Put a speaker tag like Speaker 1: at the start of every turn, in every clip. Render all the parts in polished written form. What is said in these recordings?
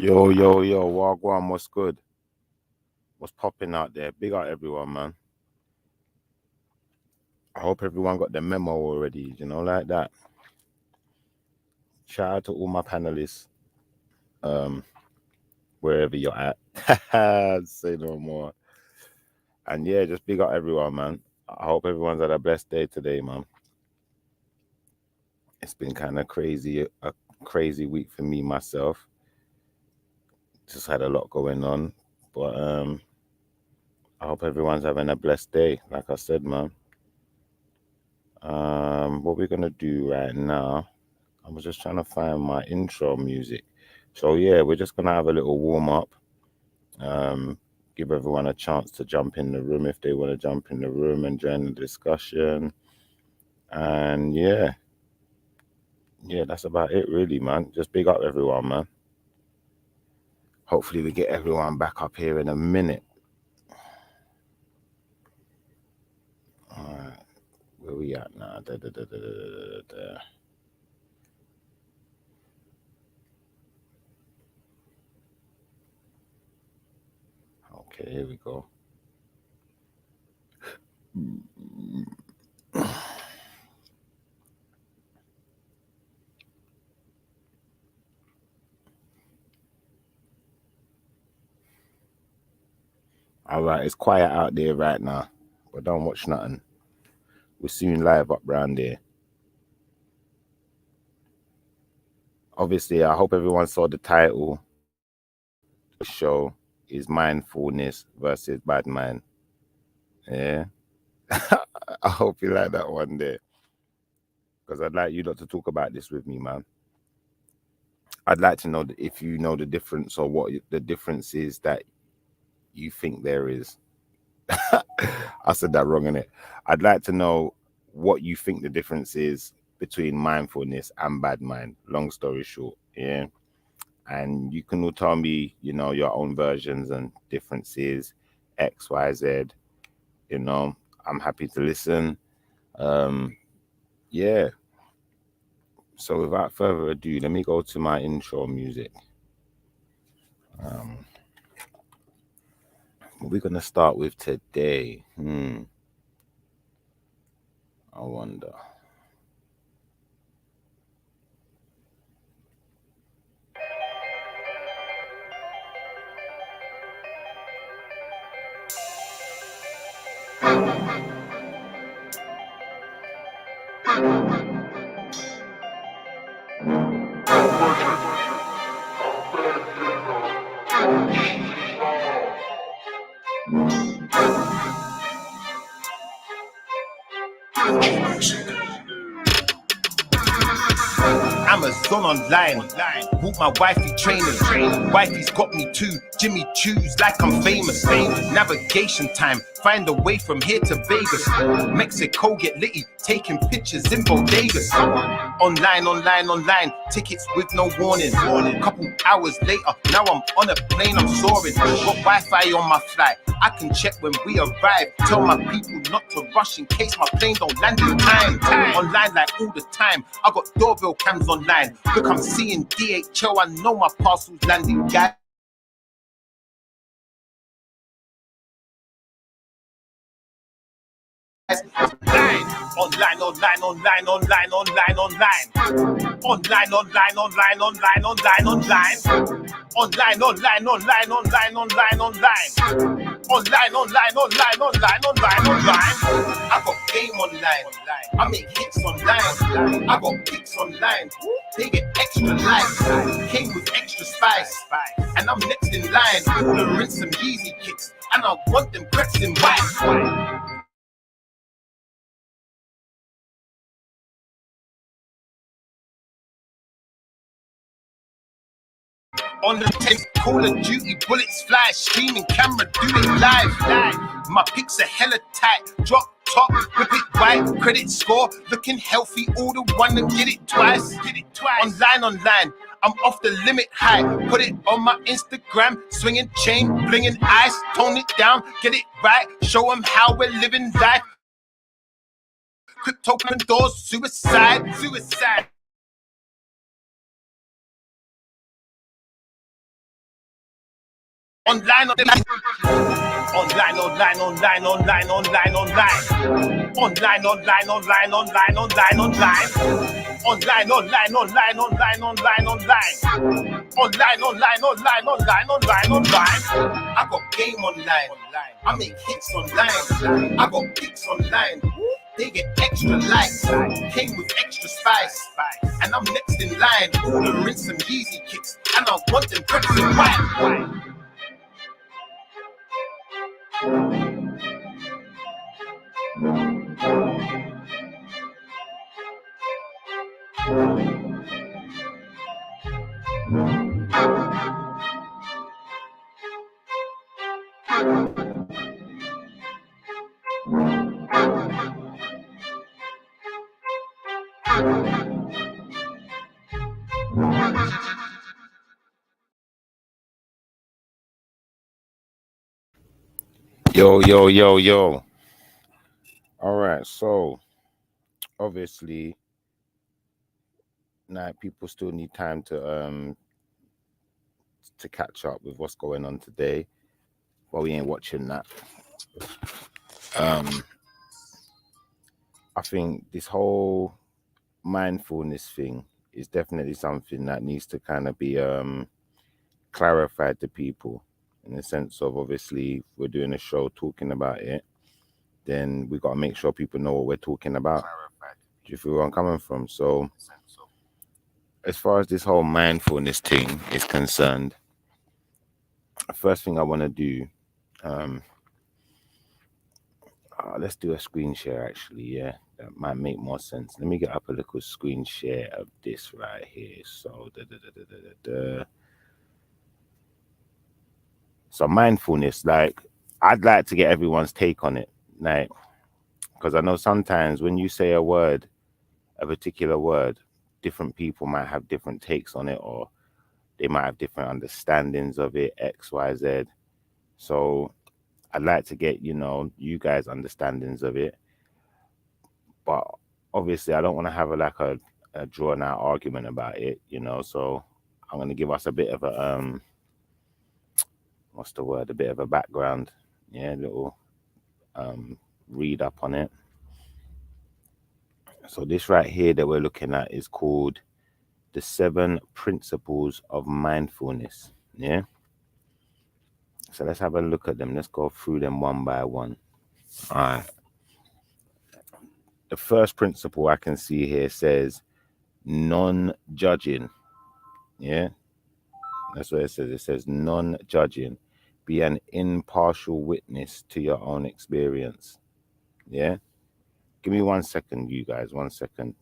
Speaker 1: Yo, Wagwan, what's good? What's popping out there? Big up everyone, man. I hope everyone got the memo already, like that. Shout out to all my panelists, wherever you're at. Say no more. And yeah, just big up everyone, man. I hope everyone's had a blessed day today, man. It's been kind of crazy, a crazy week for me myself. Just had a lot going on, but I hope everyone's having a blessed day. Like I said, man. What we're gonna do right now, I was just trying to find my intro music. So yeah, we're just gonna have a little warm up. Give everyone a chance to jump in the room if they want to jump in the room and join the discussion. And yeah, that's about it really, man. Just big up everyone, man. Hopefully we get everyone back up here in a minute. Alright, where we at now? Okay, here we go. All right, it's quiet out there right now, but don't watch nothing. We're soon live up round there. Obviously, I hope everyone saw the title. The show is Mindfulness versus Badmind. Yeah. I hope you like that one there. Because I'd like you lot to talk about this with me, man. I'd like to know if you know the difference or what the difference is that you think there is. I said that wrong, innit? I'd like to know what you think the difference is between mindfulness and bad mind. Long story short, yeah. And you can all tell me, your own versions and differences, X, Y, Z. I'm happy to listen. Yeah. So without further ado, let me go to my intro music. What we're gonna start with today. I wonder. Amazon online, bought my wifey trainers. Wifey's got me too, Jimmy Choos like I'm famous. Navigation time, find a way from here to Vegas. Mexico get litty, taking pictures in bodegas. Online, tickets with no warning. Couple hours later, now I'm on a plane, I'm soaring. Got Wi-Fi on my flight, I can check when we arrive. Tell my people not to rush in case my plane don't land in time. Online like all the time, I got doorbell cams online. Look, I'm seeing DHL, I know my parcel's landing, guys. Online. I got game online. I make hits online. I got pics online. They get extra likes. Came with extra spice. And I'm next in line. All the rinse some Yeezy kicks. And I want them crepes in white. On the 10th, Call of Duty, bullets fly, streaming camera, do it live. My pics are hella tight, drop top, whip it white, credit score, looking healthy, all the one and get it twice. Online, I'm off the limit high, put it on my Instagram, swinging chain, blinging eyes, tone it down, get it right, show them how we're living life. Crypto open doors, suicide. Online, online, online, online, online, online, online, online. Online, online, online, online, online, online. Online, online, online, online, online, online. Online, online, online, online, online, online. I got game online. I make hits online. I got pics online. They get extra likes. Came with extra spice. And I'm next in line. All the rinse and Yeezy kicks. And I want them preps and white. Yo, yo, yo, yo. All right, so obviously, now people still need time to catch up with what's going on today, but we ain't watching that. I think this whole mindfulness thing is definitely something that needs to kind of be clarified to people, in the sense of, obviously, if we're doing a show talking about it, then we got to make sure people know what we're talking about. Do you feel where I'm coming from? So as far as this whole mindfulness thing is concerned, the first thing I want to do, let's do a screen share actually. Yeah, that might make more sense. Let me get up a little screen share of this right here. So so mindfulness, like, I'd like to get everyone's take on it, like, because I know sometimes when you say a word, a particular word, different people might have different takes on it, or they might have different understandings of it, X, Y, Z. So I'd like to get, you guys' understandings of it. But obviously, I don't want to have a drawn out argument about it, So I'm going to give us a bit of a, what's the word? A bit of a background, yeah, little read up on it. So this right here that we're looking at is called the 7 Principles of Mindfulness, yeah? So let's have a look at them. Let's go through them one by one. All right. The first principle I can see here says non-judging. Yeah, that's what it says. It says non-judging. Be an impartial witness to your own experience. Yeah. Give me 1 second, you guys. 1 second.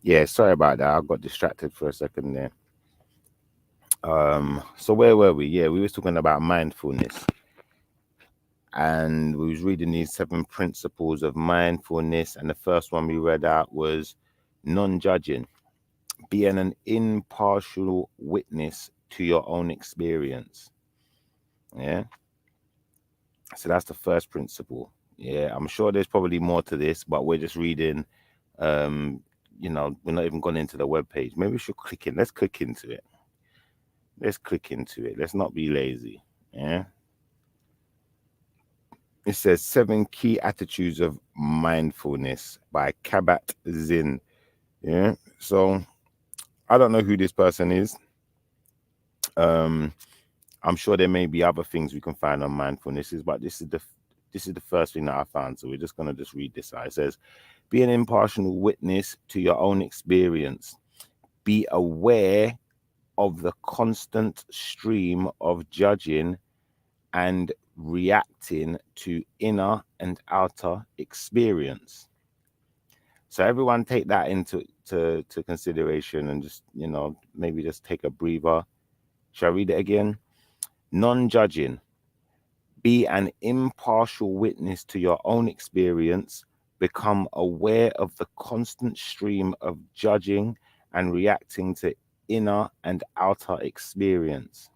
Speaker 1: Yeah, sorry about that. I got distracted for a second there. So where were we? Yeah, we was talking about mindfulness. And we was reading these 7 principles of mindfulness, and the first one we read out was non-judging, being an impartial witness to your own experience. Yeah, so that's the first principle. Yeah, I'm sure there's probably more to this, but we're just reading. We're not even gone into the web page. Maybe we should click in. Let's click into it. Let's not be lazy. Yeah. It says 7 Key Attitudes of Mindfulness by Kabat Zinn. Yeah. So I don't know who this person is. I'm sure there may be other things we can find on mindfulness, but this is the first thing that I found. So we're just gonna just read this out. It says, be an impartial witness to your own experience. Be aware of the constant stream of judging and reacting to inner and outer experience. So everyone take that into to consideration and just, maybe just take a breather. Shall I read it again? Non-judging. Be an impartial witness to your own experience. Become aware of the constant stream of judging and reacting to inner and outer experience.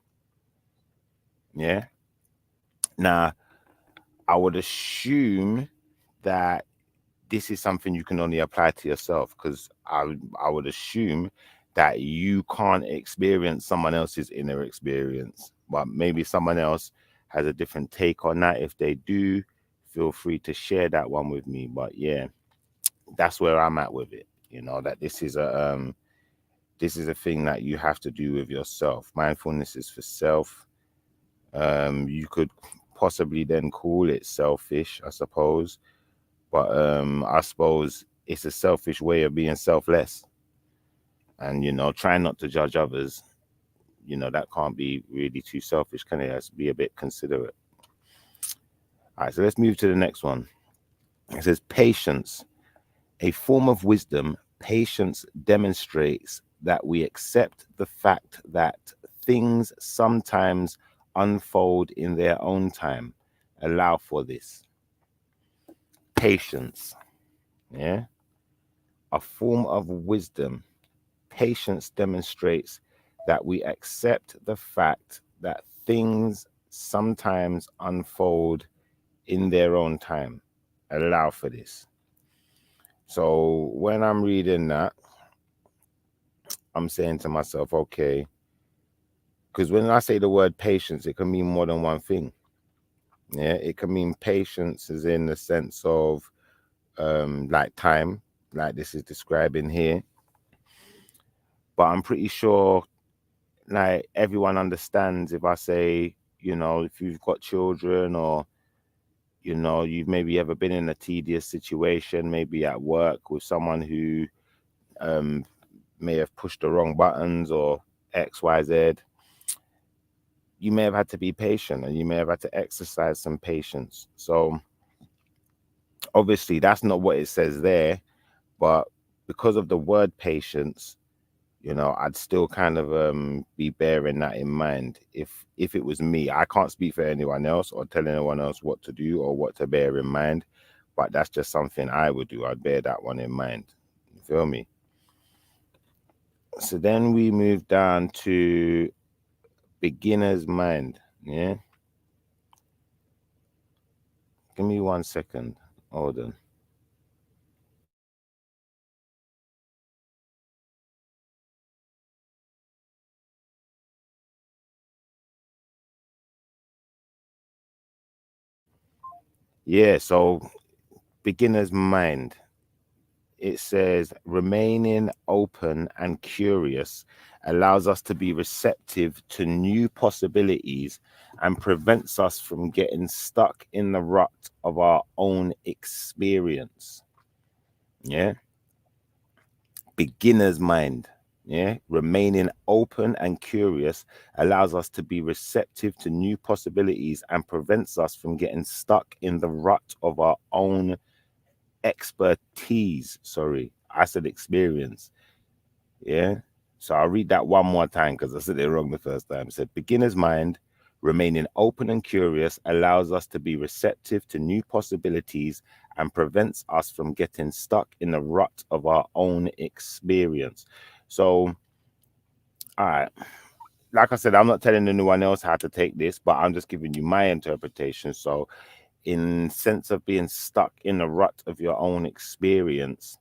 Speaker 1: Yeah. Now, I would assume that this is something you can only apply to yourself, because I would assume that you can't experience someone else's inner experience, but maybe someone else has a different take on that. If they do, feel free to share that one with me. But yeah, that's where I'm at with it. That this is a thing that you have to do with yourself. Mindfulness is for self. You could possibly then call it selfish, I suppose. But I suppose it's a selfish way of being selfless. And, trying not to judge others, that can't be really too selfish, can it? It has to be a bit considerate. All right, so let's move to the next one. It says patience. A form of wisdom, patience demonstrates that we accept the fact that things sometimes unfold in their own time. Allow for this. Patience. Yeah. A form of wisdom. Patience demonstrates that we accept the fact that things sometimes unfold in their own time. Allow for this. So when I'm reading that, I'm saying to myself, okay, because when I say the word patience, it can mean more than one thing. Yeah, it can mean patience as in the sense of like time, like this is describing here. But I'm pretty sure like everyone understands if I say, if you've got children, or you've maybe ever been in a tedious situation, maybe at work with someone who may have pushed the wrong buttons or XYZ. You may have had to be patient, and you may have had to exercise some patience. So obviously that's not what it says there, but because of the word patience, I'd still kind of be bearing that in mind. If it was me, I can't speak for anyone else or tell anyone else what to do or what to bear in mind, but that's just something I would do. I'd bear that one in mind. You feel me? So then we move down to beginner's mind. Yeah. Give me 1 second. Hold on. Yeah. So beginner's mind. It says remaining open and curious allows us to be receptive to new possibilities and prevents us from getting stuck in the rut of our own experience. Yeah. Beginner's mind. Yeah. Remaining open and curious allows us to be receptive to new possibilities and prevents us from getting stuck in the rut of our own expertise. Sorry, I said experience. Yeah. So I'll read that one more time because I said it wrong the first time. It said, beginner's mind, remaining open and curious, allows us to be receptive to new possibilities and prevents us from getting stuck in the rut of our own experience. So, all right. Like I said, I'm not telling anyone else how to take this, but I'm just giving you my interpretation. So, in sense of being stuck in the rut of your own experience,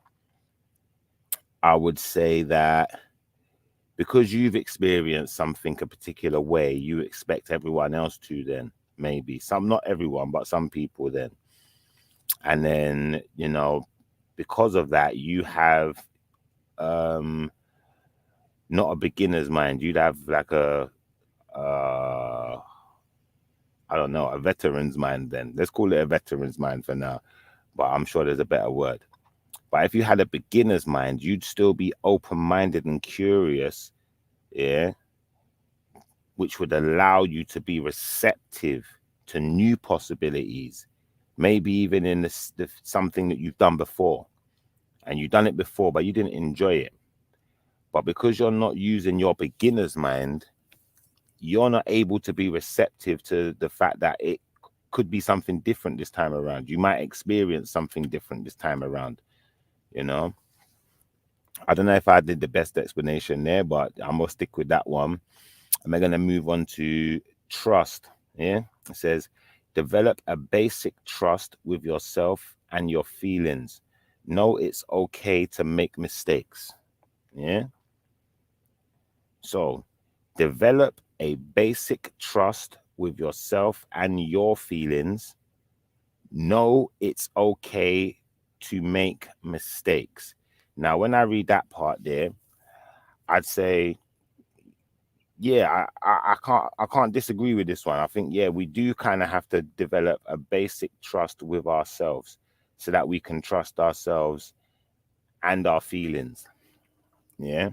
Speaker 1: I would say that because you've experienced something a particular way, you expect everyone else to then, maybe some, not everyone, but some people then. And then, because of that, you have not a beginner's mind. You'd have like uh, I don't know, a veteran's mind then. Let's call it a veteran's mind for now, but I'm sure there's a better word. But if you had a beginner's mind, you'd still be open-minded and curious, yeah, which would allow you to be receptive to new possibilities, maybe even in something that you've done before. and you've done it before, but you didn't enjoy it. But because you're not using your beginner's mind, you're not able to be receptive to the fact that it could be something different this time around. You might experience something different this time around, you know. I don't know if I did the best explanation there, but I'm gonna stick with that one. And we're gonna move on to trust. Yeah, it says develop a basic trust with yourself and your feelings. Know it's okay to make mistakes. Yeah. So develop a basic trust with yourself and your feelings. Know it's okay to make mistakes. Now, when I read that part there, I'd say, yeah, I can't disagree with this one. I think, yeah, we do kind of have to develop a basic trust with ourselves so that we can trust ourselves and our feelings. Yeah.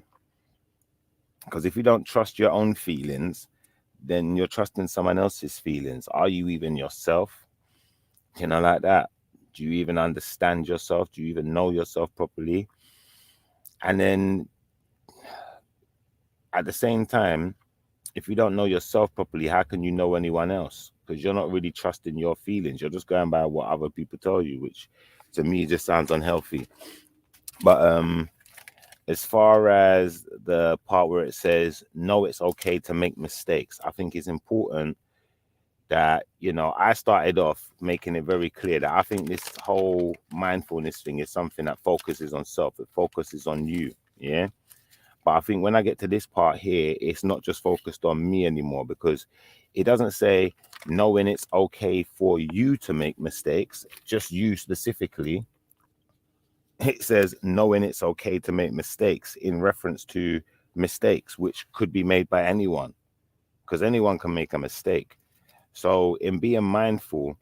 Speaker 1: Because if you don't trust your own feelings, then you're trusting someone else's feelings. Are you even yourself? You know, like that. Do you even understand yourself? Do you even know yourself properly? And then at the same time, if you don't know yourself properly, how can you know anyone else? Because you're not really trusting your feelings. You're just going by what other people tell you, which to me just sounds unhealthy. But as far as the part where it says, no, it's okay to make mistakes, I think it's important that, you know, I started off making it very clear that I think this whole mindfulness thing is something that focuses on self. It focuses on you. Yeah. But I think when I get to this part here, it's not just focused on me anymore, because it doesn't say knowing it's okay for you to make mistakes, just you specifically. It says knowing it's okay to make mistakes in reference to mistakes, which could be made by anyone, because anyone can make a mistake. So in being mindful,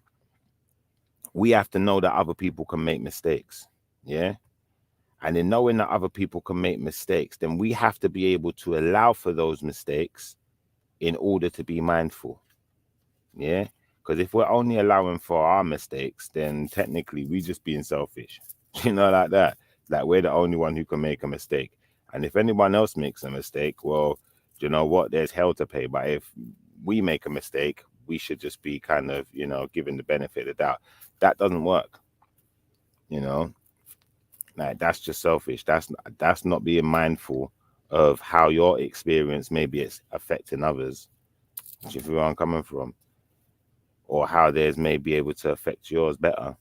Speaker 1: we have to know that other people can make mistakes. Yeah. And in knowing that other people can make mistakes, then we have to be able to allow for those mistakes in order to be mindful. Yeah. Because if we're only allowing for our mistakes, then technically we just being selfish. You know, like that. Like we're the only one who can make a mistake. And if anyone else makes a mistake, well, you know what? There's hell to pay. But if we make a mistake, we should just be kind of, you know, given the benefit of the doubt. That doesn't work. You know, like that's just selfish. That's not being mindful of how your experience maybe it's affecting others. Do you feel where I'm coming from? Or how theirs may be able to affect yours better,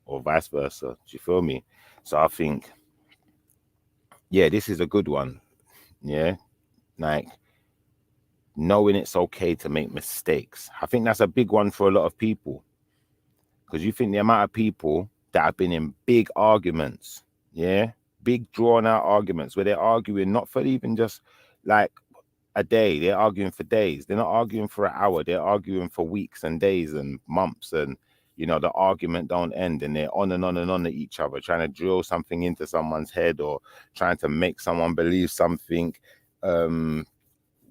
Speaker 1: or vice versa. Do you feel me? So I think, yeah, this is a good one. Yeah, like knowing it's okay to make mistakes. I think that's a big one for a lot of people, because you think the amount of people that have been in big arguments, yeah, big drawn out arguments where they're arguing not for even just like a day, they're arguing for days. They're not arguing for an hour, they're arguing for weeks and days and months, and you know the argument don't end, and they're on and on and on at each other, trying to drill something into someone's head, or trying to make someone believe something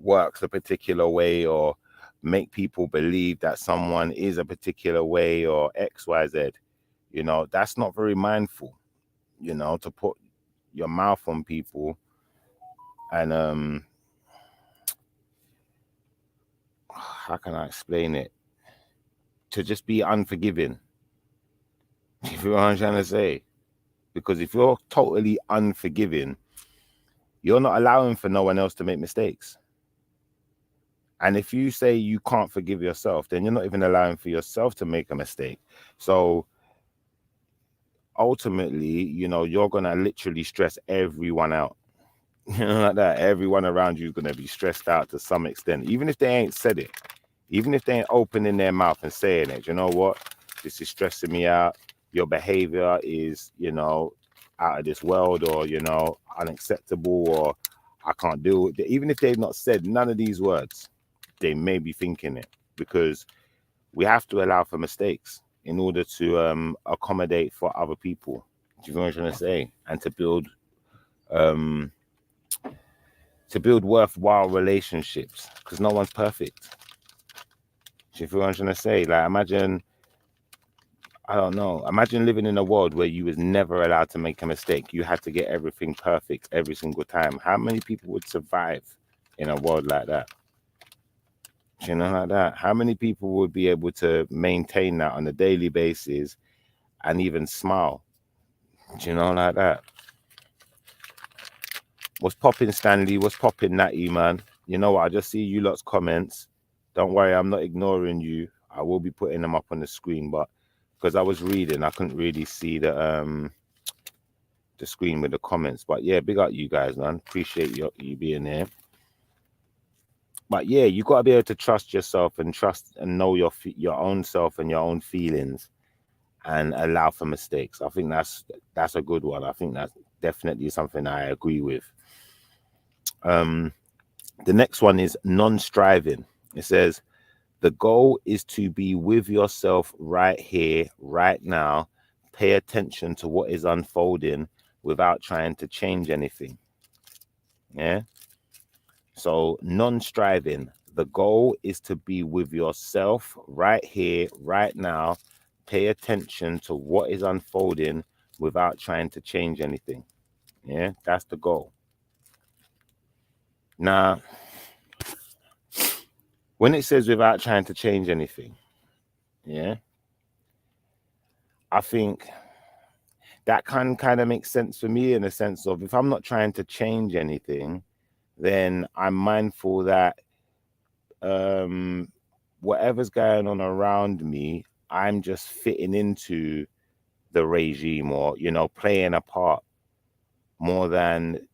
Speaker 1: works a particular way, or make people believe that someone is a particular way, or XYZ. You know, that's not very mindful, you know, to put your mouth on people and how can I explain it? To just be unforgiving. You feel what I'm trying to say? Because if you're totally unforgiving, you're not allowing for no one else to make mistakes. And if you say you can't forgive yourself, then you're not even allowing for yourself to make a mistake. So ultimately, you know, you're going to literally stress everyone out. You know, like that. Everyone around you is going to be stressed out to some extent, even if they ain't said it. Even if they ain't opening their mouth and saying it, you know what? This is stressing me out. Your behavior is, you know, out of this world, or, you know, unacceptable, or I can't deal with it. Even if they've not said none of these words, they may be thinking it, because we have to allow for mistakes in order to accommodate for other people. Do you know what I'm trying to say? And to build worthwhile relationships, because no one's perfect. Do you feel what I'm trying to say? Like, imagine I don't know. Imagine living in a world where you was never allowed to make a mistake. You had to get everything perfect every single time. How many people would survive in a world like that? You know, like that. How many people would be able to maintain that on a daily basis and even smile? You know, like that. What's popping, Stanley? What's popping, Natty, man? You know what? I just see you lot's comments. Don't worry, I'm not ignoring you. I will be putting them up on the screen, but because I was reading, I couldn't really see the screen with the comments. But yeah, big up you guys, man. Appreciate you being here. But yeah, you got to be able to trust yourself and trust and know your own self and your own feelings, and allow for mistakes. I think that's a good one. I think that's definitely something I agree with. The next one is non-striving. It says the goal is to be with yourself right here, right now. Pay attention to what is unfolding without trying to change anything. Yeah. So non-striving. The goal is to be with yourself right here, right now. Pay attention to what is unfolding without trying to change anything. Yeah, that's the goal. Now, when it says without trying to change anything, yeah, I think that kind of makes sense for me, in the sense of, if I'm not trying to change anything, then I'm mindful that whatever's going on around me, I'm just fitting into the regime, or playing a part, more than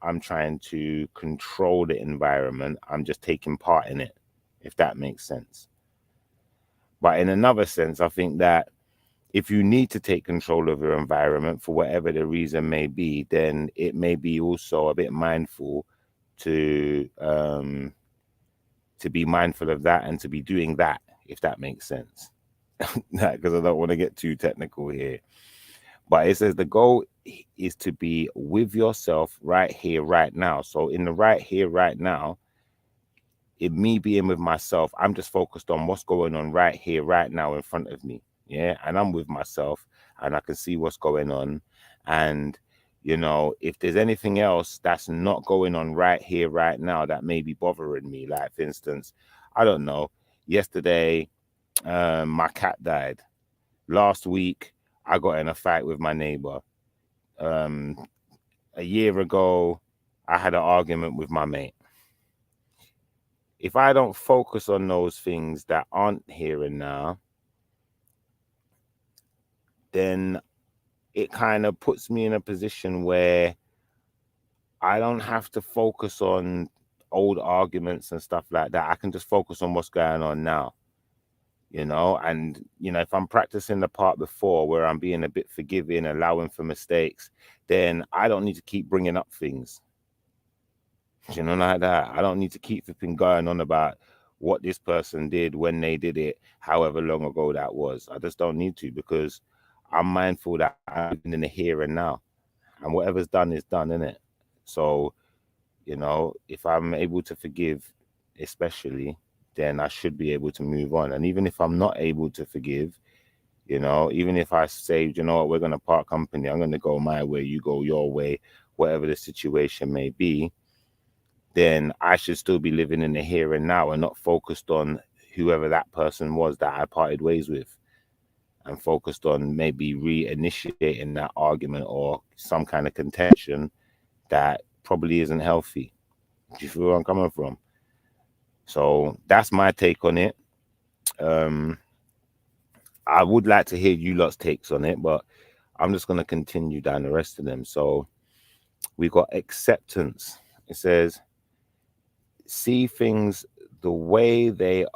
Speaker 1: I'm trying to control the environment. I'm just taking part in it, if that makes sense. But in another sense, I think that if you need to take control of your environment for whatever the reason may be, then it may be also a bit mindful to be mindful of that, and to be doing that, if that makes sense. Because I don't want to get too technical here. But it says the goal is to be with yourself right here, right now. So in the right here, right now, in me being with myself, I'm just focused on what's going on right here, right now in front of me. Yeah. And I'm with myself, and I can see what's going on. And, if there's anything else that's not going on right here, right now, that may be bothering me, like, for instance, I don't know, yesterday, my cat died. Last week, I got in a fight with my neighbor. A year ago, I had an argument with my mate. If I don't focus on those things that aren't here and now, then it kind of puts me in a position where I don't have to focus on old arguments and stuff like that. I can just focus on what's going on now, and, if I'm practicing the part before, where I'm being a bit forgiving, allowing for mistakes, then I don't need to keep bringing up things. Like that. I don't need to keep flipping going on about what this person did, when they did it, however long ago that was. I just don't need to, because I'm mindful that I'm living in the here and now, and whatever's done is done, innit? So, if I'm able to forgive, especially, then I should be able to move on. And even if I'm not able to forgive, even if I say, what, we're going to part company, I'm going to go my way, you go your way, whatever the situation may be, then I should still be living in the here and now, and not focused on whoever that person was that I parted ways with, and focused on maybe reinitiating that argument or some kind of contention that probably isn't healthy. Do you feel where I'm coming from? So that's my take on it. I would like to hear you lot's takes on it, but I'm just going to continue down the rest of them. So we got acceptance. It says, see things the way they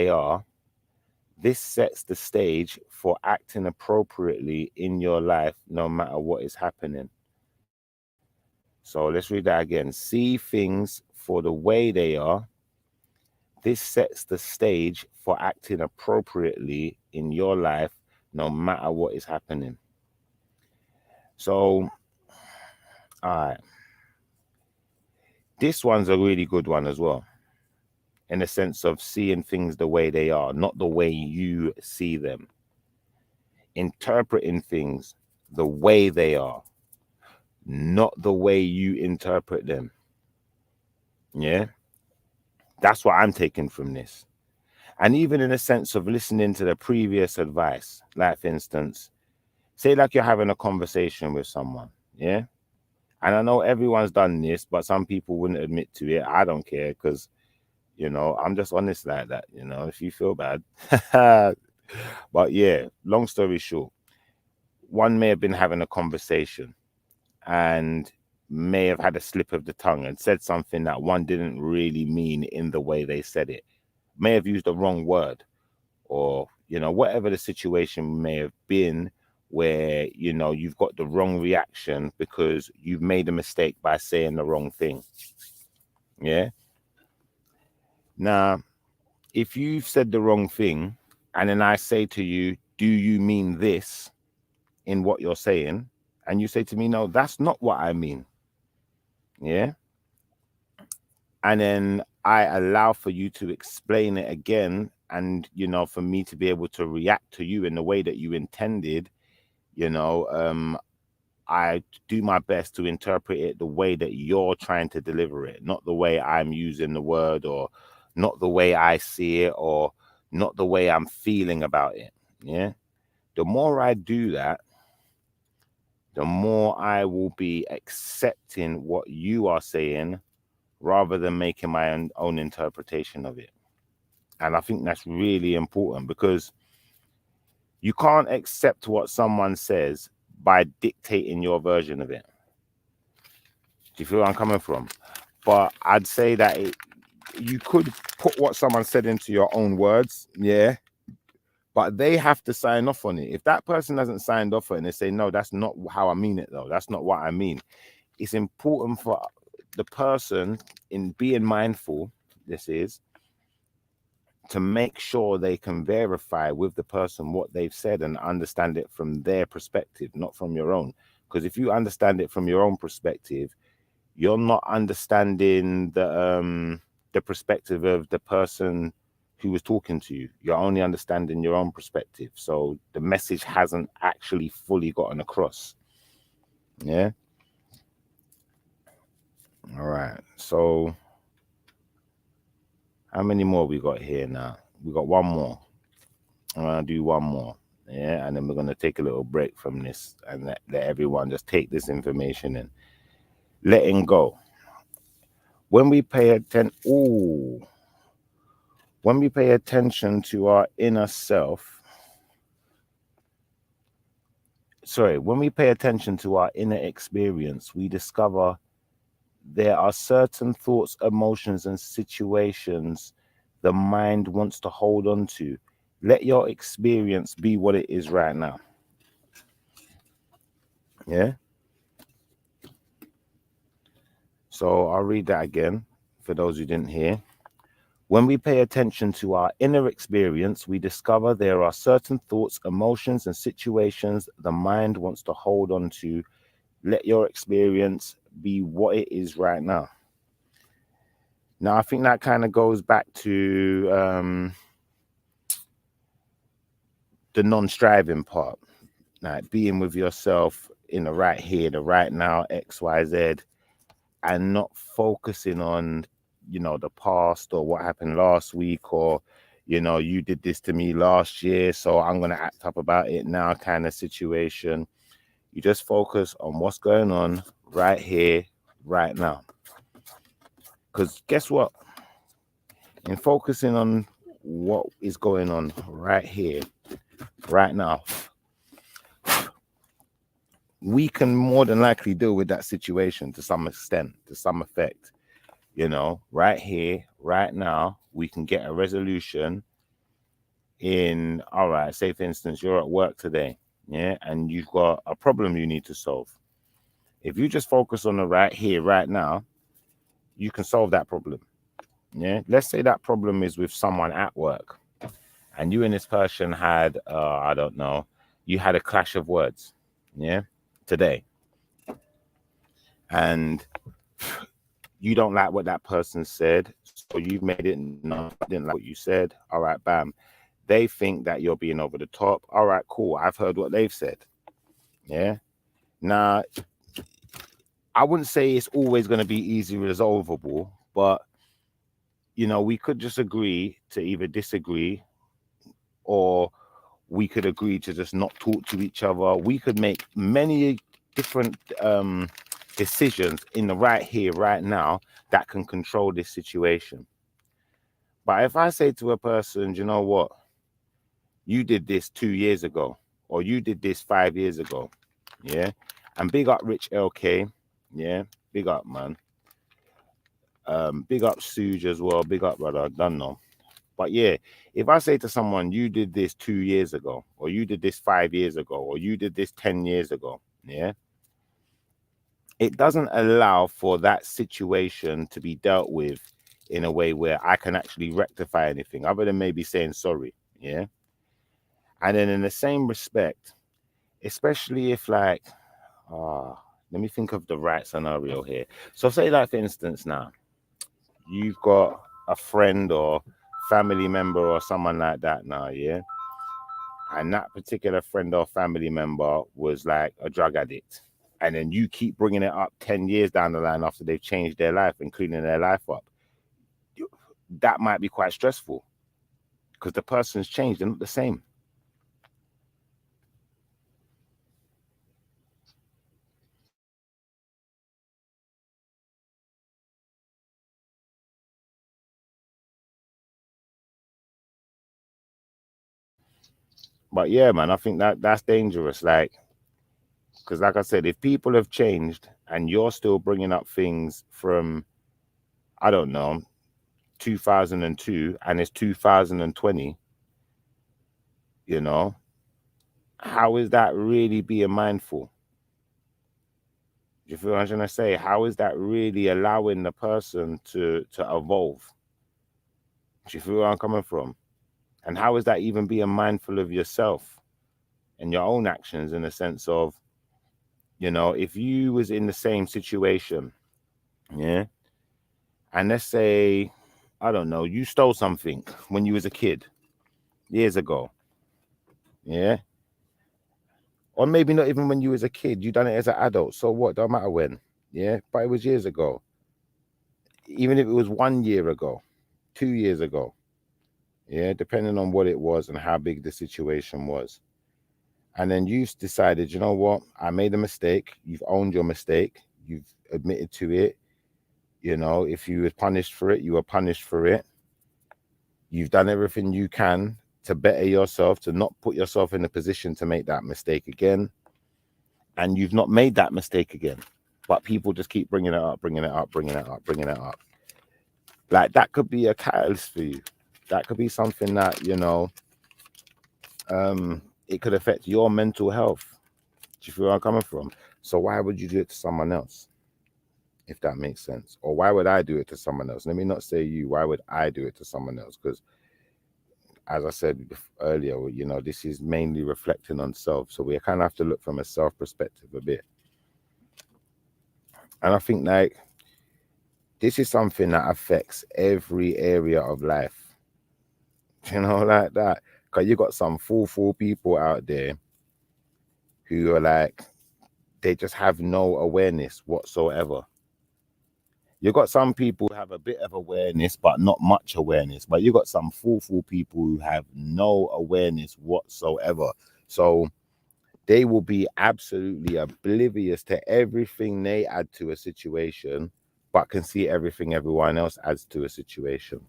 Speaker 1: are. This sets the stage for acting appropriately in your life, no matter what is happening. So let's read that again. See things for the way they are. This sets the stage for acting appropriately in your life, no matter what is happening. So, all right. This one's a really good one as well. in the sense of seeing things the way they are, not the way you see them. Interpreting things the way they are, not the way you interpret them. Yeah, that's what I'm taking from this. And even in a sense of listening to the previous advice, like for instance, say like you're having a conversation with someone, yeah? And I know everyone's done this, but some people wouldn't admit to it. I don't care because, I'm just honest like that, if you feel bad. But yeah, long story short, one may have been having a conversation and may have had a slip of the tongue and said something that one didn't really mean in the way they said it. May have used the wrong word, or whatever the situation may have been, where you've got the wrong reaction because you've made a mistake by saying the wrong thing. Yeah. Now, if you've said the wrong thing and then I say to you, do you mean this in what you're saying? And you say to me, no, that's not what I mean. Yeah. And then I allow for you to explain it again, and for me to be able to react to you in the way that you intended. I do my best to interpret it the way that you're trying to deliver it, not the way I'm using the word, or not the way I see it, or not the way I'm feeling about it. Yeah. The more I do that, the more I will be accepting what you are saying rather than making my own interpretation of it. And I think that's really important, because you can't accept what someone says by dictating your version of it. Do you feel where I'm coming from? But I'd say that you could put what someone said into your own words, yeah, but they have to sign off on it. If that person hasn't signed off on it and they say, no, that's not how I mean it, though, that's not what I mean, it's important for the person, in being mindful, this is, to make sure they can verify with the person what they've said and understand it from their perspective, not from your own. Because if you understand it from your own perspective, you're not understanding the perspective of the person who was talking to you. You're only understanding your own perspective. So the message hasn't actually fully gotten across. Yeah. All right. So how many more we got here now? We got one more. I'm gonna do one more. Yeah, and then we're gonna take a little break from this and let everyone just take this information and letting go. When we pay attention to our inner self, when we pay attention to our inner experience, we discover there are certain thoughts, emotions, and situations the mind wants to hold on to. Let your experience be what it is right now. Yeah. So I'll read that again for those who didn't hear. When we pay attention to our inner experience, we discover there are certain thoughts, emotions, and situations the mind wants to hold on to. Let your experience be what it is right now. Now, I think that kind of goes back to the non-striving part, like being with yourself in the right here, the right now, X, Y, Z, and not focusing on the past or what happened last week, or you did this to me last year, so I'm going to act up about it now kind of situation. You just focus on what's going on right here, right now. Because guess what? In focusing on what is going on right here, right now, we can more than likely deal with that situation to some extent, to some effect. Right here, right now, we can get a resolution in, all right, say for instance, you're at work today, yeah, and you've got a problem you need to solve. If you just focus on the right here, right now, you can solve that problem. Yeah. Let's say that problem is with someone at work, and you and this person had, I don't know, you had a clash of words, yeah, today. And you don't like what that person said, or you've made it, no, I didn't like what you said. All right, bam. They think that you're being over the top. All right, cool. I've heard what they've said. Yeah. Now, I wouldn't say it's always going to be easy resolvable, but we could just agree to either disagree, or we could agree to just not talk to each other. We could make many different decisions in the right here, right now, that can control this situation. But if I say to a person, you know what, you did this 2 years ago, or you did this 5 years ago, yeah, and big up Rich LK, yeah, big up, man. Big up Suge as well, big up, brother, I don't know. But yeah, if I say to someone, you did this 2 years ago, or you did this 5 years ago, or you did this 10 years ago, yeah, it doesn't allow for that situation to be dealt with in a way where I can actually rectify anything other than maybe saying sorry, yeah. And then in the same respect, especially if like, let me think of the right scenario here. So say like, for instance, now you've got a friend or family member or someone like that now, yeah, and that particular friend or family member was like a drug addict, and then you keep bringing it up 10 years down the line after they've changed their life and cleaning their life up, that might be quite stressful because the person's changed, they're not the same. But yeah, man, I think that that's dangerous, like, because like I said, if people have changed and you're still bringing up things from, I don't know, 2002, and it's 2020, how is that really being mindful? Do you feel what I'm trying to say? How is that really allowing the person to evolve? Do you feel where I'm coming from? And how is that even being mindful of yourself and your own actions, in the sense of, if you was in the same situation, yeah, and let's say, I don't know, you stole something when you was a kid years ago, yeah, or maybe not even when you was a kid, you done it as an adult. So what? Don't matter when, yeah, but it was years ago. Even if it was 1 year ago, 2 years ago, yeah, depending on what it was and how big the situation was. And then you decided, you know what, I made a mistake. You've owned your mistake. You've admitted to it. If you were punished for it, you were punished for it. You've done everything you can to better yourself, to not put yourself in a position to make that mistake again. And you've not made that mistake again. But people just keep bringing it up, bringing it up, bringing it up, bringing it up. Like, that could be a catalyst for you. That could be something that, it could affect your mental health. Do you feel where I'm coming from? So why would you do it to someone else? If that makes sense. Or why would I do it to someone else? Let me not say you. Why would I do it to someone else? Because as I said earlier, this is mainly reflecting on self. So we kind of have to look from a self perspective a bit. And I think like this is something that affects every area of life. Like that. Because you got some fool people out there who are like, they just have no awareness whatsoever. You got some people who have a bit of awareness, but not much awareness. But you got some fool people who have no awareness whatsoever. So they will be absolutely oblivious to everything they add to a situation, but can see everything everyone else adds to a situation.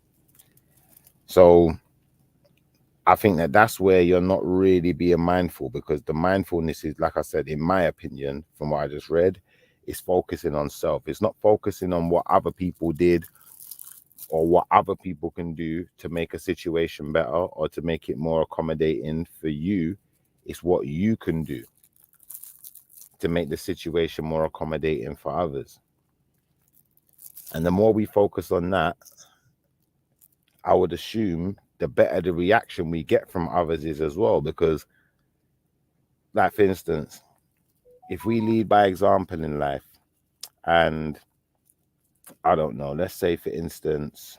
Speaker 1: So I think that that's where you're not really being mindful, because the mindfulness is, like I said, in my opinion, from what I just read, is focusing on self. It's not focusing on what other people did or what other people can do to make a situation better or to make it more accommodating for you. It's what you can do to make the situation more accommodating for others. And the more we focus on that, I would assume the better the reaction we get from others is as well. Because, like, for instance, if we lead by example in life, and I don't know, let's say, for instance,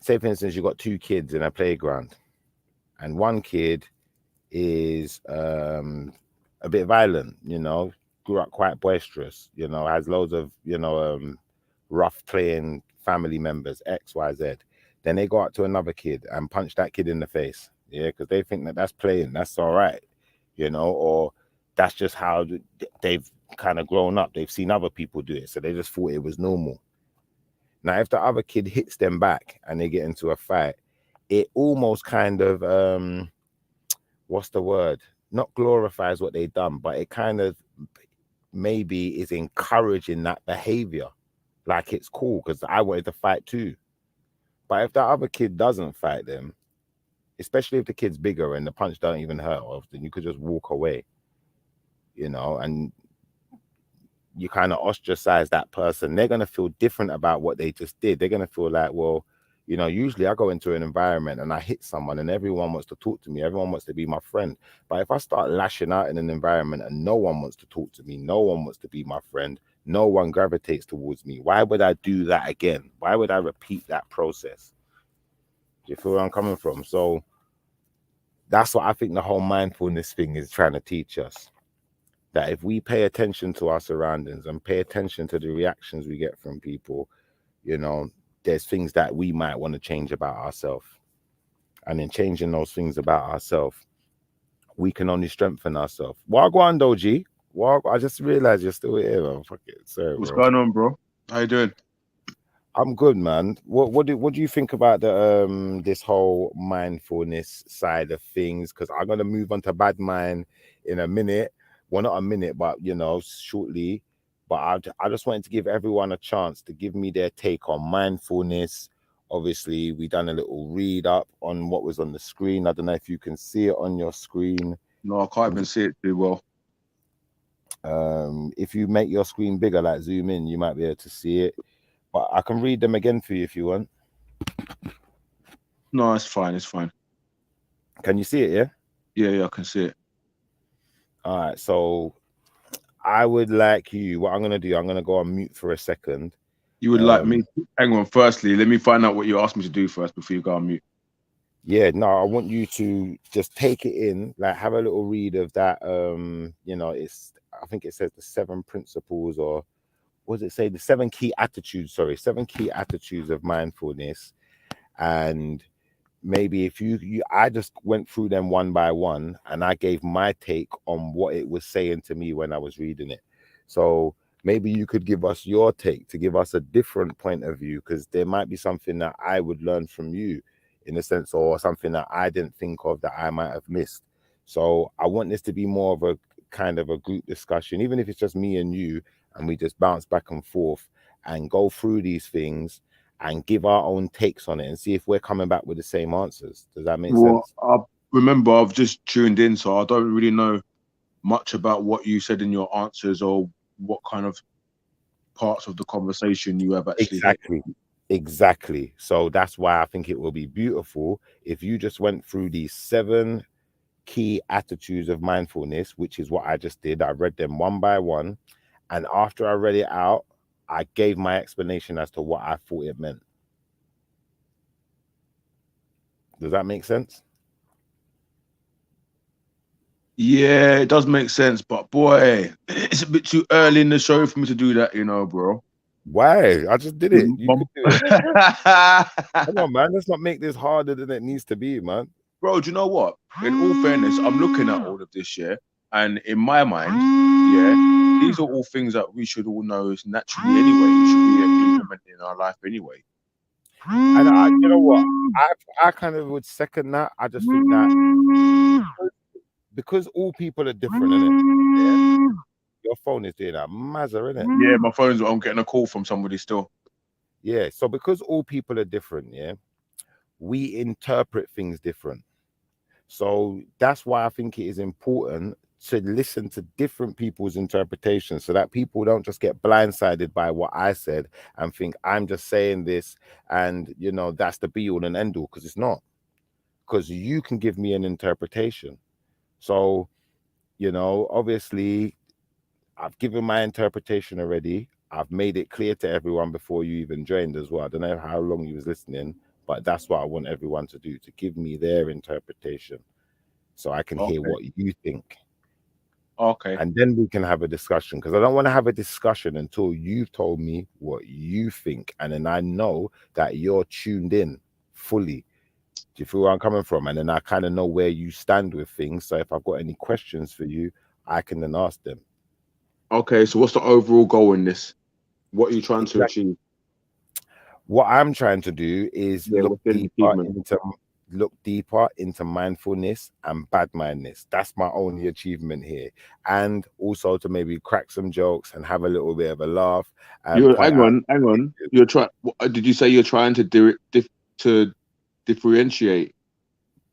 Speaker 1: say for instance, you got two kids in a playground, and one kid is a bit violent, grew up quite boisterous, has loads of, rough playing family members, X, Y, Z. Then they go up to another kid and punch that kid in the face, yeah, because they think that that's playing, that's all right, or that's just how they've kind of grown up. They've seen other people do it, so they just thought it was normal. Now, if the other kid hits them back and they get into a fight, it almost kind of what's the word? Not glorifies what they've done, but it kind of maybe is encouraging that behavior. Like it's cool because I wanted to fight too. But if the other kid doesn't fight them, especially if the kid's bigger and the punch don't even hurt often, you could just walk away, and you kind of ostracize that person. They're going to feel different about what they just did. They're going to feel like, well, usually I go into an environment and I hit someone and everyone wants to talk to me. Everyone wants to be my friend. But if I start lashing out in an environment and no one wants to talk to me, no one wants to be my friend, no one gravitates towards me, why would I do that again? Why would I repeat that process? Do you feel where I'm coming from? So that's what I think the whole mindfulness thing is trying to teach us. That if we pay attention to our surroundings and pay attention to the reactions we get from people, there's things that we might want to change about ourselves. And in changing those things about ourselves, we can only strengthen ourselves. Wagwan Doji. I just realized you're still here, man. Fuck it. Sorry,
Speaker 2: What's
Speaker 1: bro.
Speaker 2: going on, bro? How you doing?
Speaker 1: I'm good, man. What do you think about the this whole mindfulness side of things? Because I'm gonna move on to Badmind in a minute. Well, not a minute, but shortly. But I just wanted to give everyone a chance to give me their take on mindfulness. Obviously, we done a little read up on what was on the screen. I don't know if you can see it on your screen.
Speaker 2: No, I can't even see it too well.
Speaker 1: If you make your screen bigger, like zoom in, you might be able to see it. But I can read them again for you if you want.
Speaker 2: No, it's fine. It's fine.
Speaker 1: Can you see it? Yeah.
Speaker 2: Yeah, I can see it.
Speaker 1: All right. So I would like you. What I'm gonna do? I'm gonna go on mute for a second.
Speaker 2: You would like me? Hang on. Firstly, let me find out what you asked me to do first before you go on mute.
Speaker 1: Yeah. No, I want you to just take it in. Like, have a little read of that. It's. I think it says the 7 principles, or what does it say? The 7 key attitudes. Sorry, 7 key attitudes of mindfulness. And maybe if I just went through them one by one and I gave my take on what it was saying to me when I was reading it. So maybe you could give us your take to give us a different point of view, because there might be something that I would learn from you in a sense, or something that I didn't think of that I might have missed. So I want this to be more of a kind of a group discussion, even if it's just me and you, and we just bounce back and forth and go through these things and give our own takes on it and see if we're coming back with the same answers. Does that make
Speaker 2: Well,
Speaker 1: sense?
Speaker 2: I remember I've just tuned in, so I don't really know much about what you said in your answers or what kind of parts of the conversation you have actually hit.
Speaker 1: Exactly. So that's why I think it will be beautiful if you just went through these 7 key attitudes of mindfulness, which is what I just did. I read them one by one. And after I read it out, I gave my explanation as to what I thought it meant. Does that make sense?
Speaker 2: Yeah, it does make sense, but boy, it's a bit too early in the show for me to do that, bro.
Speaker 1: Why? I just did it. You could do it. Come on, man. Let's not make this harder than it needs to be, man.
Speaker 2: Bro, do you know what? In all fairness, I'm looking at all of this, yeah, and in my mind, yeah, these are all things that we should all know is naturally anyway. We should be implementing in our life anyway.
Speaker 1: And you know what? I kind of would second that. I just think that because all people are different, innit? Yeah. Your phone is doing that mazza, innit?
Speaker 2: Yeah, my phone's. I'm getting a call from somebody still.
Speaker 1: Yeah. So because all people are different, yeah, we interpret things different. So that's why I think it is important to listen to different people's interpretations, so that people don't just get blindsided by what I said and think I'm just saying this and that's the be all and end all, because it's not. Because you can give me an interpretation. So obviously I've given my interpretation already. I've made it clear to everyone before you even joined as well. I don't know how long you was listening, But that's what I want everyone to do, to give me their interpretation so I can hear
Speaker 2: Okay.
Speaker 1: what you think.
Speaker 2: Okay.
Speaker 1: And then we can have a discussion, because I don't want to have a discussion until you've told me what you think. And then I know that you're tuned in fully. Do you feel where I'm coming from? And then I kind of know where you stand with things. So if I've got any questions for you, I can then ask them.
Speaker 2: Okay. So what's the overall goal in this? What are you trying to
Speaker 1: Exactly.
Speaker 2: achieve?
Speaker 1: What I'm trying to do is
Speaker 2: Yeah, what's the achievement?
Speaker 1: look deeper into mindfulness and bad mindness. That's my only achievement here. And also to maybe crack some jokes and have a little bit of a laugh and
Speaker 2: You're
Speaker 1: point out.
Speaker 2: hang on. You're trying. Did you say you're trying to do it to differentiate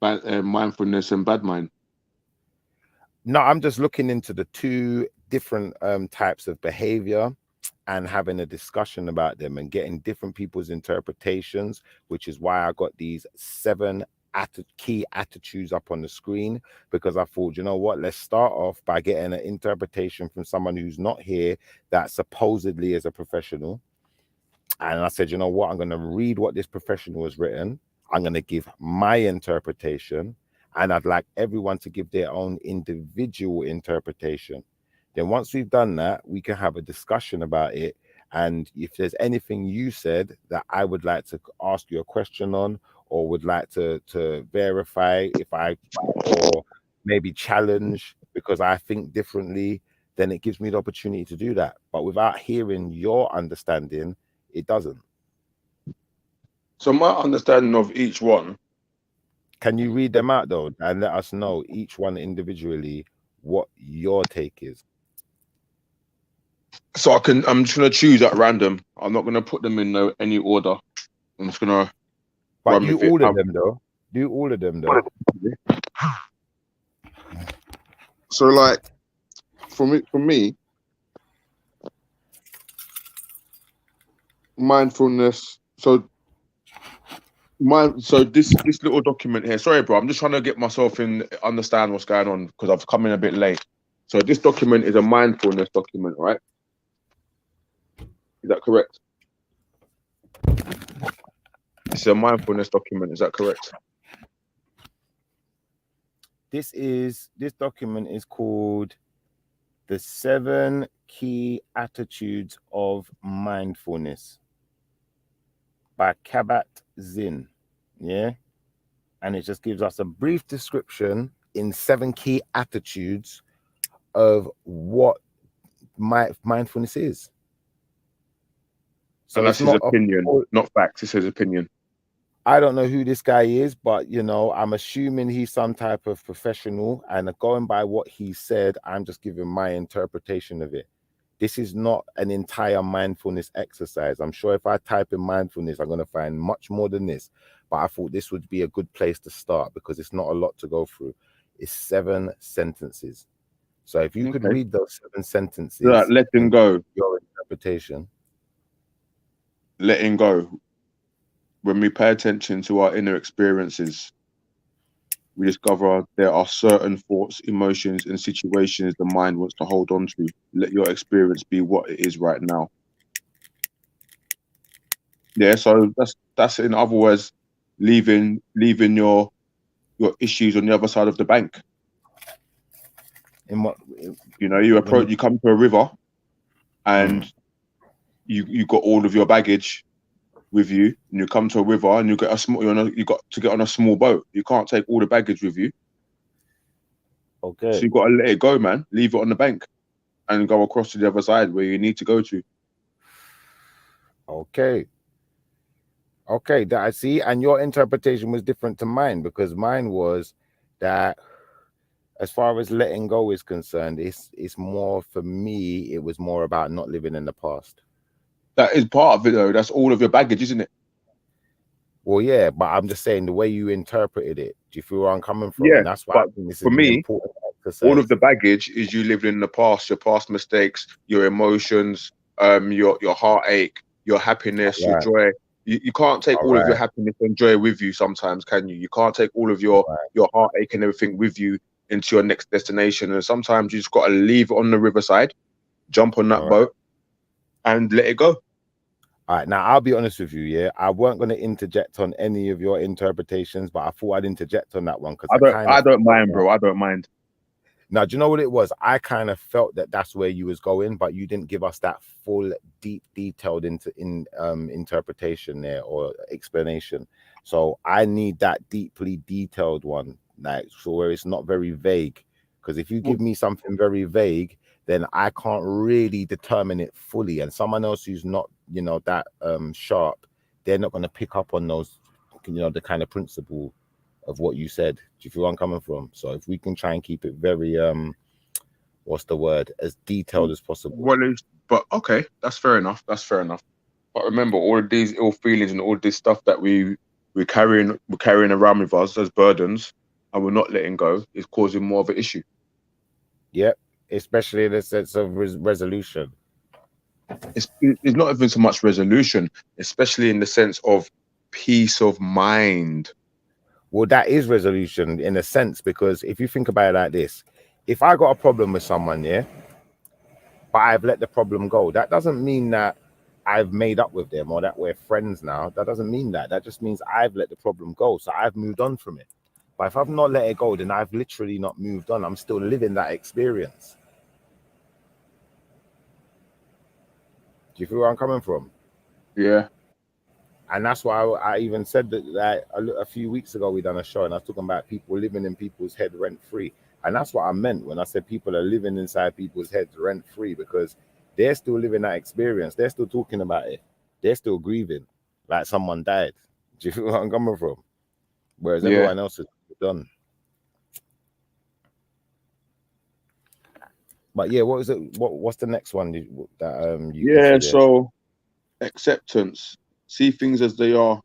Speaker 2: mindfulness and bad mind?
Speaker 1: No, I'm just looking into the two different types of behavior and having a discussion about them and getting different people's interpretations, which is why I got these 7 key attitudes up on the screen, because I thought, you know what, let's start off by getting an interpretation from someone who's not here, that supposedly is a professional. And I said, you know what, I'm going to read what this professional has written. I'm going to give my interpretation, and I'd like everyone to give their own individual interpretation. Then once we've done that, we can have a discussion about it. And if there's anything you said that I would like to ask you a question on, or would like to verify or maybe challenge because I think differently, then it gives me the opportunity to do that. But without hearing your understanding, it doesn't.
Speaker 2: So my understanding of each one.
Speaker 1: Can you read them out though, and let us know each one individually what your take is?
Speaker 2: So I'm just gonna choose at random. I'm not gonna put them in any order. I'm just gonna
Speaker 1: But
Speaker 2: run
Speaker 1: do
Speaker 2: with it.
Speaker 1: all of them though. Do all of them though.
Speaker 2: So like for me, mindfulness. So this little document here. Sorry, bro. I'm just trying to get myself in, understand what's going on because I've come in a bit late. So this document is a mindfulness document, right? Is that correct? It's a mindfulness document. Is that correct?
Speaker 1: This document is called The 7 Key Attitudes of Mindfulness by Kabat-Zinn. Yeah. And it just gives us a brief description in 7 key attitudes of what mindfulness is.
Speaker 2: So and that's his opinion, not facts. It's his opinion.
Speaker 1: I don't know who this guy is, but you know, I'm assuming he's some type of professional, and going by what he said, I'm just giving my interpretation of it. This is not an entire mindfulness exercise. I'm sure if I type in mindfulness, I'm going to find much more than this. But I thought this would be a good place to start because it's not a lot to go through. It's 7 sentences. So if you could read those 7 sentences,
Speaker 2: letting go.
Speaker 1: Your interpretation.
Speaker 2: Letting go. When we pay attention to our inner experiences, we discover there are certain thoughts, emotions, and situations the mind wants to hold on to. Let your experience be what it is right now. Yeah, so that's in other words, leaving your issues on the other side of the bank.
Speaker 1: In what,
Speaker 2: you know, you come to a river, and you got all of your baggage with you, and you come to a river and you got to get on a small boat. You can't take all the baggage with you.
Speaker 1: Okay.
Speaker 2: So you got to let it go, man. Leave it on the bank and go across to the other side where you need to go to.
Speaker 1: Okay. Okay, that I see. And your interpretation was different to mine, because mine was that as far as letting go is concerned, it's more, for me, it was more about not living in the past.
Speaker 2: That is part of it though. That's all of your baggage, isn't it?
Speaker 1: Well, yeah, but I'm just saying the way you interpreted it. Do you feel where I'm coming from?
Speaker 2: Yeah,
Speaker 1: and that's why I think this is an important exercise.
Speaker 2: All of the baggage is you living in the past, your past mistakes, your emotions, your heartache, your happiness, your joy. You can't take all of your happiness and joy with you sometimes, can you? You can't take all of your heartache and everything with you into your next destination. And sometimes you just got to leave it on the riverside, jump on that boat, and let it go.
Speaker 1: All right, now I'll be honest with you, yeah. I weren't going to interject on any of your interpretations, but I thought I'd interject on that one because
Speaker 2: I don't mind, bro. I don't mind.
Speaker 1: Now, do you know what it was? I kind of felt that that's where you was going, but you didn't give us that full, detailed interpretation there or explanation. So I need that deeply detailed one, like so where it's not very vague. Because if you give me something very vague, then I can't really determine it fully. And someone else who's not, that sharp, they're not going to pick up on those, the kind of principle of what you said. Do you feel where I'm coming from? So if we can try and keep it very what's the word, as detailed as possible.
Speaker 2: But okay, that's fair enough. That's fair enough. But remember, all of these ill feelings and all this stuff that we're carrying around with us as burdens, and we're not letting go, is causing more of an issue.
Speaker 1: Yep, especially in the sense of resolution.
Speaker 2: It's not even so much resolution, especially in the sense of peace of mind.
Speaker 1: Well, that is resolution in a sense, because if you think about it like this, if I got a problem with someone, yeah, but I've let the problem go, that doesn't mean that I've made up with them or that we're friends now. That doesn't mean that. That just means I've let the problem go. So I've moved on from it. But if I've not let it go, then I've literally not moved on. I'm still living that experience. Do you feel where I'm coming from?
Speaker 2: Yeah.
Speaker 1: And that's why I even said that, like, a few weeks ago we done a show and I was talking about people living in people's head rent free. And that's what I meant when I said people are living inside people's heads rent free, because they're still living that experience. They're still talking about it. They're still grieving like someone died. Do you feel where I'm coming from? Whereas everyone else is done. But yeah, what was it? What's the next one that you consider?
Speaker 2: So acceptance. See things as they are.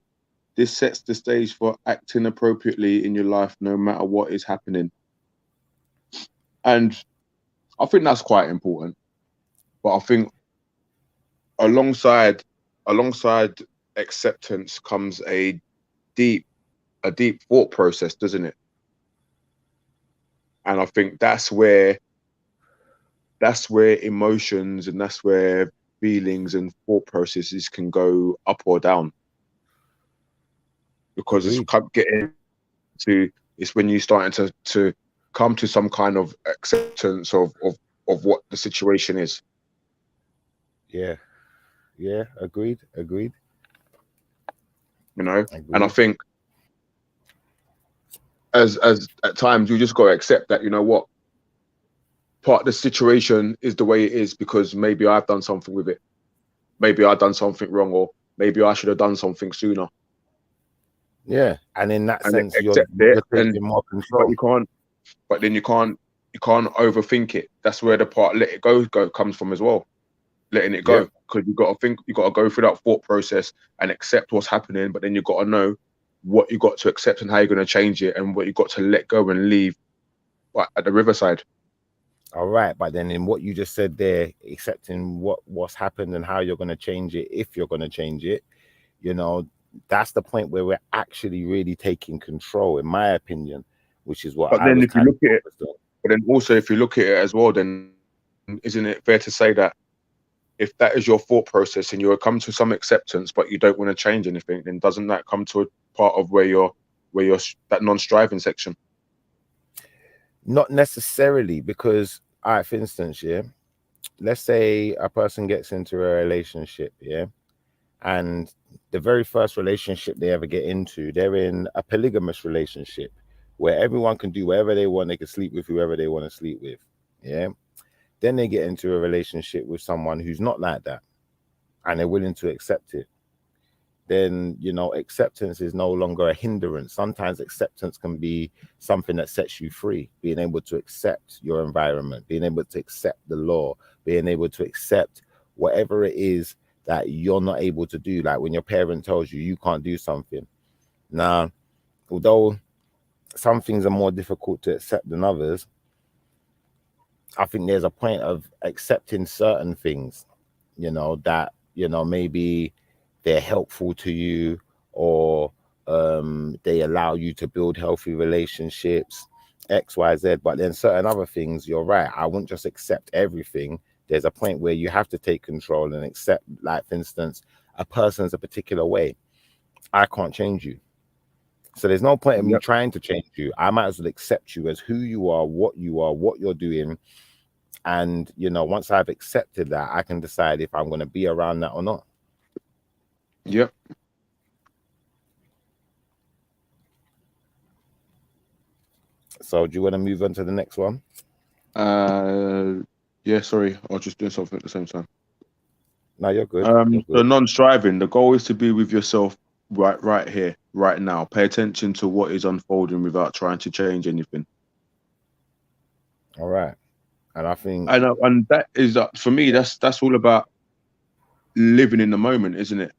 Speaker 2: This sets the stage for acting appropriately in your life, no matter what is happening. And I think that's quite important. But I think alongside acceptance comes a deep thought process, doesn't it? And I think that's where emotions and that's where feelings and thought processes can go up or down. Because it's when you're starting to come to some kind of acceptance of what the situation is.
Speaker 1: Yeah, agreed.
Speaker 2: You know, agreed. And I think as at times you just got to accept that, you know what, part of the situation is the way it is because maybe I've done something with it, maybe I've done something wrong, or maybe I should have done something sooner.
Speaker 1: Yeah, and in that sense, you're taking more control.
Speaker 2: But then you can't overthink it. That's where the part let it go comes from as well. Letting it go, because you got to go through that thought process and accept what's happening. But then you got to know what you got to accept and how you're going to change it, and what you got to let go and leave at the riverside.
Speaker 1: All right, but then in what you just said there, accepting what's happened and how you're going to change it, if you're going to change it, you know, that's the point where we're actually really taking control, in my opinion, which is what.
Speaker 2: But then if you look at it, but then also if you look at it as well, then isn't it fair to say that if that is your thought process and you come to some acceptance, but you don't want to change anything, then doesn't that come to a part of where you're that non-striving section?
Speaker 1: Not necessarily, because, all right, for instance, yeah, let's say a person gets into a relationship, yeah, and the very first relationship they ever get into, they're in a polygamous relationship where everyone can do whatever they want. They can sleep with whoever they want to sleep with, yeah. Then they get into a relationship with someone who's not like that and they're willing to accept it. Then, you know, acceptance is no longer a hindrance. Sometimes acceptance can be something that sets you free, being able to accept your environment, being able to accept the law, being able to accept whatever it is that you're not able to do. Like when your parent tells you can't do something. Now, although some things are more difficult to accept than others, I think there's a point of accepting certain things, you know, that, you know, maybe they're helpful to you, or they allow you to build healthy relationships, X, Y, Z. But then certain other things, you're right, I wouldn't just accept everything. There's a point where you have to take control and accept, like, for instance, a person's a particular way, I can't change you. So there's no point in me trying to change you. I might as well accept you as who you are, what you're doing. And, you know, once I've accepted that, I can decide if I'm going to be around that or not.
Speaker 2: Yep.
Speaker 1: So do you want to move on to the next one?
Speaker 2: Yeah, sorry. I was just doing something at the same time.
Speaker 1: No, you're good. You're good.
Speaker 2: So non-striving, the goal is to be with yourself right here, right now. Pay attention to what is unfolding without trying to change anything.
Speaker 1: All right. And I think,
Speaker 2: and that is for me, that's all about living in the moment, isn't it?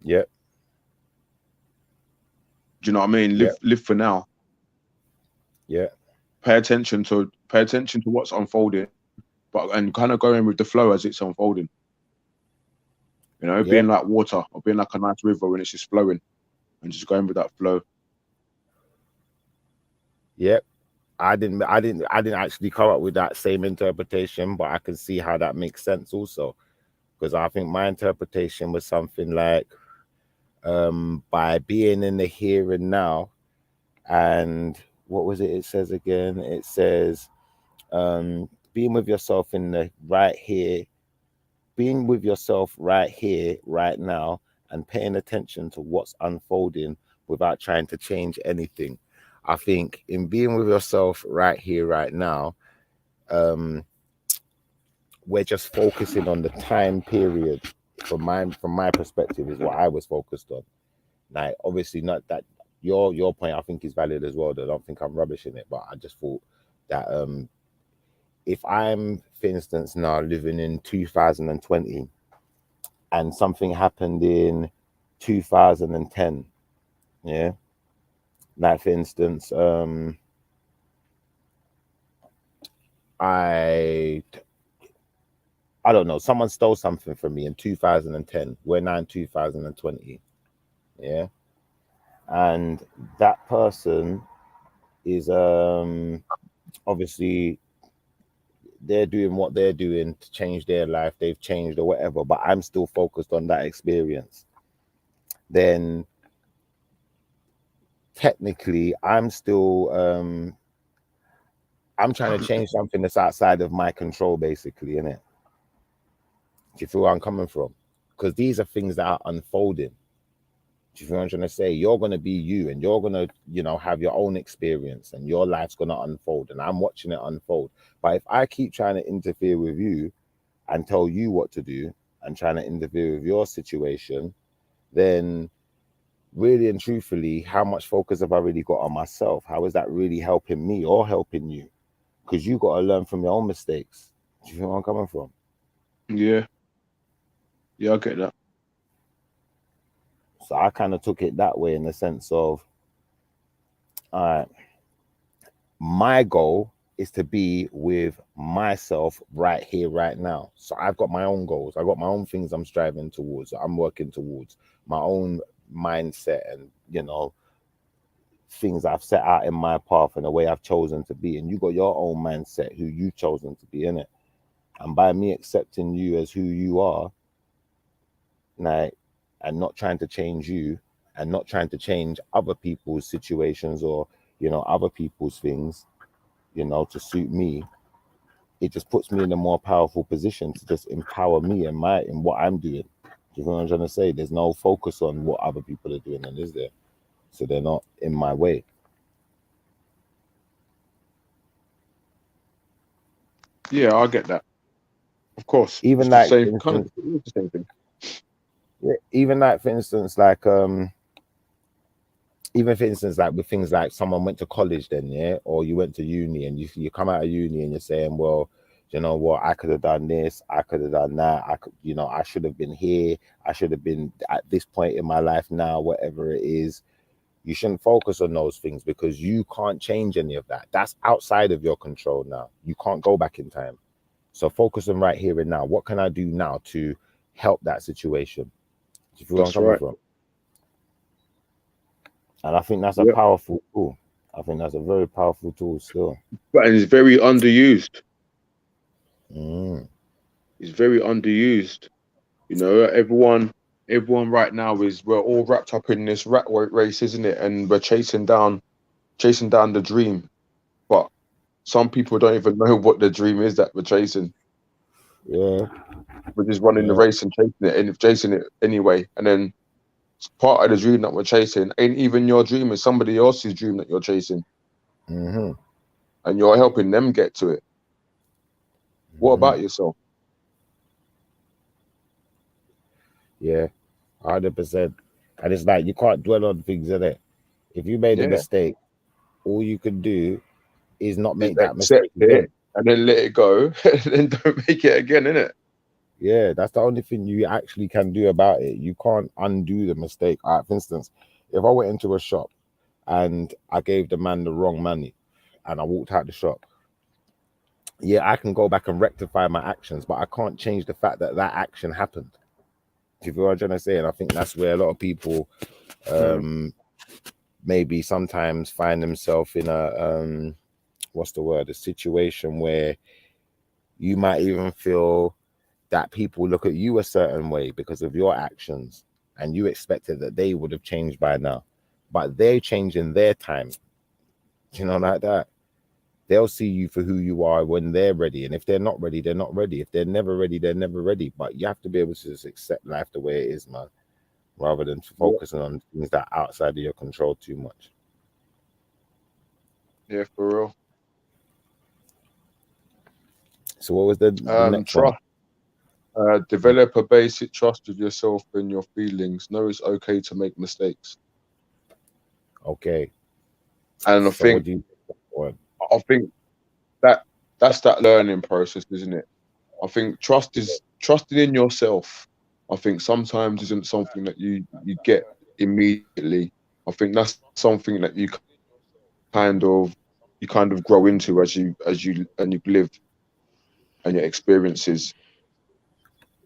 Speaker 1: yeah.
Speaker 2: Do you know what I mean? Live for now.
Speaker 1: Yeah.
Speaker 2: Pay attention to what's unfolding, and kind of going with the flow as it's unfolding. You know, being like water or being like a nice river when it's just flowing, and just going with that flow.
Speaker 1: Yep. I didn't actually come up with that same interpretation, but I can see how that makes sense also, because I think my interpretation was something like, by being in the here and now, and what was it? It says again. It says, being with yourself in the right here, being with yourself right here, right now, and paying attention to what's unfolding without trying to change anything. I think in being with yourself right here, right now, we're just focusing on the time period. From my perspective, is what I was focused on. Like, obviously, not that your point I think is valid as well. I don't think I'm rubbish in it, but I just thought that if I'm, for instance, now living in 2020 and something happened in 2010, yeah, like for instance, I don't know, someone stole something from me in 2010. We're now in 2020, yeah, and that person is obviously they're doing what they're doing to change their life. They've changed or whatever, but I'm still focused on that experience. Then technically, I'm still I'm trying to change something that's outside of my control, basically, innit? Do you feel where I'm coming from? Because these are things that are unfolding. Do you feel what I'm trying to say? You're gonna be you, and you're gonna, you know, have your own experience, and your life's gonna unfold, and I'm watching it unfold. But if I keep trying to interfere with you and tell you what to do and trying to interfere with your situation, then really and truthfully, how much focus have I really got on myself? How is that really helping me or helping you? Because you got to learn from your own mistakes. Do you feel where I'm coming from?
Speaker 2: Yeah, I get that.
Speaker 1: So I kind of took it that way, in the sense of, all right, my goal is to be with myself right here, right now. So I've got my own goals. I've got my own things I'm striving towards. I'm working towards my own mindset, and, you know, things I've set out in my path and the way I've chosen to be. And you got your own mindset, who you've chosen to be in it. And by me accepting you as who you are, like, and not trying to change you, and not trying to change other people's situations, or, you know, other people's things, you know, to suit me, it just puts me in a more powerful position to just empower me in what I'm doing. Do you know what I'm trying to say? There's no focus on what other people are doing, and is there? So they're not in my way.
Speaker 2: Yeah, I get that. Of course,
Speaker 1: Even
Speaker 2: it's the
Speaker 1: like,
Speaker 2: same
Speaker 1: for
Speaker 2: kind of
Speaker 1: instance,
Speaker 2: the same thing.
Speaker 1: yeah, even like for instance, like even for instance, like with things like someone went to college then, yeah, or you went to uni, and you come out of uni and you're saying, well, you know what, I could have done this, I could have done that, I could, you know, I should have been here, I should have been at this point in my life now, whatever it is. You shouldn't focus on those things, because you can't change any of that. That's outside of your control now. You can't go back in time. So focus on right here and now. What can I do now to help that situation? Do you feel where I'm
Speaker 2: That's
Speaker 1: coming
Speaker 2: right.
Speaker 1: from? And I think that's a
Speaker 2: Yeah,
Speaker 1: powerful tool. I think that's a very powerful tool still.
Speaker 2: but it's very underused.
Speaker 1: Mm.
Speaker 2: It's very underused. You know, everyone right now we're all wrapped up in this rat race, isn't it? And we're chasing down the dream. But some people don't even know what the dream is that we're chasing.
Speaker 1: Yeah.
Speaker 2: We're just running the race and chasing it anyway. And then part of the dream that we're chasing ain't even your dream, it's somebody else's dream that you're chasing.
Speaker 1: Mm-hmm.
Speaker 2: And you're helping them get to it. What about yourself?
Speaker 1: Yeah, 100%. And it's like you can't dwell on things in it. If you made a mistake, all you can do is not make that mistake again.
Speaker 2: And then let it go, and then don't make it again, innit?
Speaker 1: Yeah, that's the only thing you actually can do about it. You can't undo the mistake. For instance, if I went into a shop and I gave the man the wrong money and I walked out the shop, yeah, I can go back and rectify my actions, but I can't change the fact that that action happened. Do you feel what I'm trying to say? And I think that's where a lot of people maybe sometimes find themselves in a a situation where you might even feel that people look at you a certain way because of your actions, and you expected that they would have changed by now, but they're changing their time. You know, like that. They'll see you for who you are when they're ready, and if they're not ready, they're not ready. If they're never ready, they're never ready. But you have to be able to just accept life the way it is, man, rather than focusing on things that are outside of your control too much.
Speaker 2: Yeah, for real.
Speaker 1: So what was the next
Speaker 2: trust.
Speaker 1: one?
Speaker 2: Develop a basic trust with yourself and your feelings. Know it's okay to make mistakes.
Speaker 1: Okay.
Speaker 2: And
Speaker 1: So
Speaker 2: I think that's that learning process, isn't it? I think trusting in yourself. I think sometimes isn't something that you get immediately. I think that's something that you kind of grow into as you live and your experiences.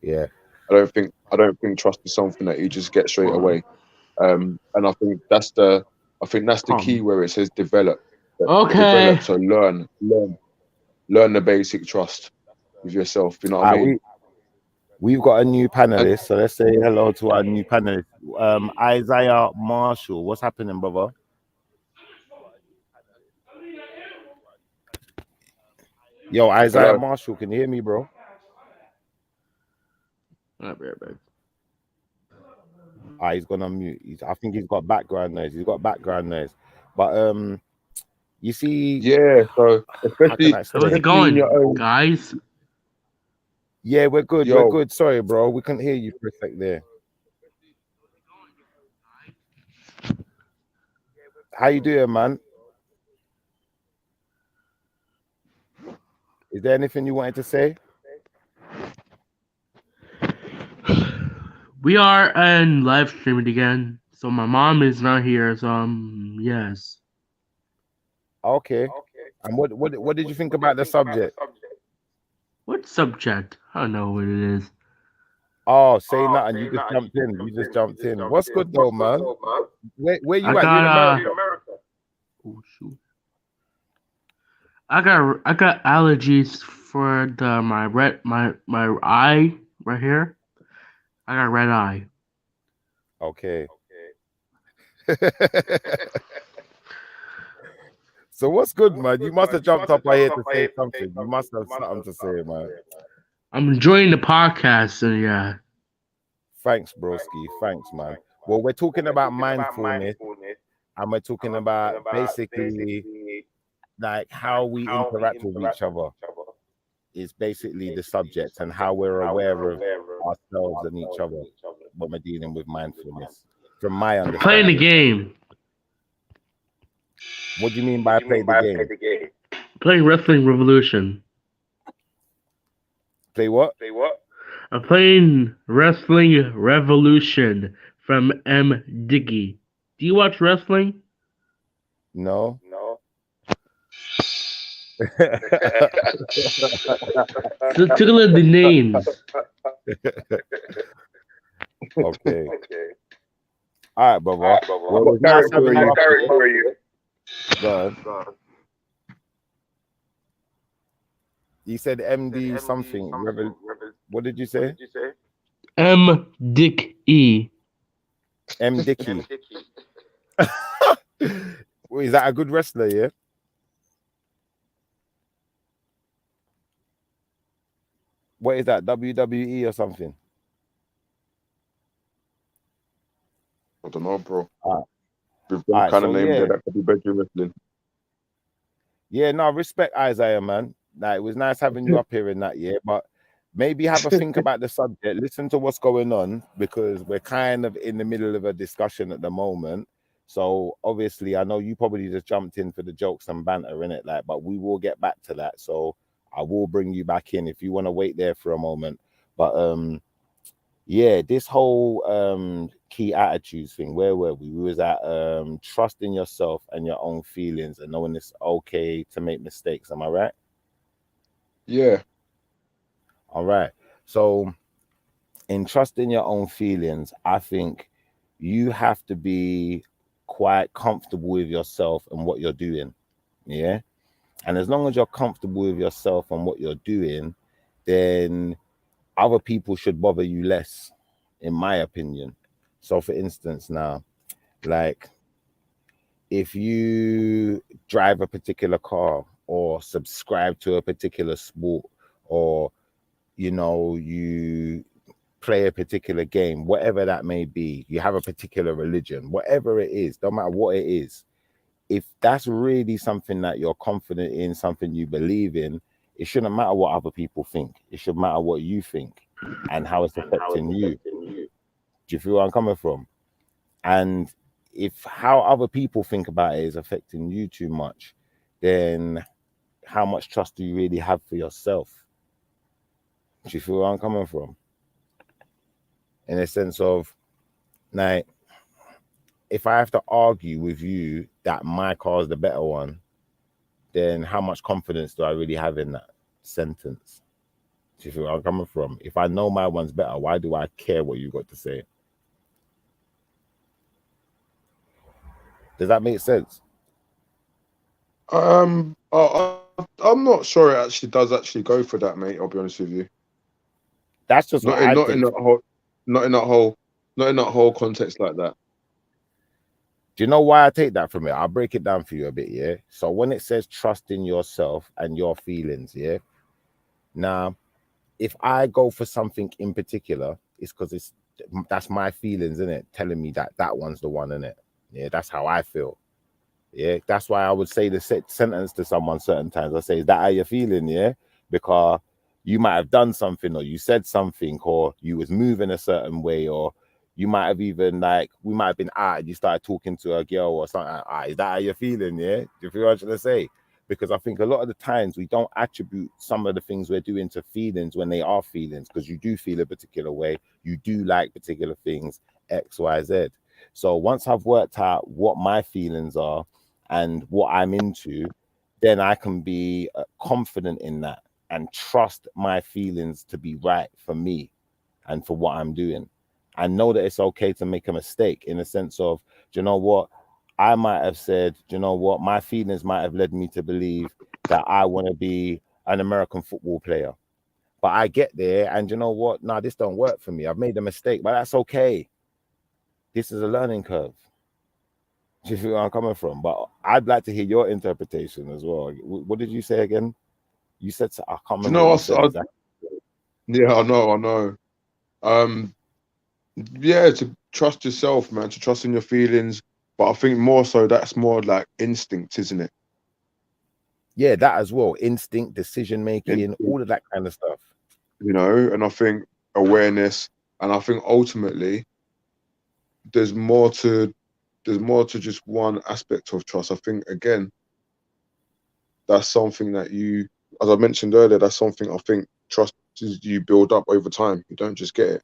Speaker 1: Yeah.
Speaker 2: I don't think trust is something that you just get straight away. And I think that's the key where it says develop.
Speaker 3: Okay.
Speaker 2: So learn the basic trust with yourself. You know what I mean?
Speaker 1: We've got a new panelist, so let's say hello to our new panelist, Isaiah Marshall. What's happening, brother? Yo, Isaiah Marshall, can you hear me, bro? He's gonna mute. I think he's got background noise. But you see,
Speaker 2: yeah. So especially
Speaker 3: how's it going, guys?
Speaker 1: Yeah, we're good.
Speaker 2: Yo.
Speaker 1: We're good. Sorry, bro, we couldn't hear you for a sec there. How you doing, man? Is there anything you wanted to say?
Speaker 3: We are in live streaming again, so my mom is not here. So yes.
Speaker 1: Okay. And what did you think about the subject?
Speaker 3: What subject? I don't know what it is.
Speaker 1: Oh, say nothing. You just jumped in. What's good though, man? Where you at? You in America?
Speaker 3: Oh shoot. I got allergies for my eye right here. I got red eye.
Speaker 1: Okay. So what's good, man? You must have jumped up here to say something. You must have something to say, man.
Speaker 3: I'm enjoying the podcast, so yeah.
Speaker 1: Thanks, broski. Thanks, man. Well, we're talking about mindfulness, and we're talking about basically like how we interact with each other. Is basically the subject, and how we're aware of ourselves and each other when we're dealing with mindfulness. From my understanding.
Speaker 3: Playing the game.
Speaker 1: What do you mean by play the game?
Speaker 3: Playing Wrestling Revolution.
Speaker 1: Play what?
Speaker 3: I'm playing Wrestling Revolution from M. Diggy. Do you watch wrestling?
Speaker 1: No.
Speaker 3: So take a look at the names.
Speaker 1: Okay. All right, brother. Well, it's nice having you up here. Go on. You said MD something. What did you say?
Speaker 3: M. Dick E.
Speaker 1: M. Dickey. Well, is that a good wrestler? Yeah. What is that? WWE or something?
Speaker 2: I don't know, bro.
Speaker 1: All
Speaker 2: With them
Speaker 1: right.
Speaker 2: kind of
Speaker 1: So
Speaker 2: name there,
Speaker 1: yeah,
Speaker 2: that could be bedroom wrestling.
Speaker 1: yeah. No, respect Isaiah, man. Like, it was nice having you up here in that year, but maybe have a think about the subject. Listen to what's going on, because we're kind of in the middle of a discussion at the moment. So obviously, I know you probably just jumped in for the jokes and banter in it, like, but we will get back to that. So I will bring you back in if you want to wait there for a moment. But yeah, this whole key attitudes thing, where were we? We was at trusting yourself and your own feelings and knowing it's okay to make mistakes. Am I right?
Speaker 2: Yeah.
Speaker 1: All right. So in trusting your own feelings, I think you have to be quite comfortable with yourself and what you're doing. Yeah. And as long as you're comfortable with yourself and what you're doing, then other people should bother you less, in my opinion. So for instance, now, like, if you drive a particular car or subscribe to a particular sport, or you play a particular game, whatever that may be, you have a particular religion, whatever it is, don't matter what it is, if that's really something that you're confident in, something you believe in, it shouldn't matter what other people think. It should matter what you think and how it's affecting you. Do you feel where I'm coming from? And if how other people think about it is affecting you too much, then how much trust do you really have for yourself? Do you feel where I'm coming from? In a sense of, like, if I have to argue with you that my car is the better one, then how much confidence do I really have in that sentence? Do you feel where I'm coming from? If I know my one's better, why do I care what you got to say? Does that make sense?
Speaker 2: I'm not sure it actually does actually go for that, mate. I'll be honest with you.
Speaker 1: That's just what I
Speaker 2: Not
Speaker 1: take.
Speaker 2: in that whole, not in that whole context like that.
Speaker 1: Do you know why I take that from it? I'll break it down for you a bit, yeah? So when it says trust in yourself and your feelings, yeah? Now, if I go for something in particular, it's because that's my feelings, in it, telling me that that one's the one, in it. Yeah, that's how I feel. Yeah, that's why I would say the sentence to someone certain times. I say, "Is that how you're feeling?" Yeah, because you might have done something, or you said something, or you was moving a certain way, or you might have even, like, we might have been out and you started talking to a girl or something. Is that how you're feeling? Yeah, do you feel what I'm trying to say? Because I think a lot of the times we don't attribute some of the things we're doing to feelings when they are feelings, because you do feel a particular way, you do like particular things, X, Y, Z. So once I've worked out what my feelings are and what I'm into, then I can be confident in that and trust my feelings to be right for me and for what I'm doing. I know that it's okay to make a mistake, in the sense of, do you know what? I might have said, do you know what? My feelings might have led me to believe that I want to be an American football player. But I get there and, you know what? No, this don't work for me. I've made a mistake, but that's okay. This is a learning curve. Do you feel where I'm coming from? But I'd like to hear your interpretation as well. What did you say again? You said, I can't
Speaker 2: Do you
Speaker 1: remember what
Speaker 2: know?
Speaker 1: you said exactly.
Speaker 2: Yeah, I know. Um, yeah, to trust yourself, man. To trust in your feelings, but I think more so that's more like instinct, isn't it?
Speaker 1: Yeah, that as well. Instinct, decision making,
Speaker 2: Instinct,
Speaker 1: all of that kind of stuff.
Speaker 2: and I think awareness, and I think ultimately there's more to just one aspect of trust. I think again, that's something that you, as I mentioned earlier, that's something I think trust is you build up over time. You don't just get it.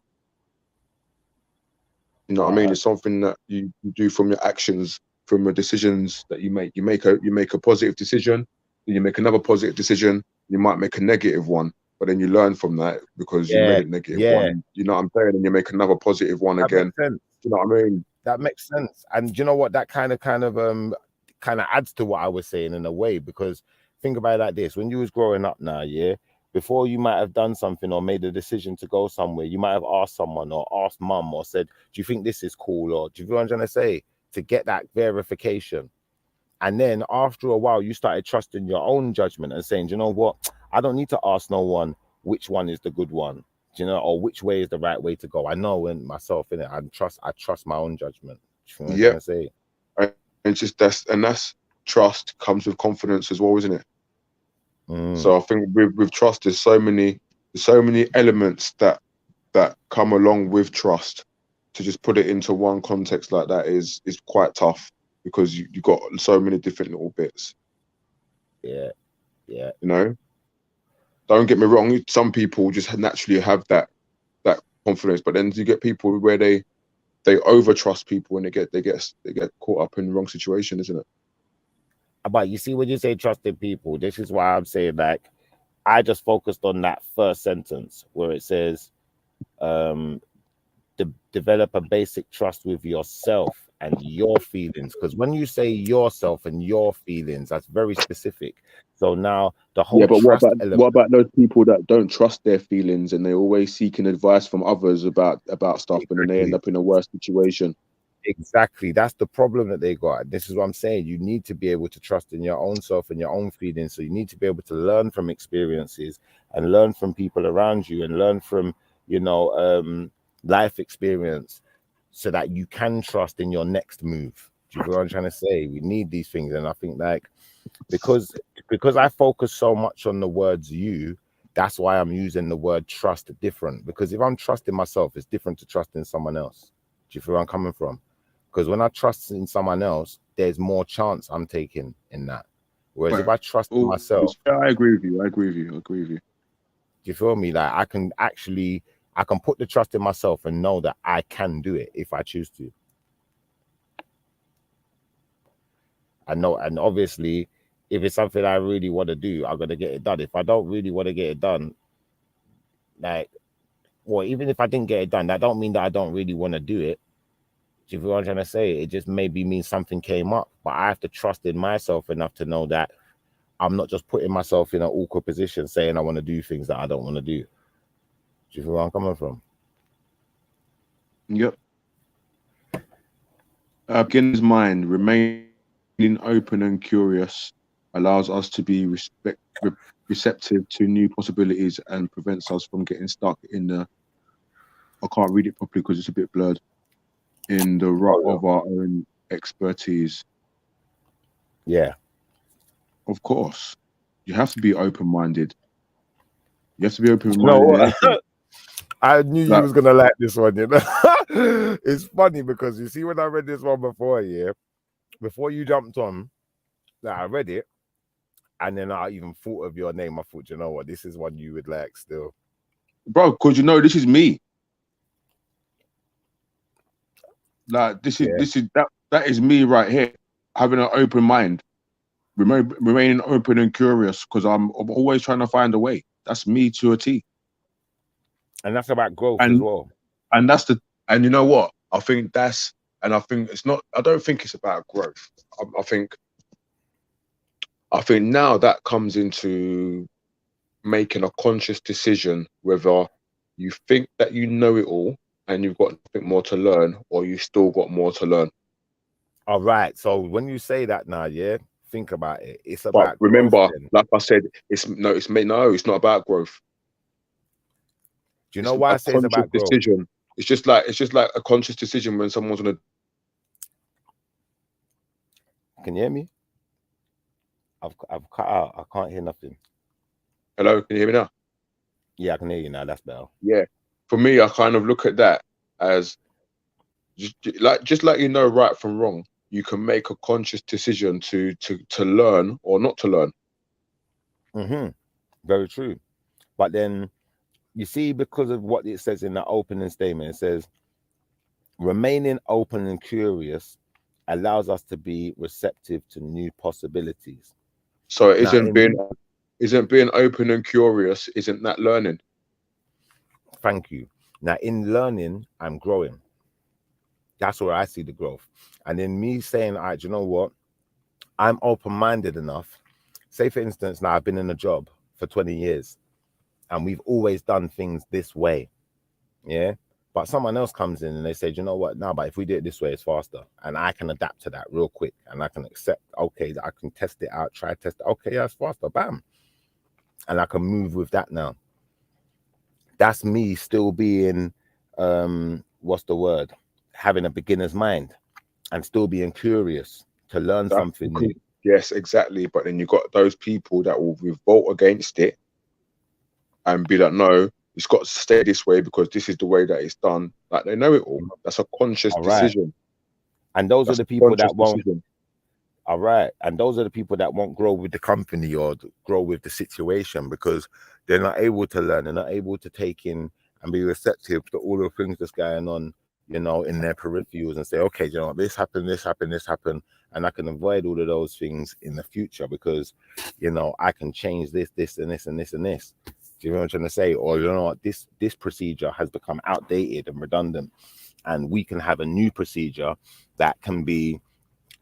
Speaker 2: You know what I mean? It's something that you do from your actions, from the decisions that you make. You make a positive decision, then you make another positive decision. You might make a negative one, but then you learn from that because you made a negative one. You know what I'm saying? And you make another positive one
Speaker 1: That
Speaker 2: again.
Speaker 1: makes sense.
Speaker 2: Do you know what I mean?
Speaker 1: That makes sense. And you know what? That kind of adds to what I was saying in a way, because think about it like this: when you was growing up now, yeah, before you might have done something or made a decision to go somewhere, you might have asked someone or asked mum or said, do you think this is cool? Or do you feel what I'm trying to say? To get that verification. And then after a while, you started trusting your own judgment and saying, you know what? I don't need to ask no one which one is the good one, you know, or which way is the right way to go. I know in myself, in it, I trust my own judgment. Do you know what I'm trying to say?
Speaker 2: And just that's trust comes with confidence as well, isn't it? So I think with trust, there's so many elements that come along with trust. To just put it into one context like that is quite tough, because you got so many different little bits.
Speaker 1: Yeah.
Speaker 2: You know, don't get me wrong. Some people just naturally have that confidence, but then you get people where they over trust people and they get caught up in the wrong situation, isn't it?
Speaker 1: But you see, when you say trusted people, this is why I'm saying, like, I just focused on that first sentence where it says, develop a basic trust with yourself and your feelings. Because when you say yourself and your feelings, that's very specific. So now the whole
Speaker 2: but
Speaker 1: trust
Speaker 2: what about those people that don't trust their feelings and they're always seeking advice from others about stuff, and then they end up in a worse situation?
Speaker 1: Exactly. That's the problem that they got. This is what I'm saying. You need to be able to trust in your own self and your own feelings. So you need to be able to learn from experiences and learn from people around you and learn from, you know, life experience, so that you can trust in your next move. Do you know what I'm trying to say? We need these things. And I think, like, because I focus so much on the words you, that's why I'm using the word trust different. Because if I'm trusting myself, it's different to trusting someone else. Do you feel where I'm coming from? Because when I trust in someone else, there's more chance I'm taking in that. Whereas if I trust in myself,
Speaker 2: I agree with you.
Speaker 1: do you feel me? Like, I can put the trust in myself and know that I can do it if I choose to. I know, and obviously, if it's something I really want to do, I'm gonna get it done. If I don't really want to get it done, like, well, even if I didn't get it done, that don't mean that I don't really want to do it. Do you feel what I'm trying to say? It just maybe means something came up, but I have to trust in myself enough to know that I'm not just putting myself in an awkward position saying I want to do things that I don't want to do. Do you feel where I'm coming from?
Speaker 2: Yep. Beginner's mind, remaining open and curious, allows us to be receptive to new possibilities and prevents us from getting stuck in the, I can't read it properly because it's a bit blurred, in the rut of our own expertise.
Speaker 1: Yeah.
Speaker 2: Of course. You have to be open-minded. You have to be open-minded.
Speaker 1: I knew you was gonna like this one, you know. It's funny because you see, when I read this one before, before you jumped on, that I read it, and then I even thought of your name. I thought, you know what, this is one you would like still.
Speaker 2: Bro, because you know this is me. Like this is that is me right here, having an open mind, remaining open and curious, because I'm always trying to find a way. That's me to a T.
Speaker 1: And that's about growth as well.
Speaker 2: And you know what? I think it's not. I don't think it's about growth. I think now that comes into making a conscious decision whether you think that you know it all and you've got nothing more to learn, or you still got more to learn.
Speaker 1: All right. So when you say that now, think about it. It's
Speaker 2: But
Speaker 1: about
Speaker 2: remember,
Speaker 1: growth,
Speaker 2: like I said, it's not about growth.
Speaker 1: Do you know why I say it's about growth?
Speaker 2: Decision. It's just like a conscious decision when someone's gonna.
Speaker 1: Can you hear me? I've cut out. I can't hear nothing.
Speaker 2: Hello, can you hear me now?
Speaker 1: Yeah, I can hear you now. That's better.
Speaker 2: Yeah. For me, I kind of look at that as just like, you know, right from wrong. You can make a conscious decision to learn or not to learn.
Speaker 1: Very true. But then you see, because of what it says in the opening statement, it says remaining open and curious allows us to be receptive to new possibilities.
Speaker 2: So isn't being open and curious, isn't that learning?
Speaker 1: Thank you. Now, in learning, I'm growing. That's where I see the growth. And in me saying, all right, you know what? I'm open-minded enough. Say, for instance, now I've been in a job for 20 years. and we've always done things this way. Yeah. But someone else comes in and they say, you know what? No, but if we do it this way, it's faster. And I can adapt to that real quick. And I can accept, okay, I can test it out, try test it. Okay, yeah, it's faster. Bam. And I can move with that now. That's me still being, what's the word? Having a beginner's mind and still being curious to learn something new.
Speaker 2: Yes, exactly. But then you've got those people that will revolt against it and be like, no, it's got to stay this way because this is the way that it's done. Like, they know it all. That's a conscious decision.
Speaker 1: And those are the people that won't. All right. And those are the people that won't grow with the company or grow with the situation because they're not able to learn. They're not able to take in and be receptive to all the things that's going on, you know, in their peripherals and say, okay, you know, this happened, this happened, this happened. And I can avoid all of those things in the future because, you know, I can change this, this, and this, and this, and this. Do you know what I'm trying to say? Or, you know what, this procedure has become outdated and redundant. And we can have a new procedure that can be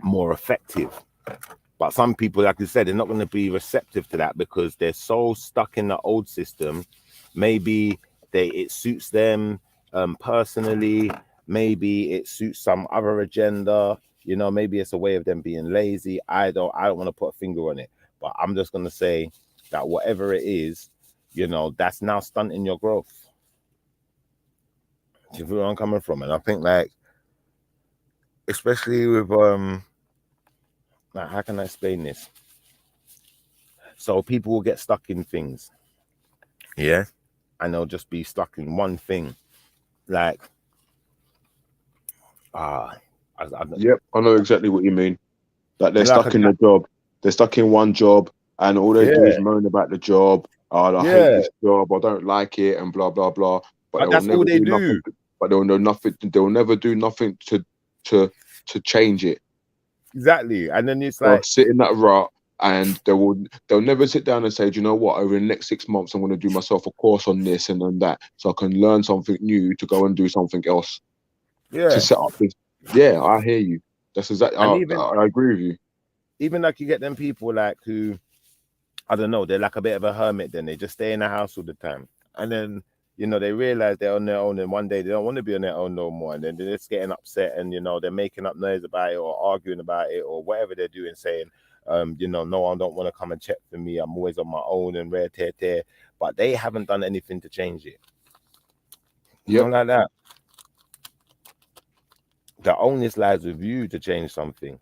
Speaker 1: more effective. But some people, like you said, they're not going to be receptive to that because they're so stuck in the old system. Maybe it suits them personally. Maybe it suits some other agenda. You know, maybe it's a way of them being lazy. I don't want to put a finger on it, but I'm just going to say that whatever it is, you know, that's now stunting your growth. Do you feel where I'm coming from? And I think, like, especially with like, how can I explain this? So people will get stuck in things, yeah, and they'll just be stuck in one thing, like
Speaker 2: yep, I know exactly what you mean. Like, they're stuck in the job. They're stuck in one job, and all they do is moan about the job. Oh, I hate this job. I don't like it, and blah blah blah. But
Speaker 1: that's all they do.
Speaker 2: Nothing, but they'll know nothing. They'll never do nothing to change it.
Speaker 1: Exactly, and then it's
Speaker 2: they'll
Speaker 1: like
Speaker 2: sit in that rut, and they'll never sit down and say, do you know what? Over the next 6 months, I'm going to do myself a course on this and on that, so I can learn something new to go and do something else.
Speaker 1: Yeah.
Speaker 2: To set up this. Yeah, I hear you. That's exactly. I agree with you.
Speaker 1: Even like you get them people like who, I don't know, they're like a bit of a hermit. Then they just stay in the house all the time, and then, you know, they realize they're on their own, and one day they don't want to be on their own no more, and then they're just getting upset, and, you know, they're making up noise about it or arguing about it or whatever they're doing, saying, you know, no, I don't want to come and check for me. I'm always on my own and rare tear, but they haven't done anything to change it. You know, like that. The onus lies with you to change something.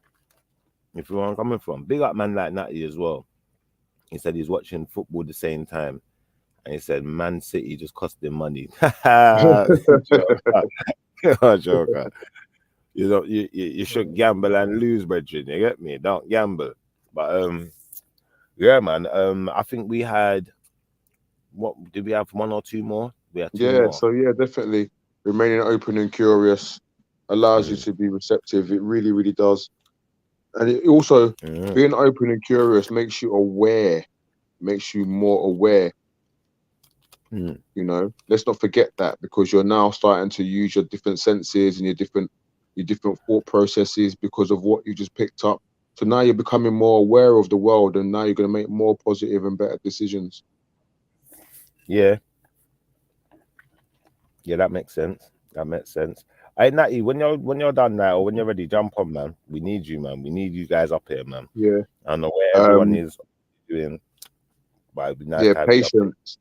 Speaker 1: If you know where I'm coming from, big up man like Natty as well. He said he's watching football at the same time. And he said, Man City just cost him money. Joker. You know, you should gamble and lose, brethren. You get me? Don't gamble. But yeah, man. I think we had, what did we have? 1 or 2 more? We had 2 more.
Speaker 2: So yeah, definitely remaining open and curious allows you to be receptive. It really, really does. And it also, being open and curious makes you aware, makes you more aware. You know, let's not forget that, because you're now starting to use your different senses and your different thought processes because of what you just picked up. So now you're becoming more aware of the world, and now you're going to make more positive and better decisions.
Speaker 1: Yeah, that makes sense. Hey Natty, when you're done now, or when you're ready, jump on, man. We need you, man. We need you guys up here, man.
Speaker 2: Yeah.
Speaker 1: I don't know where everyone is doing, but it'd be nice to have
Speaker 2: patience.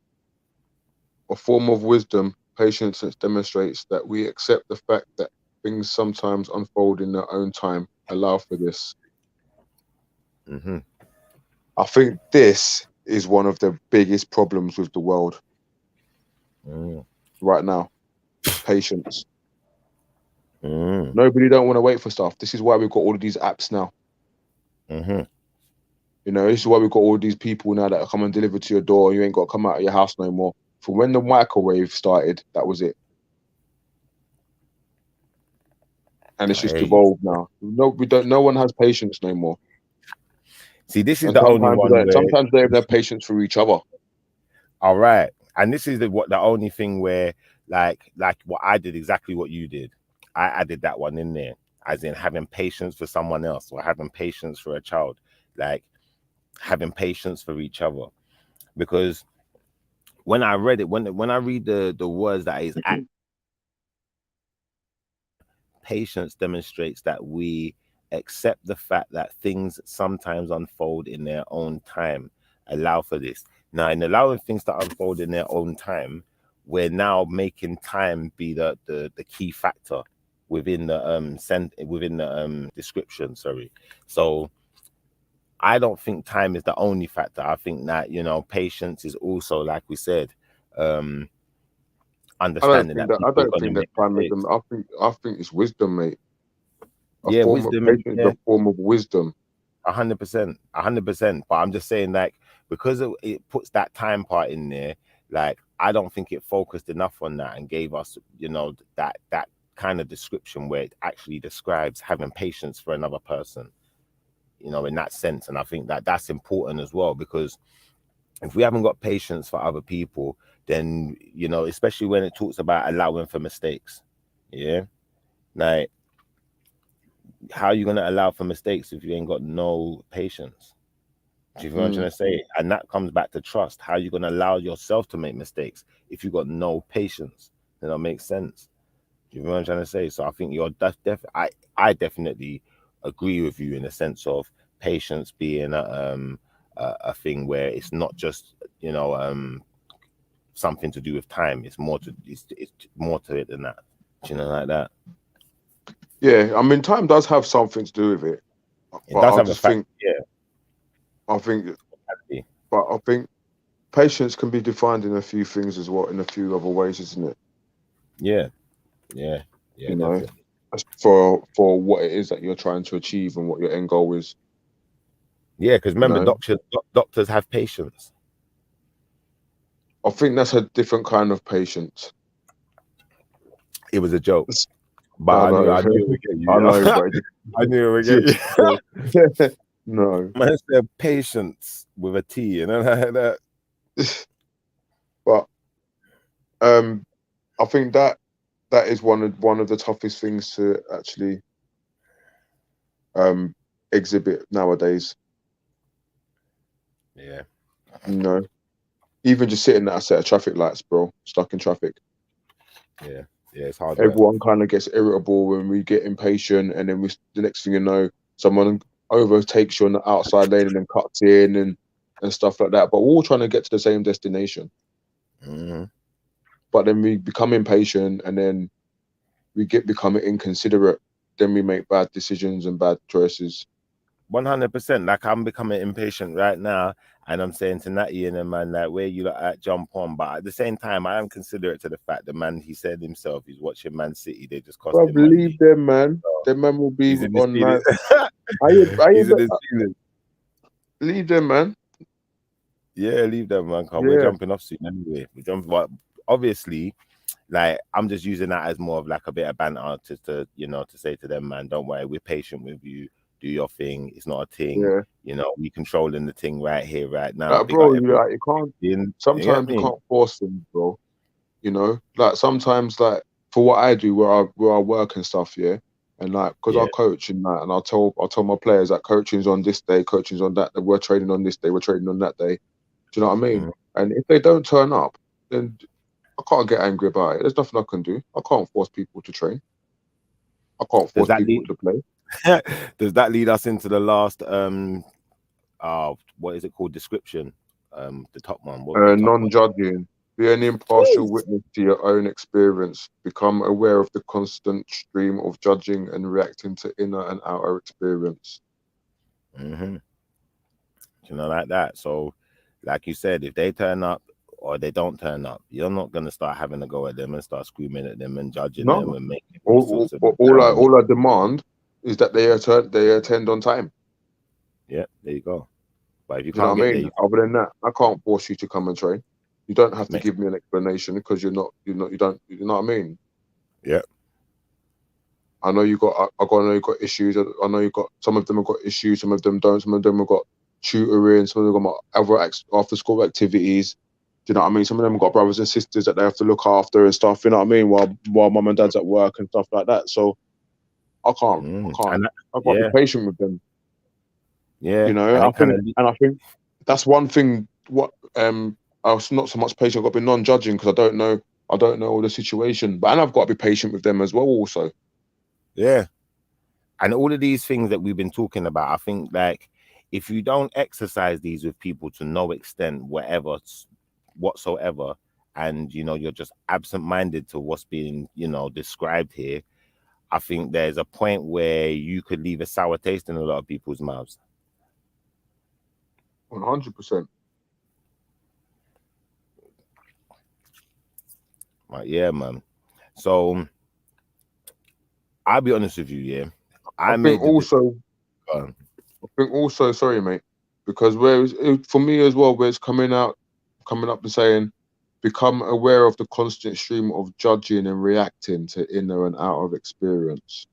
Speaker 2: A form of wisdom, patience demonstrates that we accept the fact that things sometimes unfold in their own time. Allow for this. I think this is one of the biggest problems with the world right now. Patience. Nobody don't want to wait for stuff. This is why we've got all of these apps now. You know, this is why we've got all these people now that come and deliver to your door. You ain't got to come out of your house no more. From when the microwave started, that was it. And it's just evolved now. No, no one has patience no more.
Speaker 1: See, this is the only one.
Speaker 2: Sometimes they have their patience for each other.
Speaker 1: All right, and this is the only thing where, like what I did, exactly what you did. I added that one in there, as in having patience for someone else, or having patience for a child, like having patience for each other, because when I read it, when I read the words that is patience demonstrates that we accept the fact that things sometimes unfold in their own time. Allow for this. Now, in allowing things to unfold in their own time, we're now making time be the key factor within the description. Sorry. So I don't think time is the only factor. I think that, patience is also, like we said, understanding that
Speaker 2: I
Speaker 1: people are
Speaker 2: don't
Speaker 1: going to
Speaker 2: think that
Speaker 1: make
Speaker 2: time is
Speaker 1: mistakes.
Speaker 2: I think it's wisdom, mate. A
Speaker 1: Yeah,
Speaker 2: form of
Speaker 1: wisdom.
Speaker 2: patience is
Speaker 1: Yeah,
Speaker 2: a form of wisdom.
Speaker 1: 100%, 100%. But I'm just saying, like, because it puts that time part in there, like, I don't think it focused enough on that and gave us, that kind of description where it actually describes having patience for another person, in that sense. And I think that that's important as well, because if we haven't got patience for other people, then, especially when it talks about allowing for mistakes, yeah, like, how are you going to allow for mistakes if you ain't got no patience? Do you know what I'm trying to say? And that comes back to trust. How are you going to allow yourself to make mistakes if you got no patience? Then that makes sense. Do you know what I'm trying to say? So I think I definitely agree with you in the sense of patience being a thing where it's not just something to do with time. It's more to it than that. Do you know, like that?
Speaker 2: Yeah, I mean, time does have something to do with it,
Speaker 1: It
Speaker 2: but
Speaker 1: does
Speaker 2: I
Speaker 1: have a
Speaker 2: just
Speaker 1: fact.
Speaker 2: think,
Speaker 1: Yeah,
Speaker 2: I think,
Speaker 1: exactly.
Speaker 2: but I think patience can be defined in a few things as well, in a few other ways, isn't it?
Speaker 1: Yeah, yeah, yeah,
Speaker 2: You know,
Speaker 1: definitely.
Speaker 2: as for what it is that you're trying to achieve and what your end goal is.
Speaker 1: Yeah, because
Speaker 2: You
Speaker 1: remember,
Speaker 2: know,
Speaker 1: doctors have patience.
Speaker 2: I think that's a different kind of patience.
Speaker 1: It was a joke, but
Speaker 2: I know,
Speaker 1: I knew it would get you.
Speaker 2: I know,
Speaker 1: Yeah.
Speaker 2: but it
Speaker 1: I knew it would get
Speaker 2: just,
Speaker 1: you.
Speaker 2: no,
Speaker 1: Man said patience with a T, like that.
Speaker 2: but I think that is one of the toughest things to actually um exhibit nowadays.
Speaker 1: Yeah,
Speaker 2: You know, even just sitting at a set of traffic lights, bro, stuck in traffic.
Speaker 1: yeah, yeah. It's hard work.
Speaker 2: Everyone kind of gets irritable when we get impatient, and then the next thing you know, someone overtakes you on the outside lane and then cuts in and stuff like that. But we're all trying to get to the same destination.
Speaker 1: Mm-hmm.
Speaker 2: But then we become impatient, and then we become inconsiderate. Then we make bad decisions and bad choices.
Speaker 1: 100%. Like, I'm becoming impatient right now, and I'm saying to Natty and the man, like, where you lot at, jump on. But at the same time, I am considerate to the fact the man, he said himself, he's watching Man City. They just cost
Speaker 2: Bro,
Speaker 1: him
Speaker 2: leave
Speaker 1: money.
Speaker 2: them, man.
Speaker 1: So
Speaker 2: Them man will be
Speaker 1: he's in his
Speaker 2: on
Speaker 1: feelings.
Speaker 2: man. I
Speaker 1: He's in his feelings.
Speaker 2: leave them, man.
Speaker 1: Yeah, leave them, man. Cause we're
Speaker 2: Yeah,
Speaker 1: jumping off soon anyway. We jump, but obviously, like, I'm just using that as more of like a bit of banter to say to them, man, don't worry, we're patient with you. Do your thing. It's not a thing.
Speaker 2: yeah.
Speaker 1: We controlling the thing right here, right now.
Speaker 2: Like,
Speaker 1: Big up
Speaker 2: bro,
Speaker 1: everyone.
Speaker 2: you can't.
Speaker 1: You get
Speaker 2: Sometimes you
Speaker 1: me?
Speaker 2: can't force things, bro. You know, like sometimes, like for what I do, where I work and stuff, yeah, and like because
Speaker 1: Yeah.
Speaker 2: I coach and that, and I'll tell my players that coaching's on this day, coaching's on that. That we're training on this day, we're training on that day. Do you know what I mean?
Speaker 1: Mm.
Speaker 2: And if they don't turn up, then I can't get angry about it. There's nothing I can do. I can't force people to train. I can't
Speaker 1: Does
Speaker 2: force
Speaker 1: that
Speaker 2: people
Speaker 1: lead?
Speaker 2: to play.
Speaker 1: Does that lead us into the last what is it called? Description. The top one. What was the top one?
Speaker 2: Non-judging. Be an impartial
Speaker 1: Jeez.
Speaker 2: witness to your own experience. Become aware of the constant stream of judging and reacting to inner and outer experience.
Speaker 1: Mm-hmm. Like that. So, like you said, if they turn up or they don't turn up, you're not gonna start having to go at them and start screaming at them and judging them
Speaker 2: No.
Speaker 1: and making all
Speaker 2: All,
Speaker 1: sorts of
Speaker 2: all, all I all I demand is that they attend on time.
Speaker 1: yeah. There you go. But if you
Speaker 2: Do you know
Speaker 1: can't
Speaker 2: what I
Speaker 1: get there,
Speaker 2: mean? Other than that, I can't force you to come and train. You don't have to
Speaker 1: make
Speaker 2: give me an explanation because you don't. You know what I mean?
Speaker 1: yeah.
Speaker 2: I know you got. I know you got issues. I know you got. Some of them have got issues. Some of them don't. Some of them have got tutoring. Some of them got other after school activities. Do you know what I mean? Some of them have got brothers and sisters that they have to look after and stuff. You know what I mean? While mum and dad's at work and stuff like that. So I can't. I can't.
Speaker 1: And that,
Speaker 2: I've got to be
Speaker 1: yeah,
Speaker 2: patient with them.
Speaker 1: yeah,
Speaker 2: You know.
Speaker 1: and it kind of
Speaker 2: I think that's one thing. What I was not so much patient. I've got to be non-judging because I don't know all the situation, and I've got to be patient with them as well. Also,
Speaker 1: yeah. And all of these things that we've been talking about, I think, like, if you don't exercise these with people to no extent, whatsoever, and you're just absent-minded to what's being described here, I think there's a point where you could leave a sour taste in a lot of people's mouths.
Speaker 2: 100%.
Speaker 1: Right, yeah, man. So I'll be honest with you, yeah.
Speaker 2: I think also, sorry, mate, because for me as well, where it's coming up and saying, become aware of the constant stream of judging and reacting to inner and out of experience.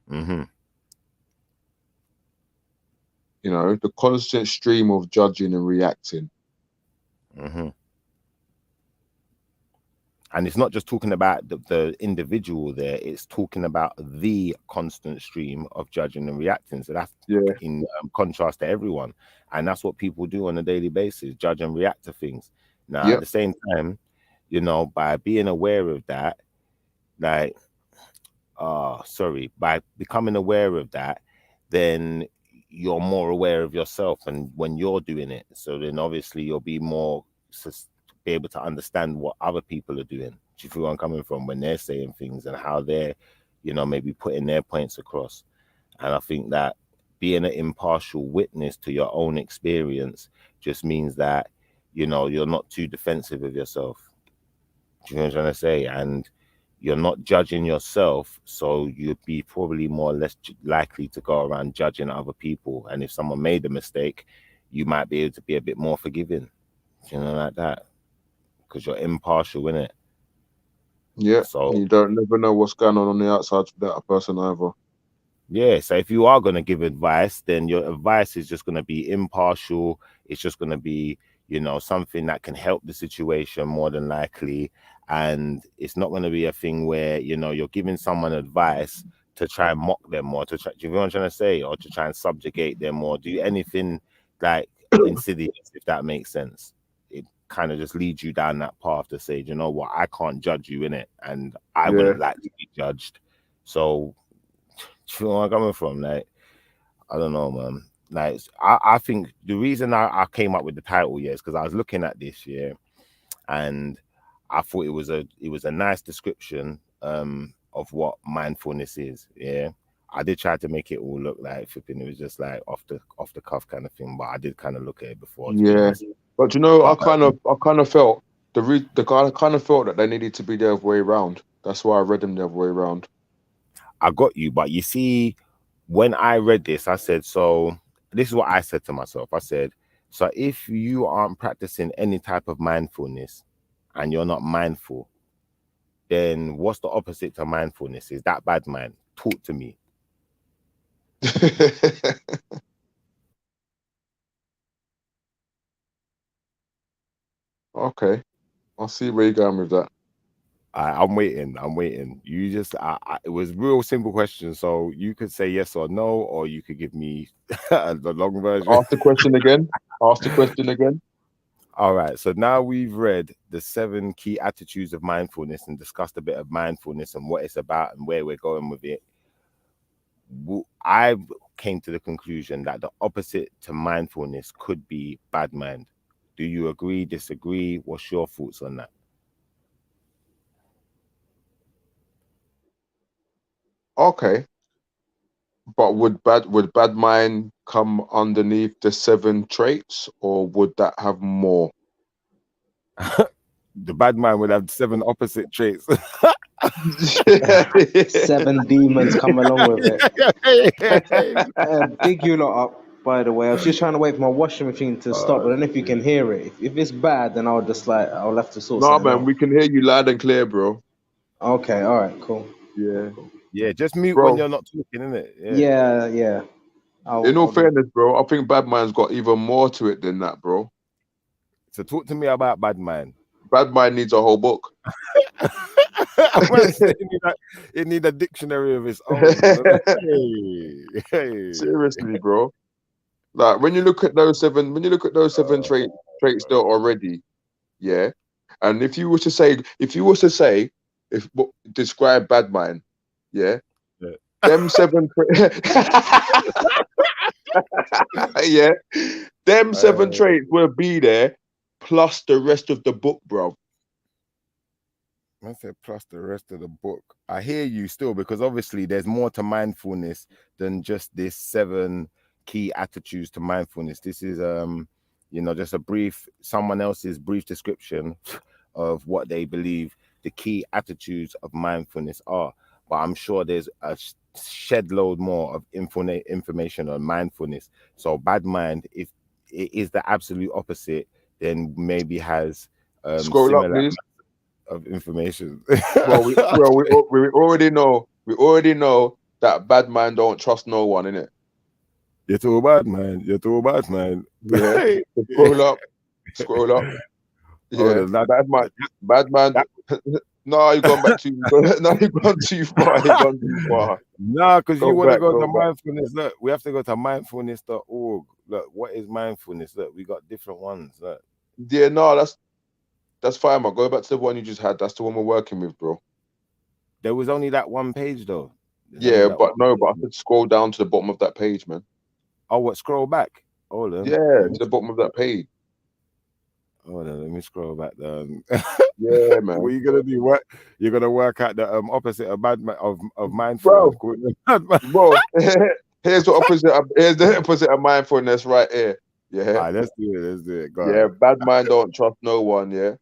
Speaker 1: Mm-hmm.
Speaker 2: The constant stream of judging and reacting.
Speaker 1: Mm-hmm. And it's not just talking about the individual there, it's talking about the constant stream of judging and reacting. So that's in contrast to everyone. And that's what people do on a daily basis, judge and react to things. Now, at the same time, by being aware of that, by becoming aware of that, then you're more aware of yourself and when you're doing it. So then obviously you'll be more be able to understand what other people are doing. Do you feel where I'm coming from when they're saying things and how they're, maybe putting their points across? And I think that being an impartial witness to your own experience just means that, you're not too defensive of yourself. Do you know what I'm trying to say? And you're not judging yourself, so you'd be probably more or less likely to go around judging other people. And if someone made a mistake, you might be able to be a bit more forgiving, like that, because you're impartial in it.
Speaker 2: Yeah, so you don't never know what's going on the outside for that person either.
Speaker 1: Yeah, so if you are going to give advice, then your advice is just going to be impartial. It's just going to be, something that can help the situation more than likely. And it's not going to be a thing where, you're giving someone advice to try and mock them or to try, do you know what I'm trying to say? Or to try and subjugate them or do anything like insidious, if that makes sense. It kind of just leads you down that path to say, you know what, I can't judge you in it. And I wouldn't like to be judged. So, you know where I'm coming from? Like, I don't know, man. Like, I think the reason I came up with the title, is because I was looking at this, and I thought it was a nice description of what mindfulness is. Yeah, I did try to make it all look like flipping. It was just like off the cuff kind of thing, but I did kind of look at it before.
Speaker 2: Yeah, but I kind of felt I kind of felt that they needed to be the other way around. That's why I read them the other way around.
Speaker 1: I got you, but you see, when I read this, I said, so this is what I said to myself. I said, so if you aren't practicing any type of mindfulness and you're not mindful, then what's the opposite to mindfulness? Is that bad mind? Talk to me.
Speaker 2: Okay, I'll see where you're going with that.
Speaker 1: I'm waiting. You just, it was real simple question. So you could say yes or no, or you could give me the long version.
Speaker 2: Ask the question again.
Speaker 1: All right. So now we've read the 7 key attitudes of mindfulness and discussed a bit of mindfulness and what it's about and where we're going with it. I came to the conclusion that the opposite to mindfulness could be bad mind. Do you agree, disagree? What's your thoughts on that?
Speaker 2: Okay, but would bad mind come underneath the 7 traits, or would that have more?
Speaker 1: The bad mind would have 7 opposite traits.
Speaker 4: 7 demons come along with it. Big you lot up, by the way. I was just trying to wait for my washing machine to stop. I don't know if you can hear it. If it's bad, then I'll have to sort.
Speaker 2: No, man, we can hear you loud and clear, bro.
Speaker 4: Okay, all right, cool.
Speaker 2: Yeah,
Speaker 4: cool.
Speaker 1: Yeah, just mute when you're not talking, innit?
Speaker 4: Yeah.
Speaker 2: In all fairness, bro, I think bad mind's got even more to it than that, bro.
Speaker 1: So talk to me about bad mind.
Speaker 2: Bad mind needs a whole book.
Speaker 1: It need a dictionary of its own. Hey.
Speaker 2: Seriously, bro. Like when you look at those 7 traits there already, yeah. And if you were to say, describe Badmind, yeah,
Speaker 1: Yeah.
Speaker 2: them seven, yeah, them seven traits will be there, plus the rest of the book, bro.
Speaker 1: I said plus the rest of the book. I hear you still, because obviously there's more to mindfulness than just this 7 key attitudes to mindfulness. This is just someone else's brief description of what they believe the key attitudes of mindfulness are. But I'm sure there's a shed load more of information on mindfulness. So Badmind, if it is the absolute opposite, then maybe has
Speaker 2: Scroll up,
Speaker 1: similar
Speaker 2: please.
Speaker 1: of information.
Speaker 2: Well, we already know that Badmind don't trust no one, innit?
Speaker 1: You're too bad, man. You're too bad, man.
Speaker 2: Yeah. Scroll up. Yeah, Badmind. No, you've gone back too. No, you've gone too far. You've gone too far.
Speaker 1: Nah, because you want to go to
Speaker 2: back.
Speaker 1: mindfulness. Look, we have to go to mindfulness.org. Look, what is mindfulness? Look, we got different ones. Look.
Speaker 2: Yeah, no, that's fine, man. Go back to the one you just had. That's the one we're working with, bro.
Speaker 1: There was only that one page, though.
Speaker 2: Yeah, but I could scroll down to the bottom of that page, man.
Speaker 1: Oh, what? Scroll back. Hold on.
Speaker 2: Yeah, to the bottom of that page.
Speaker 1: Hold on, let me scroll back down.
Speaker 2: Yeah, man.
Speaker 1: What are you gonna do? What you're gonna work out the opposite of mindfulness,
Speaker 2: bro. Here's the opposite of mindfulness right here. Yeah.
Speaker 1: All right, let's do it. Go
Speaker 2: yeah,
Speaker 1: on.
Speaker 2: Badmind don't trust no one. Yeah.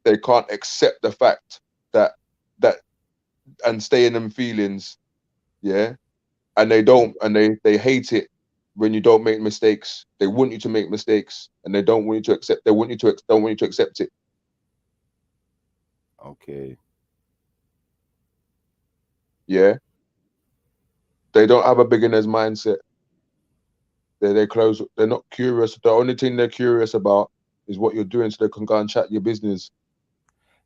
Speaker 2: They can't accept the fact that and stay in them feelings. Yeah, and they don't, and they hate it when you don't make mistakes. They want you to make mistakes, and they don't want you to accept. They want you to don't want you to accept it.
Speaker 1: Okay.
Speaker 2: Yeah. They don't have a beginner's mindset. They're close. They're not curious. The only thing they're curious about is what you're doing, so they can go and chat your business.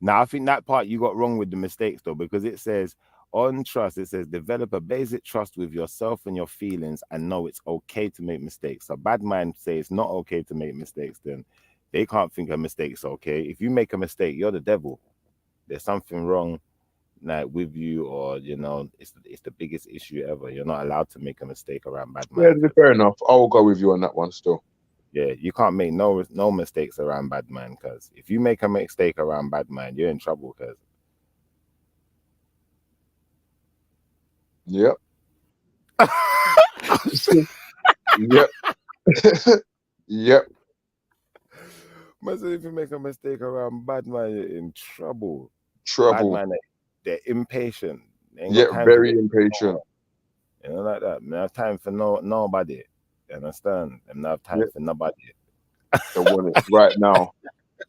Speaker 1: Now, I think that part you got wrong with the mistakes, though, because it says on trust, it says develop a basic trust with yourself and your feelings and know it's okay to make mistakes. So Badmind say it's not okay to make mistakes, then they can't think a mistake's okay. If you make a mistake, you're the devil. There's something wrong with you, or it's the biggest issue ever. You're not allowed to make a mistake around Badmind.
Speaker 2: Yeah, fair enough. I will go with you on that one still.
Speaker 1: Yeah, you can't make no mistakes around Badmind, because if you make a mistake around Badmind, you're in trouble, because
Speaker 2: yep. Yep. Yep.
Speaker 1: But if you make a mistake around Badmind, you're in trouble.
Speaker 2: Badmind,
Speaker 1: they're impatient.
Speaker 2: Very impatient.
Speaker 1: Like that. They have time for nobody. You understand? They don't have time for nobody.
Speaker 2: They want it right now.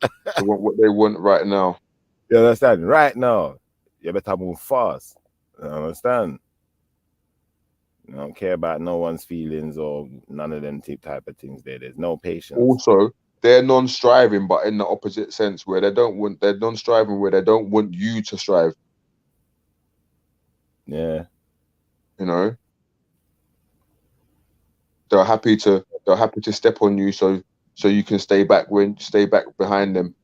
Speaker 2: They want what they want right now.
Speaker 1: You understand? Right now. You better move fast. You understand? You don't care about no one's feelings or none of them type of things there. There's no patience.
Speaker 2: Also, they're non-striving, but in the opposite sense, where they're non-striving where they don't want you to strive.
Speaker 1: Yeah.
Speaker 2: They're happy to step on you so you can stay back behind them.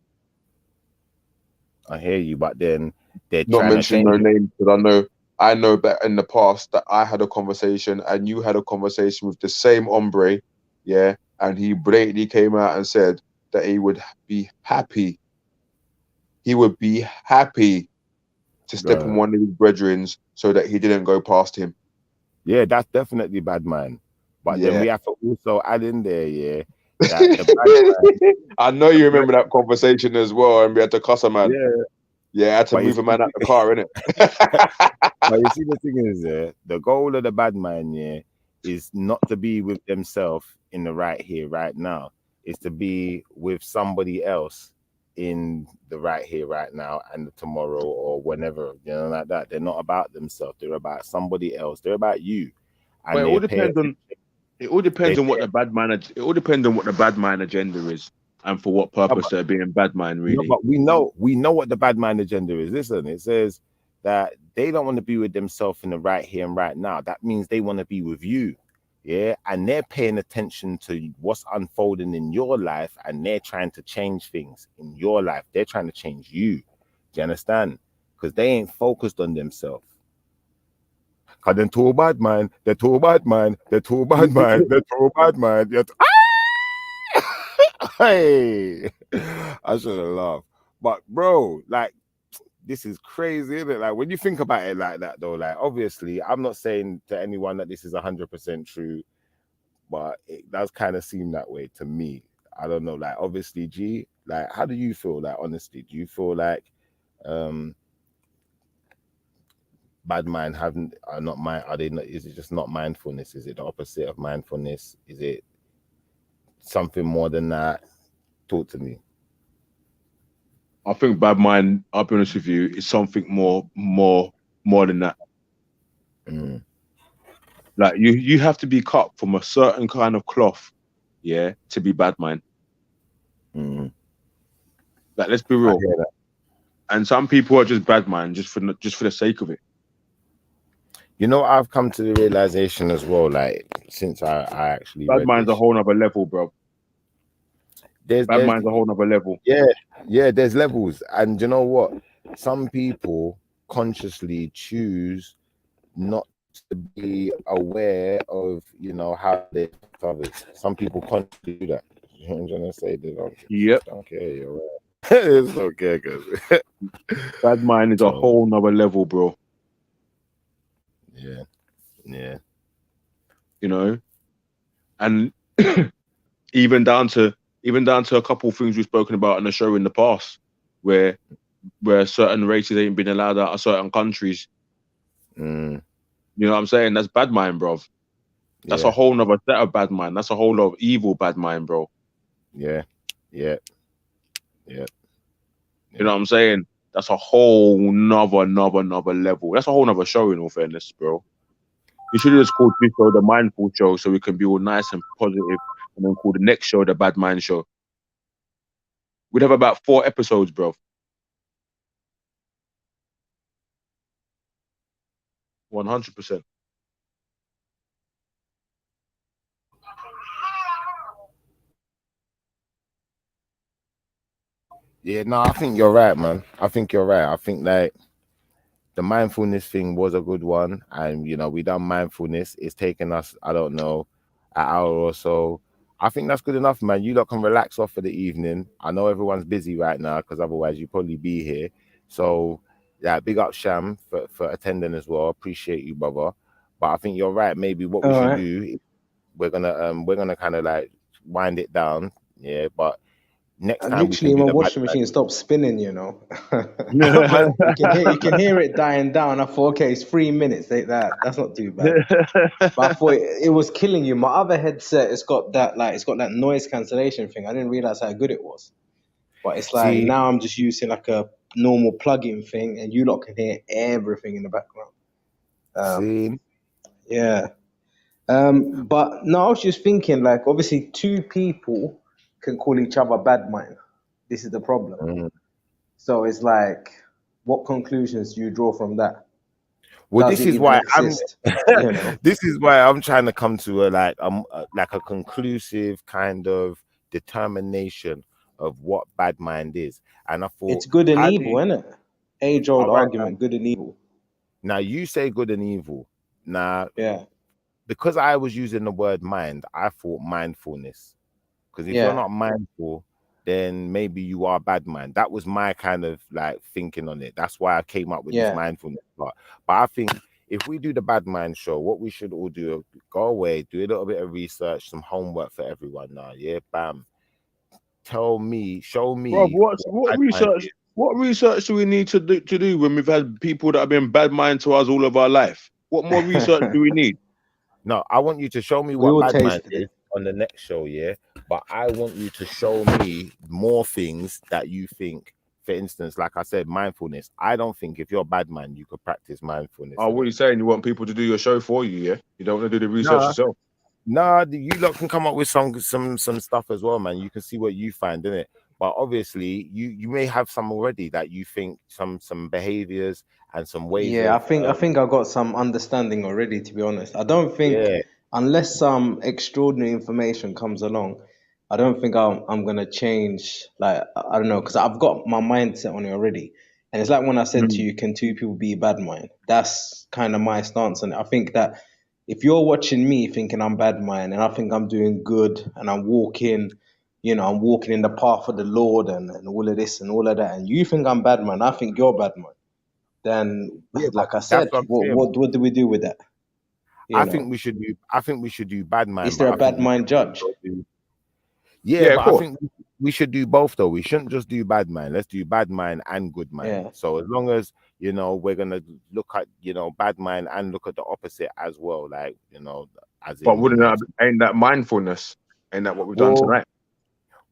Speaker 1: I hear you, but then they're
Speaker 2: not
Speaker 1: trying
Speaker 2: mentioning no names, because I know that in the past that I had a conversation and you had a conversation with the same hombre, yeah, and he blatantly came out and said that he would be happy. He would be happy to step on one of his brethrens so that he didn't go past him.
Speaker 1: Yeah, that's definitely Badmind. But then we have to also add in there, that the
Speaker 2: I know you remember that conversation as well, and we had to cuss a man. Yeah, I had to move a man out the car, innit?
Speaker 1: But you see, the thing is, the goal of the Badmind, is not to be with themselves in the right here, right now. It's to be with somebody else in the right here, right now, and tomorrow or whenever, like that. They're not about themselves. They're about somebody else. They're about you. And
Speaker 2: but it all depends on what the Badmind agenda is, and for what purpose they're being Badmind, really.
Speaker 1: No, but we know what the Badmind agenda is. Listen, it says that they don't want to be with themselves in the right here and right now. That means they want to be with you. yeah, and they're paying attention to what's unfolding in your life, and they're trying to change things in your life. They're trying to change you. Do you understand? Because they ain't focused on themselves. Cause they're too bad, man. They're too bad, man. They're too bad, man. They're too bad, man. Hey, I should have laughed. But bro, like, this is crazy, isn't it? Like, when you think about it like that, though, like, obviously, I'm not saying to anyone that this is 100% true, but it does kind of seem that way to me. I don't know. Like, obviously, G, like, how do you feel? Like, honestly, do you feel like bad mind haven't are not mind? Are they not? Is it just not mindfulness? Is it the opposite of mindfulness? Is it something more than that? Talk to me.
Speaker 2: I think bad mind, I'll be honest with you, is something more than that.
Speaker 1: Mm.
Speaker 2: Like you have to be cut from a certain kind of cloth, yeah, to be bad mind.
Speaker 1: Mm.
Speaker 2: Like, let's be
Speaker 1: I
Speaker 2: real.
Speaker 1: hear that.
Speaker 2: And some people are just bad mind just for the sake of it.
Speaker 1: You know, I've come to the realization as well, like, since I actually
Speaker 2: Bad
Speaker 1: read
Speaker 2: mind's
Speaker 1: this.
Speaker 2: a whole nother level, bro.
Speaker 1: There's
Speaker 2: Mind's a whole nother level.
Speaker 1: Yeah, there's levels. And you know what? Some people consciously choose not to be aware of, you know, how they affect others. Some people consciously do that. You know what I'm trying to say? They don't care. You're right. It's okay, cause
Speaker 2: Bad mind is a whole nother level, bro.
Speaker 1: Yeah.
Speaker 2: You know, and even down to a couple of things we've spoken about on the show in the past, where certain races ain't been allowed out of certain countries.
Speaker 1: Mm.
Speaker 2: You know what I'm saying? That's bad mind, bro. That's a whole nother set of bad mind. That's a whole lot of evil bad mind, bro.
Speaker 1: Yeah.
Speaker 2: You know what I'm saying? That's a whole nother level. That's a whole nother show, in all fairness, bro. You should have just called this show the Mindful Show, so we can be all nice and positive, and then call the next show the Bad Mind Show. We'd have about 4 episodes, bro. 100%.
Speaker 1: Yeah, no, I think you're right, man. I think you're right. I think like the mindfulness thing was a good one, and you know, we done mindfulness. It's taken us, I don't know, an hour or so. I think that's good enough, man. You lot can relax off for the evening. I know everyone's busy right now because otherwise you'd probably be here. So yeah, big up Sham for attending as well. Appreciate you, brother. But I think you're right. Maybe what we should do, we're gonna kind of like wind it down. Yeah, but next time we can
Speaker 4: Literally,
Speaker 1: do
Speaker 4: my
Speaker 1: the bad
Speaker 4: washing
Speaker 1: side.
Speaker 4: machine stopped spinning. You know,
Speaker 1: Man,
Speaker 4: you can hear it dying down. I thought, okay, it's 3 minutes. That's not too bad. But I thought it was killing you. My other headset, it's got that noise cancellation thing. I didn't realize how good it was. But it's like
Speaker 1: see,
Speaker 4: now I'm just using like a normal plug-in thing, and you lot can hear everything in the background.
Speaker 1: see,
Speaker 4: Yeah. But no, I was just thinking, like, obviously, 2 people can call each other bad mind. This is the problem.
Speaker 1: mm.
Speaker 4: So it's like, what conclusions do you draw from that?
Speaker 1: Well,
Speaker 4: Does
Speaker 1: this
Speaker 4: it
Speaker 1: is
Speaker 4: even
Speaker 1: why
Speaker 4: exist? You know?
Speaker 1: this is why I'm trying to come to like a conclusive kind of determination of what bad mind is. And I thought,
Speaker 4: It's good and
Speaker 1: how do
Speaker 4: evil,
Speaker 1: you,
Speaker 4: isn't it? Age-old
Speaker 1: all right,
Speaker 4: argument, good and evil.
Speaker 1: now you say good and evil. Now,
Speaker 4: Yeah.
Speaker 1: because I was using the word mind, I thought mindfulness. Because if you're
Speaker 4: Yeah.
Speaker 1: not mindful, then maybe you are bad mind. That was my kind of like thinking on it. That's why I came up with this
Speaker 4: Yeah.
Speaker 1: mindfulness part. But I think if we do the Bad Mind Show, what we should all do, go away, do a little bit of research, some homework for everyone now. Yeah, bam. Show me
Speaker 2: Bro,
Speaker 1: what
Speaker 2: what
Speaker 1: bad mind
Speaker 2: research?
Speaker 1: is.
Speaker 2: What research do we need to do when we've had people that have been bad mind to us all of our life? What more research do we need?
Speaker 1: No, I want you to show me
Speaker 4: We
Speaker 1: what
Speaker 4: all
Speaker 1: bad mind
Speaker 4: tasted
Speaker 1: is
Speaker 4: it.
Speaker 1: on the next show, yeah. But I want you to show me more things that you think. For instance, like I said, mindfulness. I don't think if you're a bad man, you could practice mindfulness.
Speaker 2: Oh, what are you saying? You want people to do your show for you, yeah? You don't want to do the research
Speaker 1: Nah,
Speaker 2: yourself?
Speaker 1: nah, you lot can come up with some stuff as well, man. You can see what you find in it. But obviously, you may have some already that you think some behaviors and some ways
Speaker 4: Yeah,
Speaker 1: of
Speaker 4: I think I got some understanding already, to be honest. I don't think
Speaker 1: yeah.
Speaker 4: unless some extraordinary information comes along, I don't think I'm gonna change. Like I don't know, because I've got my mindset on it already. And it's like when I said to
Speaker 2: Mm.
Speaker 4: you, can two people be bad mind? That's kind of my stance on it. I think that if you're watching me thinking I'm bad mind and I think I'm doing good and I'm walking, I'm walking in the path of the Lord and all of this and all of that, and you think I'm bad man, I think you're bad man, then
Speaker 1: Yeah, but
Speaker 4: like I
Speaker 1: that's
Speaker 4: said,
Speaker 1: what I'm
Speaker 4: what
Speaker 1: saying.
Speaker 4: what what do we do with that? You
Speaker 1: I
Speaker 4: know,
Speaker 1: think we should do. I think we should do bad
Speaker 4: is
Speaker 1: mind,
Speaker 4: there
Speaker 1: but
Speaker 4: a
Speaker 1: I think
Speaker 4: bad
Speaker 1: we
Speaker 4: mind
Speaker 1: should
Speaker 4: judge?
Speaker 1: also do. Yeah,
Speaker 2: Yeah, of
Speaker 1: but I
Speaker 2: course.
Speaker 1: think we should do both though. We shouldn't just do bad mind. Let's do bad mind and good mind.
Speaker 4: Yeah.
Speaker 1: So as long as we're gonna look at bad mind and look at the opposite as well, like as
Speaker 2: But
Speaker 1: in
Speaker 2: ain't that mindfulness? Ain't that what we've done
Speaker 1: well,
Speaker 2: tonight?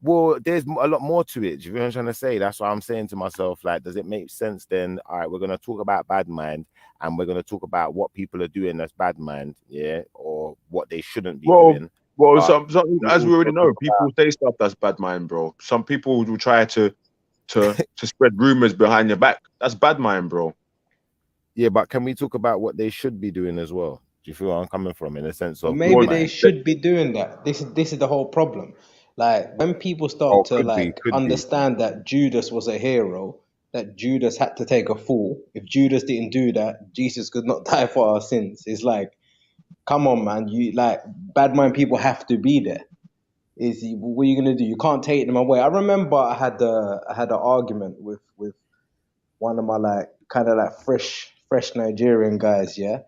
Speaker 1: well, there's a lot more to it. Do you know what I'm trying to say? That's why I'm saying to myself, like, does it make sense then? All right, we're gonna talk about bad mind, and we're gonna talk about what people are doing that's bad mind, yeah, or what they shouldn't be
Speaker 2: Well,
Speaker 1: doing.
Speaker 2: well,
Speaker 1: But
Speaker 2: some
Speaker 1: we
Speaker 2: as we
Speaker 1: also
Speaker 2: already know,
Speaker 1: talk
Speaker 2: people say stuff that's bad mind, bro. Some people will try to spread rumors behind your back. That's bad mind, bro.
Speaker 1: Yeah, but can we talk about what they should be doing as well? Do you feel where I'm coming from in the sense
Speaker 4: Well,
Speaker 1: of good
Speaker 4: maybe
Speaker 2: Well,
Speaker 4: they
Speaker 1: mind?
Speaker 4: should be doing that. This is the whole problem. Like when people
Speaker 1: Oh,
Speaker 4: start to like
Speaker 1: could be.
Speaker 4: understand that Judas was a hero, that Judas had to take a fall. If Judas didn't do that, Jesus could not die for our sins. It's like, come on, man. You like bad mind people have to be there. What are you gonna do? You can't take them away. I remember I had an argument with one of my like kind of like fresh Nigerian guys, yeah.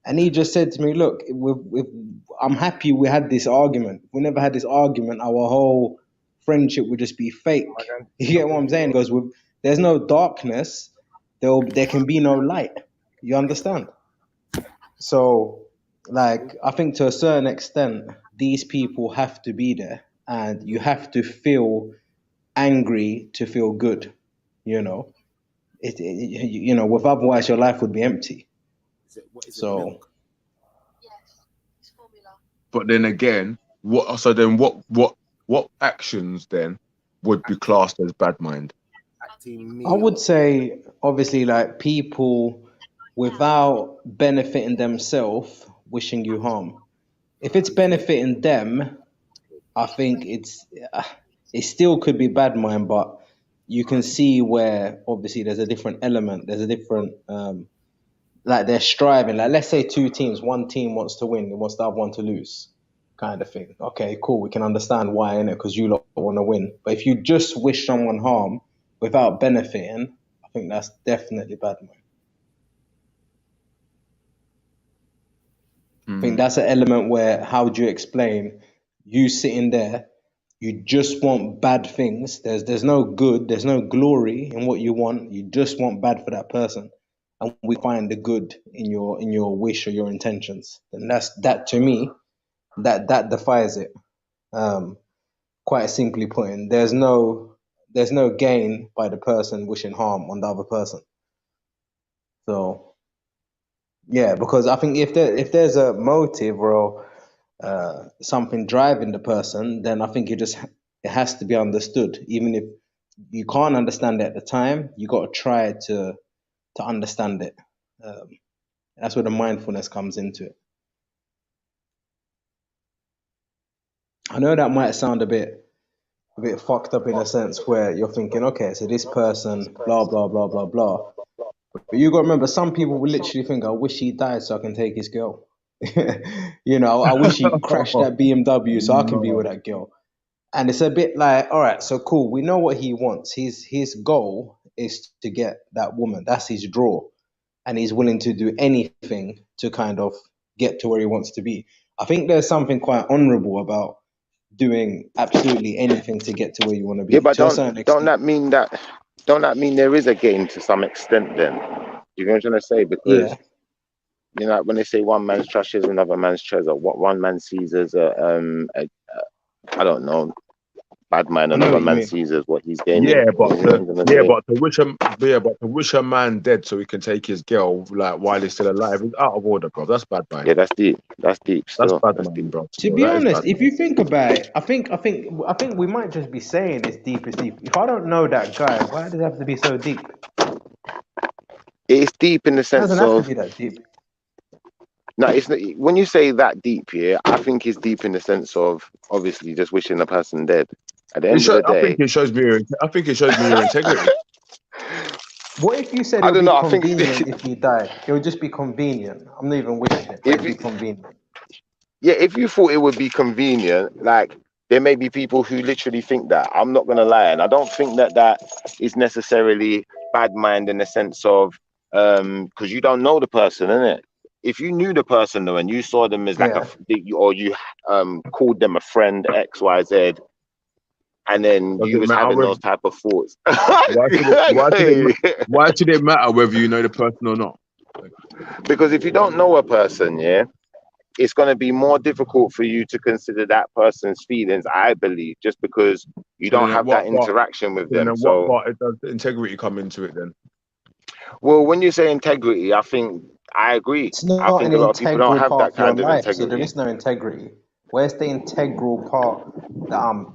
Speaker 4: And he just said to me, "Look, I'm happy we had this argument. If we never had this argument, our whole friendship would just be fake." You get what I'm saying? Because there's no darkness, there can be no light. You understand? So, like, I think to a certain extent, these people have to be there, and you have to feel angry to feel good. You know, with otherwise your life would be empty. So.
Speaker 2: but then again, what actions then would be classed as bad mind?
Speaker 4: I would say, obviously, like people without benefiting themselves wishing you harm. If it's benefiting them, I think it still could be bad mind, but you can see where obviously there's a different element. There's a different like they're striving. Like let's say two teams, one team wants to win, and wants the other one to lose, kind of thing. Okay, cool. We can understand why in it because you lot want to win. But if you just wish someone harm without benefiting, I think that's definitely bad, man. I think that's an element where how do you explain you sitting there, you just want bad things. There's no good, there's no glory in what you want. You just want bad for that person, and we find the good in your wish or your intentions. And that to me, that defies it. Um, Quite simply putting, there's no gain by the person wishing harm on the other person. So yeah, because I think if there's a motive or something driving the person, then I think it has to be understood. Even if you can't understand it at the time, you got to try to understand it. Um, that's where the mindfulness comes into it. I know that might sound a bit fucked up in a sense where you're thinking, okay, so this person, blah blah blah blah blah. But you got to remember, some people will literally think, I wish he died so I can take his girl. I wish he crashed that BMW so I can be with
Speaker 2: No.
Speaker 4: that girl. And it's a bit like, all right, so cool. We know what he wants. His goal is to get that woman. That's his draw, and he's willing to do anything to kind of get to where he wants to be. I think there's something quite honourable about doing absolutely anything to get to where you want to
Speaker 1: Yeah,
Speaker 4: be,
Speaker 1: but
Speaker 4: to a certain
Speaker 1: don't
Speaker 4: extent.
Speaker 1: that mean there is a gain to some extent then? You know what I'm trying to say? Because
Speaker 4: Yeah,
Speaker 1: like when they say one man's trash is another man's treasure, what one man sees as a I don't know, bad man,
Speaker 4: I know
Speaker 1: another
Speaker 4: what you
Speaker 1: man
Speaker 4: mean.
Speaker 1: sees as what he's gaining.
Speaker 2: Yeah,
Speaker 1: You know what I'm gonna say?
Speaker 2: but to wish a man dead so he can take his girl like while he's still alive is out of order, bro. That's bad mind.
Speaker 1: Yeah, that's deep. That's deep
Speaker 2: That's
Speaker 1: still.
Speaker 2: bad
Speaker 1: That's
Speaker 2: mind,
Speaker 1: deep.
Speaker 2: bro.
Speaker 4: To
Speaker 2: Still,
Speaker 4: be
Speaker 2: that is
Speaker 4: honest,
Speaker 2: bad
Speaker 4: if
Speaker 2: mind.
Speaker 4: you think about it, I think we might just be saying it's deep as deep. If I don't know that guy, why does it have to be so deep? It
Speaker 1: It's deep in the
Speaker 4: doesn't
Speaker 1: sense
Speaker 4: have to
Speaker 1: of
Speaker 4: be that deep.
Speaker 1: No, it's not, when you say that deep, yeah, I think it's deep in the sense of obviously just wishing the person dead. At the end of the
Speaker 2: I think
Speaker 1: day,
Speaker 2: it shows me. I think it shows me your integrity.
Speaker 4: What if you said it
Speaker 1: I
Speaker 4: would
Speaker 1: don't
Speaker 4: be
Speaker 1: know. I think
Speaker 4: convenient if you died? It would just be convenient. I'm not even wishing it, but
Speaker 1: if
Speaker 4: it'd be
Speaker 1: you,
Speaker 4: convenient.
Speaker 1: yeah, if you thought it would be convenient, like there may be people who literally think that. I'm not gonna lie, and I don't think that that is necessarily bad mind in the sense of because you don't know the person, innit? If you knew the person though and you saw them as like
Speaker 4: Yeah.
Speaker 1: or you called them a friend X Y Z, and then
Speaker 2: Does
Speaker 1: you
Speaker 2: it
Speaker 1: was
Speaker 2: matter
Speaker 1: having
Speaker 2: whether
Speaker 1: those type of thoughts.
Speaker 2: why should it matter whether you know the person or not?
Speaker 1: Because if you don't know a person, yeah, it's going to be more difficult for you to consider that person's feelings, I believe, just because you
Speaker 2: So then
Speaker 1: don't
Speaker 2: at
Speaker 1: have that
Speaker 2: what part?
Speaker 1: interaction with
Speaker 2: So then
Speaker 1: them.
Speaker 2: at what
Speaker 1: So,
Speaker 2: part does the integrity come into it then?
Speaker 1: well, when you say integrity, I think I agree.
Speaker 4: It's
Speaker 1: I
Speaker 4: not
Speaker 1: think
Speaker 4: an
Speaker 1: a lot of people don't
Speaker 4: integral
Speaker 1: have
Speaker 4: part
Speaker 1: that
Speaker 4: of your
Speaker 1: kind of
Speaker 4: life, so there
Speaker 1: integrity.
Speaker 4: is no integrity. Where's the integral part that I'm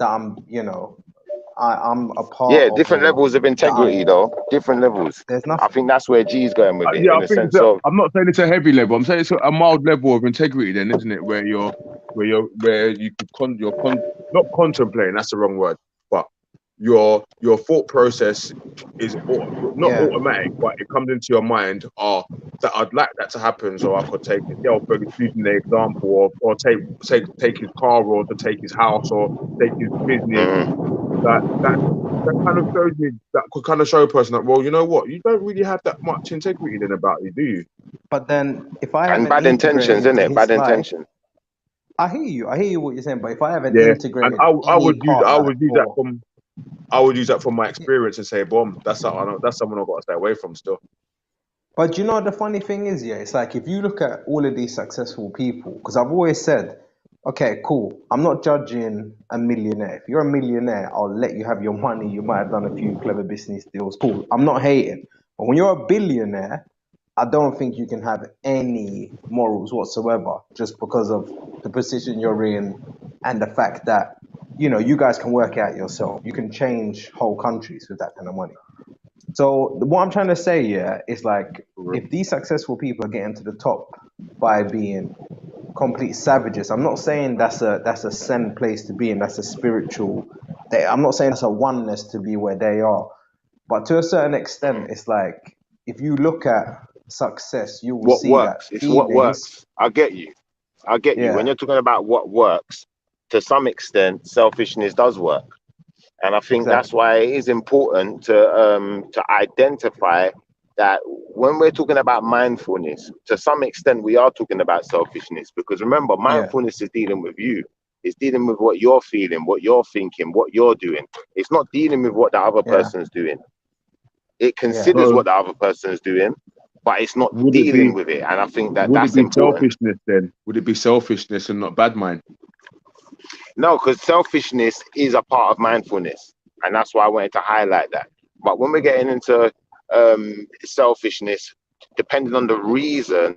Speaker 4: I'm a part
Speaker 1: Yeah,
Speaker 4: of,
Speaker 1: different
Speaker 4: or
Speaker 1: levels of
Speaker 4: that
Speaker 1: integrity, though. Different levels.
Speaker 4: there's
Speaker 1: I
Speaker 4: nothing.
Speaker 1: think that's where G's going with it,
Speaker 2: Yeah,
Speaker 1: in
Speaker 2: I
Speaker 1: the
Speaker 2: think
Speaker 1: sense of,
Speaker 2: I'm not saying it's a heavy level. I'm saying it's a mild level of integrity, then, isn't it? Where you could not contemplating. That's the wrong word, but your thought process is not
Speaker 4: Yeah.
Speaker 2: automatic, but it comes into your mind. That I'd like that to happen, so I could take it. Yeah, for using the example, or take his car, or to take his house, or take his business.
Speaker 1: mm,
Speaker 2: That kind of shows me, that could kind of show a person that, well, you know what, you don't really have that much integrity then about you, do you?
Speaker 4: But then if I
Speaker 1: and
Speaker 4: haven't
Speaker 1: bad intentions,
Speaker 4: integrated
Speaker 1: isn't
Speaker 4: into
Speaker 1: it?
Speaker 4: his
Speaker 1: Bad
Speaker 4: life,
Speaker 1: intentions.
Speaker 4: I hear you. I hear you what you're saying. But if I haven't
Speaker 2: Yeah, and
Speaker 4: integrated
Speaker 2: I
Speaker 4: any
Speaker 2: would use
Speaker 4: part, like, or
Speaker 2: I would use that from my experience and say, boom, that's someone I've got to stay away from still.
Speaker 4: But you know the funny thing is, yeah, it's like if you look at all of these successful people, because I've always said, okay, cool, I'm not judging a millionaire. If you're a millionaire, I'll let you have your money. You might have done a few clever business deals. Cool. I'm not hating. But when you're a billionaire, I don't think you can have any morals whatsoever just because of the position you're in and the fact that, you know, you guys can work it out yourself. You can change whole countries with that kind of money. So what I'm trying to say, yeah, is like if these successful people are getting to the top by being complete savages, I'm not saying that's a zen place to be in. That's a spiritual. I'm not saying that's a oneness to be where they are, but to a certain extent, it's like if you look at success, you will
Speaker 1: What
Speaker 4: see that
Speaker 1: works? It's what
Speaker 4: feelings.
Speaker 1: works. I get you. I get you. When
Speaker 4: Yeah,
Speaker 1: you're talking about what works, to some extent, selfishness does work. And I think that's
Speaker 4: exactly.
Speaker 1: why it is important to identify that when we're talking about mindfulness, to some extent we are talking about selfishness. Because remember,
Speaker 4: Yeah,
Speaker 1: mindfulness is dealing with you. It's dealing with what you're feeling, what you're thinking, what you're doing. It's not dealing with what the other
Speaker 4: yeah,
Speaker 1: person's doing. It
Speaker 4: yeah.
Speaker 1: considers
Speaker 2: So
Speaker 1: what the other person's doing, but it's not
Speaker 2: would it
Speaker 1: dealing
Speaker 2: be
Speaker 1: with it. And I think that
Speaker 2: would it
Speaker 1: that's
Speaker 2: be
Speaker 1: important.
Speaker 2: selfishness then? Would it be selfishness and not bad mind?
Speaker 1: No, because selfishness is a part of mindfulness, and that's why I wanted to highlight that. But when we're getting into selfishness, depending on the reason,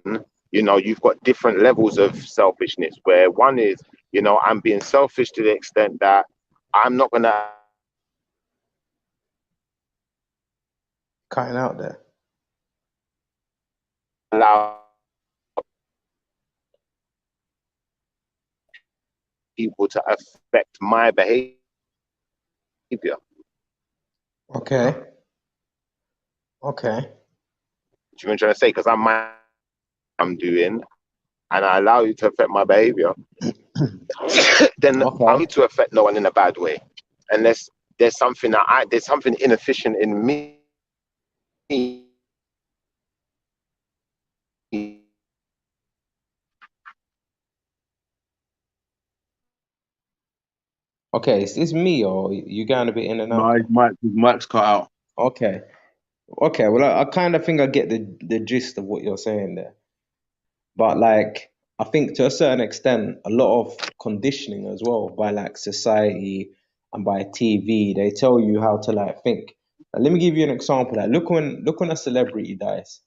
Speaker 1: you know, you've got different levels of selfishness. Where one is, you know, I'm being selfish to the extent that I'm not gonna
Speaker 4: Cutting out there.
Speaker 1: allow people to affect my behavior. Do
Speaker 4: Okay, okay.
Speaker 1: you know what I'm trying to say? Because I'm doing, and I allow you to affect my behavior, then I
Speaker 4: Okay.
Speaker 1: need to affect no one in a bad way, unless there's something inefficient in me.
Speaker 4: Okay, is this me or you going a bit in and
Speaker 2: No,
Speaker 4: out
Speaker 2: his
Speaker 4: there?
Speaker 2: mic's cut out.
Speaker 4: Okay. Okay, well, I kind of think I get the gist of what you're saying there. But like, I think to a certain extent, a lot of conditioning as well by like society and by TV, they tell you how to like think. Like, let me give you an example. Like, look when a celebrity dies.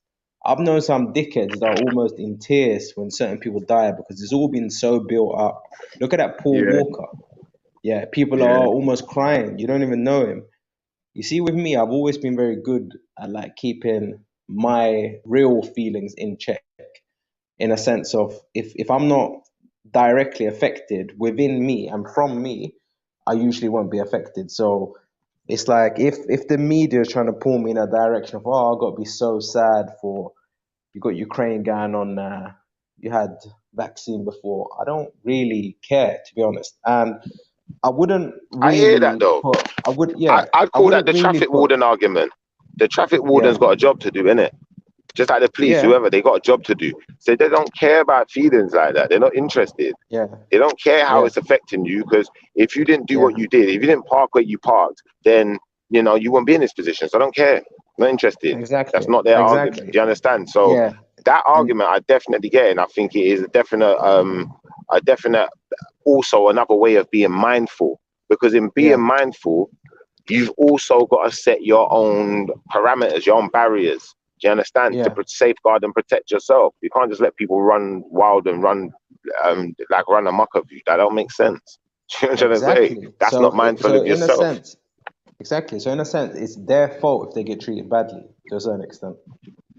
Speaker 4: I've known some dickheads that are almost in tears when certain people die because it's all been so built up. Look at that Paul
Speaker 2: Yeah,
Speaker 4: Walker. Yeah, people
Speaker 2: yeah.
Speaker 4: are almost crying. You don't even know him. You see, with me, I've always been very good at like keeping my real feelings in check. in a sense of if I'm not directly affected within me and from me, I usually won't be affected. So it's like if the media is trying to pull me in a direction of, oh, I've got to be so sad for you got Ukraine going on, you had vaccine before. I don't really care, to be honest. And I wouldn't
Speaker 1: I hear that
Speaker 4: really
Speaker 1: though.
Speaker 4: put, I would,
Speaker 1: I,
Speaker 4: yeah,
Speaker 1: I'd
Speaker 4: I
Speaker 1: call that
Speaker 4: wouldn't
Speaker 1: the
Speaker 4: really
Speaker 1: traffic
Speaker 4: put,
Speaker 1: warden argument. The traffic
Speaker 4: yeah,
Speaker 1: warden's got a job to do, innit? Just like the police,
Speaker 4: yeah,
Speaker 1: whoever, they got a job to do. So they don't care about feelings like that. They're not interested.
Speaker 4: yeah,
Speaker 1: They don't care how
Speaker 4: yeah,
Speaker 1: it's affecting you, because if you didn't do
Speaker 4: yeah,
Speaker 1: what you did, if you didn't park where you parked, then you know you wouldn't be in this position. So I don't care. Not interested.
Speaker 4: exactly,
Speaker 1: That's not their argument.
Speaker 4: exactly,
Speaker 1: Do you understand? So
Speaker 4: yeah,
Speaker 1: that
Speaker 4: and
Speaker 1: argument I definitely get, and I think it is a definite also another way of being mindful. Because in being
Speaker 4: yeah,
Speaker 1: mindful, you've also got to set your own parameters, your own barriers. Do you understand? To
Speaker 4: yeah,
Speaker 1: safeguard and protect yourself. You can't just let people run wild and run amok of you. That don't make sense. You know what I'm trying to say?
Speaker 4: exactly.
Speaker 1: That's not mindful
Speaker 4: So
Speaker 1: of
Speaker 4: in a
Speaker 1: yourself.
Speaker 4: sense, exactly. So in a sense, it's their fault if they get treated badly to a certain extent.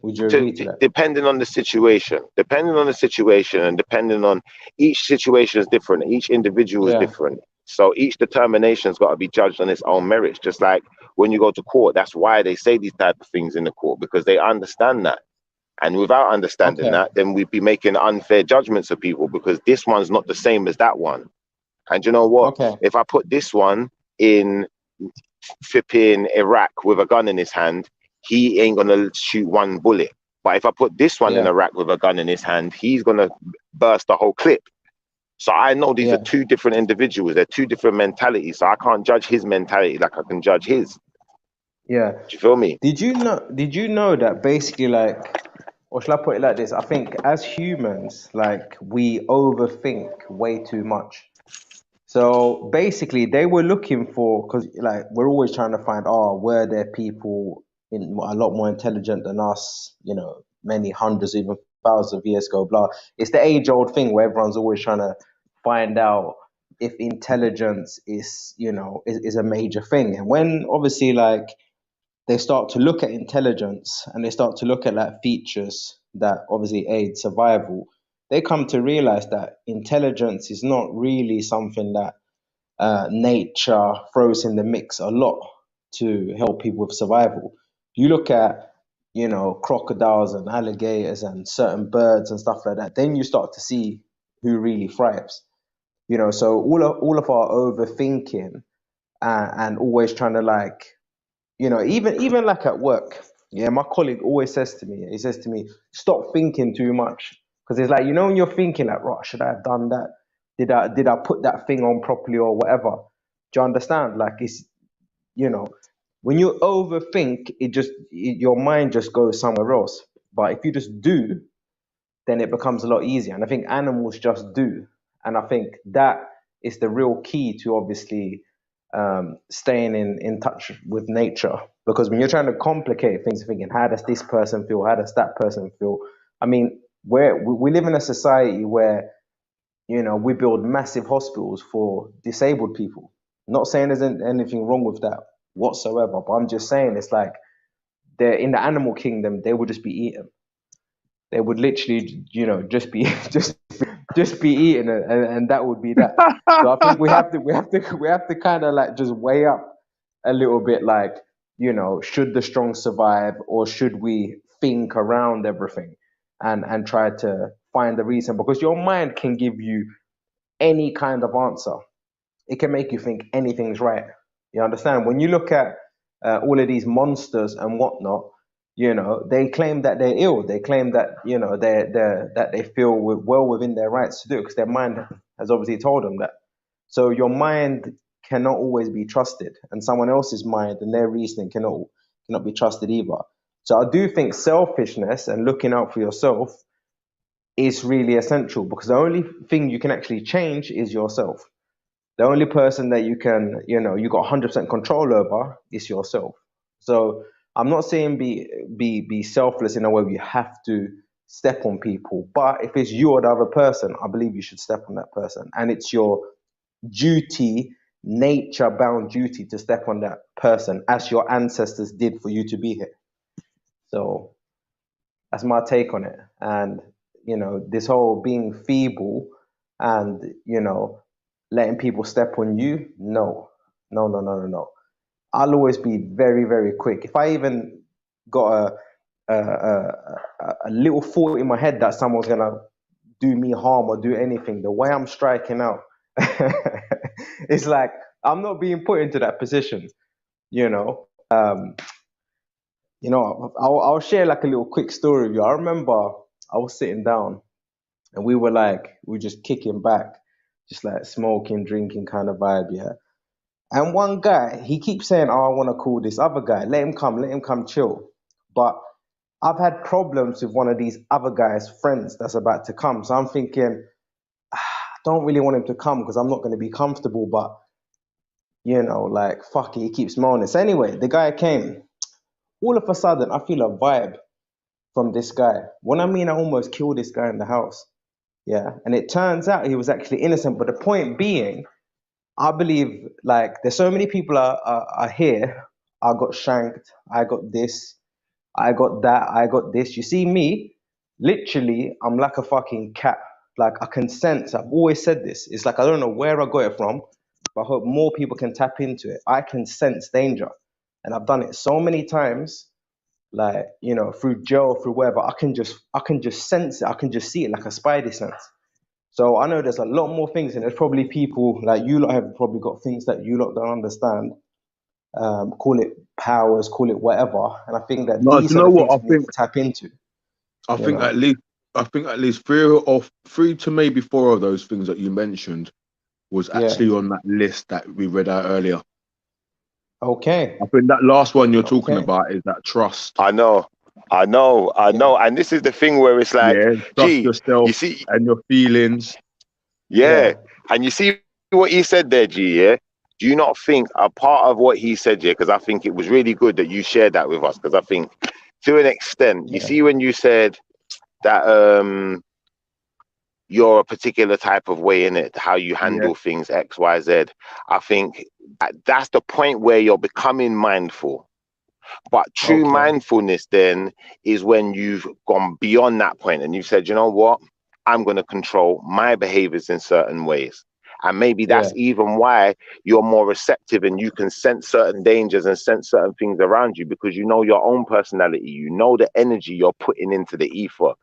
Speaker 4: Would you agree to that?
Speaker 1: Depending on the situation, and depending on each situation is different. Each individual is
Speaker 4: Yeah.
Speaker 1: different. So each determination's got to be judged on its own merits. Just like when you go to court, that's why they say these type of things in the court, because they understand that. And without understanding
Speaker 4: Okay.
Speaker 1: that, then we'd be making unfair judgments of people, because this one's not the same as that one. And you know what?
Speaker 4: Okay.
Speaker 1: If I put this one in flipping Iraq with a gun in his hand, he ain't gonna shoot one bullet. But if I put this one in
Speaker 4: Yeah.
Speaker 1: Iraq with a gun in his hand, he's gonna burst the whole clip. So I know these
Speaker 4: Yeah.
Speaker 1: are two different individuals. They're two different mentalities. So I can't judge his mentality like I can judge his.
Speaker 4: Yeah.
Speaker 1: Do you feel me?
Speaker 4: Did you know that basically, like, or shall I put it like this? I think as humans, like, we overthink way too much. So basically, they were looking for, because like we're always trying to find, oh, were there people in a lot more intelligent than us? You know, many hundreds, even thousands of years ago. Blah. It's the age-old thing where everyone's always trying to find out if intelligence is, is a major thing. And when obviously, like, they start to look at intelligence and they start to look at like features that obviously aid survival, they come to realize that intelligence is not really something that nature throws in the mix a lot to help people with survival. You look at, crocodiles and alligators and certain birds and stuff like that, then you start to see who really thrives. So all of our overthinking and always trying to, like, even like at work, yeah, my colleague always says to me, he says to me, stop thinking too much. Because it's like, when you're thinking like, right, should I have done that? Did I put that thing on properly or whatever? Do you understand? Like, it's, when you overthink, your mind just goes somewhere else. But if you just do, then it becomes a lot easier. And I think animals just do. And I think that is the real key to obviously staying in touch with nature. Because when you're trying to complicate things, thinking, how does this person feel? How does that person feel? I mean, we live in a society where, we build massive hospitals for disabled people. Not saying there's anything wrong with that whatsoever, but I'm just saying it's like they're in the animal kingdom, they would just be eaten. They would literally, just be just be eaten, and that would be that. So I think we have to kind of like just weigh up a little bit, like, should the strong survive, or should we think around everything and try to find the reason? Because your mind can give you any kind of answer. It can make you think anything's right. You understand? When you look at all of these monsters and whatnot, they claim that they're ill. They claim that, that they feel well within their rights to do it, because their mind has obviously told them that. So your mind cannot always be trusted, and someone else's mind and their reasoning cannot be trusted either. So I do think selfishness and looking out for yourself is really essential, because the only thing you can actually change is yourself. The only person that you can, you got 100% control over is yourself. So I'm not saying be selfless in a way where you have to step on people, but if it's you or the other person, I believe you should step on that person, and it's your duty, nature bound duty, to step on that person as your ancestors did for you to be here. So that's my take on it. And you know, this whole being feeble and, you know, letting people step on you. No, no, no, no, no, no. I'll always be very, very quick. If I even got a little thought in my head that someone's gonna do me harm or do anything, the way I'm striking out, it's like I'm not being put into that position. You know, I'll share like a little quick story with you. I remember I was sitting down and we were just kicking back, just like smoking, drinking kind of vibe, yeah. And one guy, he keeps saying, "Oh, I want to call this other guy. Let him come chill." But I've had problems with one of these other guys' friends that's about to come. So I'm thinking, I don't really want him to come because I'm not going to be comfortable. But, you know, like, fuck it, he keeps moaning. So anyway, the guy came. All of a sudden, I feel a vibe from this guy. When I mean I almost killed this guy in the house. Yeah. And it turns out he was actually innocent. But the point being, I believe, like, there's so many people are here. I got shanked. I got this. I got that. I got this. You see me, literally, I'm like a fucking cat. Like, I can sense. I've always said this. It's like I don't know where I got it from, but I hope more people can tap into it. I can sense danger, and I've done it so many times. Like, you know, through Joe, through whatever. I can just sense it. I can just see it like a spidey sense. So I know there's a lot more things, and there's probably people like you lot have probably got things that you lot don't understand. Call it powers, call it whatever. And I think that
Speaker 2: No, do you
Speaker 4: these are
Speaker 2: know
Speaker 4: the
Speaker 2: what?
Speaker 4: things we need to tap into.
Speaker 2: I
Speaker 4: You
Speaker 2: think
Speaker 4: know?
Speaker 2: I think at least three to maybe four of those things that you mentioned was
Speaker 4: Yeah.
Speaker 2: actually on that list that we read out earlier.
Speaker 4: Okay.
Speaker 2: I think that last one you're talking
Speaker 4: Okay.
Speaker 2: about is that trust.
Speaker 1: I know.
Speaker 4: Yeah.
Speaker 1: And this is the thing where it's like,
Speaker 2: Yeah, trust
Speaker 1: gee,
Speaker 2: yourself
Speaker 1: you see,
Speaker 2: and your feelings.
Speaker 1: yeah.
Speaker 4: Yeah.
Speaker 1: And you see what he said there, G, yeah? Do you not think a part of what he said, yeah, because I think it was really good that you shared that with us, because I think to an extent, you
Speaker 4: Yeah.
Speaker 1: see when you said that you're a particular type of way in it, how you
Speaker 2: Yeah,
Speaker 1: handle things, X, Y, Z. I think that's the point where you're becoming mindful. But true
Speaker 4: Okay.
Speaker 1: mindfulness then is when you've gone beyond that point and you've said, you know what? I'm going to control my behaviors in certain ways. And maybe
Speaker 4: Yeah.
Speaker 1: that's even why you're more receptive and you can sense certain dangers and sense certain things around you because you know your own personality. You know the energy you're putting into the ether.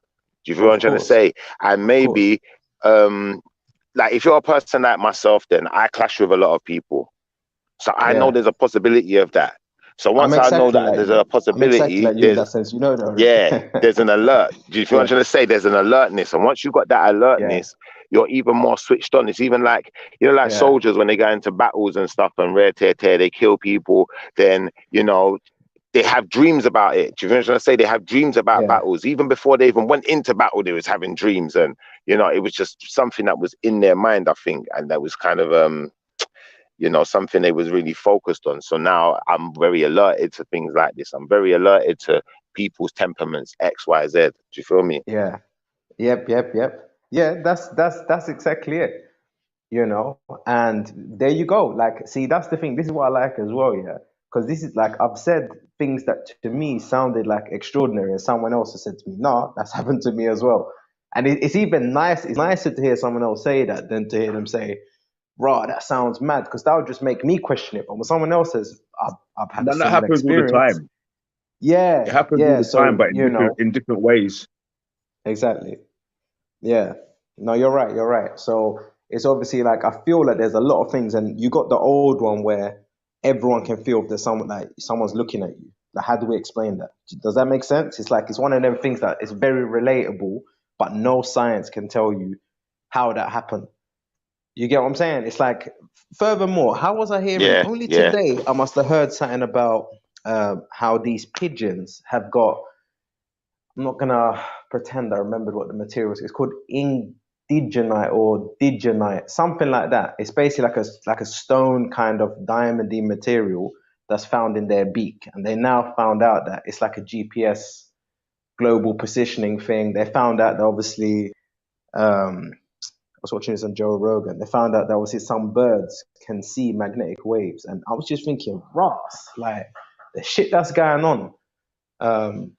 Speaker 1: Do you feel what
Speaker 4: Of
Speaker 1: I'm trying to
Speaker 4: course.
Speaker 1: say? And
Speaker 4: Of course.
Speaker 1: maybe, like if you're a person like myself, then I clash with a lot of people. So I know
Speaker 4: Yeah.
Speaker 1: there's a possibility of that. So
Speaker 4: I'm
Speaker 1: once I know
Speaker 4: exactly
Speaker 1: that
Speaker 4: like
Speaker 1: there's
Speaker 4: you.
Speaker 1: a
Speaker 4: I'm exactly
Speaker 1: possibility,
Speaker 4: like you in
Speaker 1: there's
Speaker 4: that sense. You know that already.
Speaker 1: yeah, there's an alert. Do you feel what I'm
Speaker 4: Yeah.
Speaker 1: trying to say? There's an alertness. And once you've got that
Speaker 4: Yeah.
Speaker 1: alertness, you're even more switched on. It's even like, you know, like
Speaker 4: Yeah.
Speaker 1: soldiers when they go into battles and stuff and rare tear tear, they kill people, then, you know, they have dreams about it. Do you know what I'm trying to say? They have dreams about
Speaker 4: Yeah.
Speaker 1: battles. Even before they even went into battle, they was having dreams. And, you know, it was just something that was in their mind, I think. And that was kind of you know, something they was really focused on. So now I'm very alerted to things like this. I'm very alerted to people's temperaments, X, Y, Z. Do you feel me?
Speaker 4: Yeah. Yep. Yep. Yep. Yeah. That's exactly it. You know, and there you go. Like, see, that's the thing. This is what I like as well. Yeah. Because this is like I've said things that to me sounded like extraordinary, and someone else has said to me, "No, that's happened to me as well." And it's even nice. It's nicer to hear someone else say that than to hear them say, "Raw, that sounds mad," because that would just make me question it. But when someone else says, "I've had a
Speaker 2: that
Speaker 4: similar
Speaker 2: happens all the
Speaker 4: experience,"
Speaker 2: time. It
Speaker 4: yeah,
Speaker 2: happens all
Speaker 4: yeah.
Speaker 2: the time,
Speaker 4: So
Speaker 2: but
Speaker 4: you know,
Speaker 2: in different ways.
Speaker 4: exactly. Yeah. No, you're right. You're right. So it's obviously like I feel like there's a lot of things, and you got the old one where everyone can feel if there's someone like someone's looking at you. Like, how do we explain that? Does that make sense? It's like it's one of them things that is very relatable, but no science can tell you how that happened. You get what I'm saying? It's like, furthermore, how was I hearing?
Speaker 1: Yeah,
Speaker 4: Only
Speaker 1: yeah.
Speaker 4: today I must have heard something about how these pigeons have got. I'm not gonna pretend I remembered what the material is. It's called indigenite or digenite, something like that. It's basically like a stone kind of diamondy material that's found in their beak, and they now found out that it's like a GPS global positioning thing. They found out that obviously, I was watching this on Joe Rogan. They found out that obviously some birds can see magnetic waves, and I was just thinking, Ross, like the shit that's going on. Um,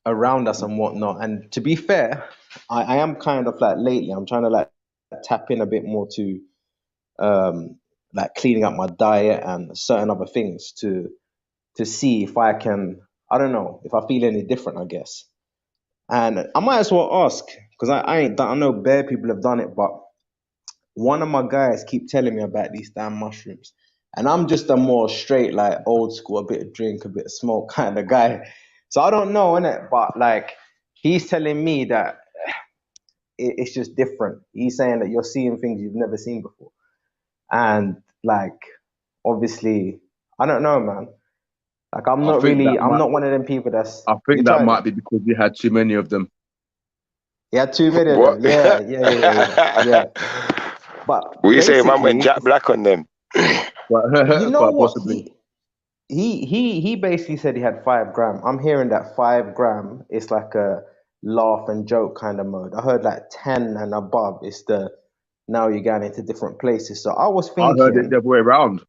Speaker 4: around us and whatnot. And to be fair, I am kind of like lately, I'm trying to like tap in a bit more to like cleaning up my diet and certain other things to see if I can, I don't know, if I feel any different, I guess. And I might as well ask, because I ain't done, I know bare people have done it, but one of my guys keep telling me about these damn mushrooms. And I'm just a more straight, like old school, a bit of drink, a bit of smoke kind of guy. So I don't know, innit? But like he's telling me that it's just different. He's saying that you're seeing things you've never seen before. And like obviously, I don't know, man. Like I'm not really, I'm not one of them people that's.
Speaker 2: I
Speaker 4: You
Speaker 2: think that
Speaker 4: tried
Speaker 2: might
Speaker 4: it.
Speaker 2: be because you had too many of them.
Speaker 4: You had too many of
Speaker 1: What?
Speaker 4: them. Yeah. But
Speaker 1: What you say, man? Went
Speaker 4: basically,
Speaker 1: Jack Black on them.
Speaker 4: you know
Speaker 2: Quite
Speaker 4: what?
Speaker 2: possibly.
Speaker 4: He basically said he had 5 gram. I'm hearing that 5 gram is like a laugh and joke kind of mode. I heard like 10 and above is the now you're going into different places. So I was
Speaker 2: I heard it
Speaker 4: thinking,
Speaker 2: the other way around.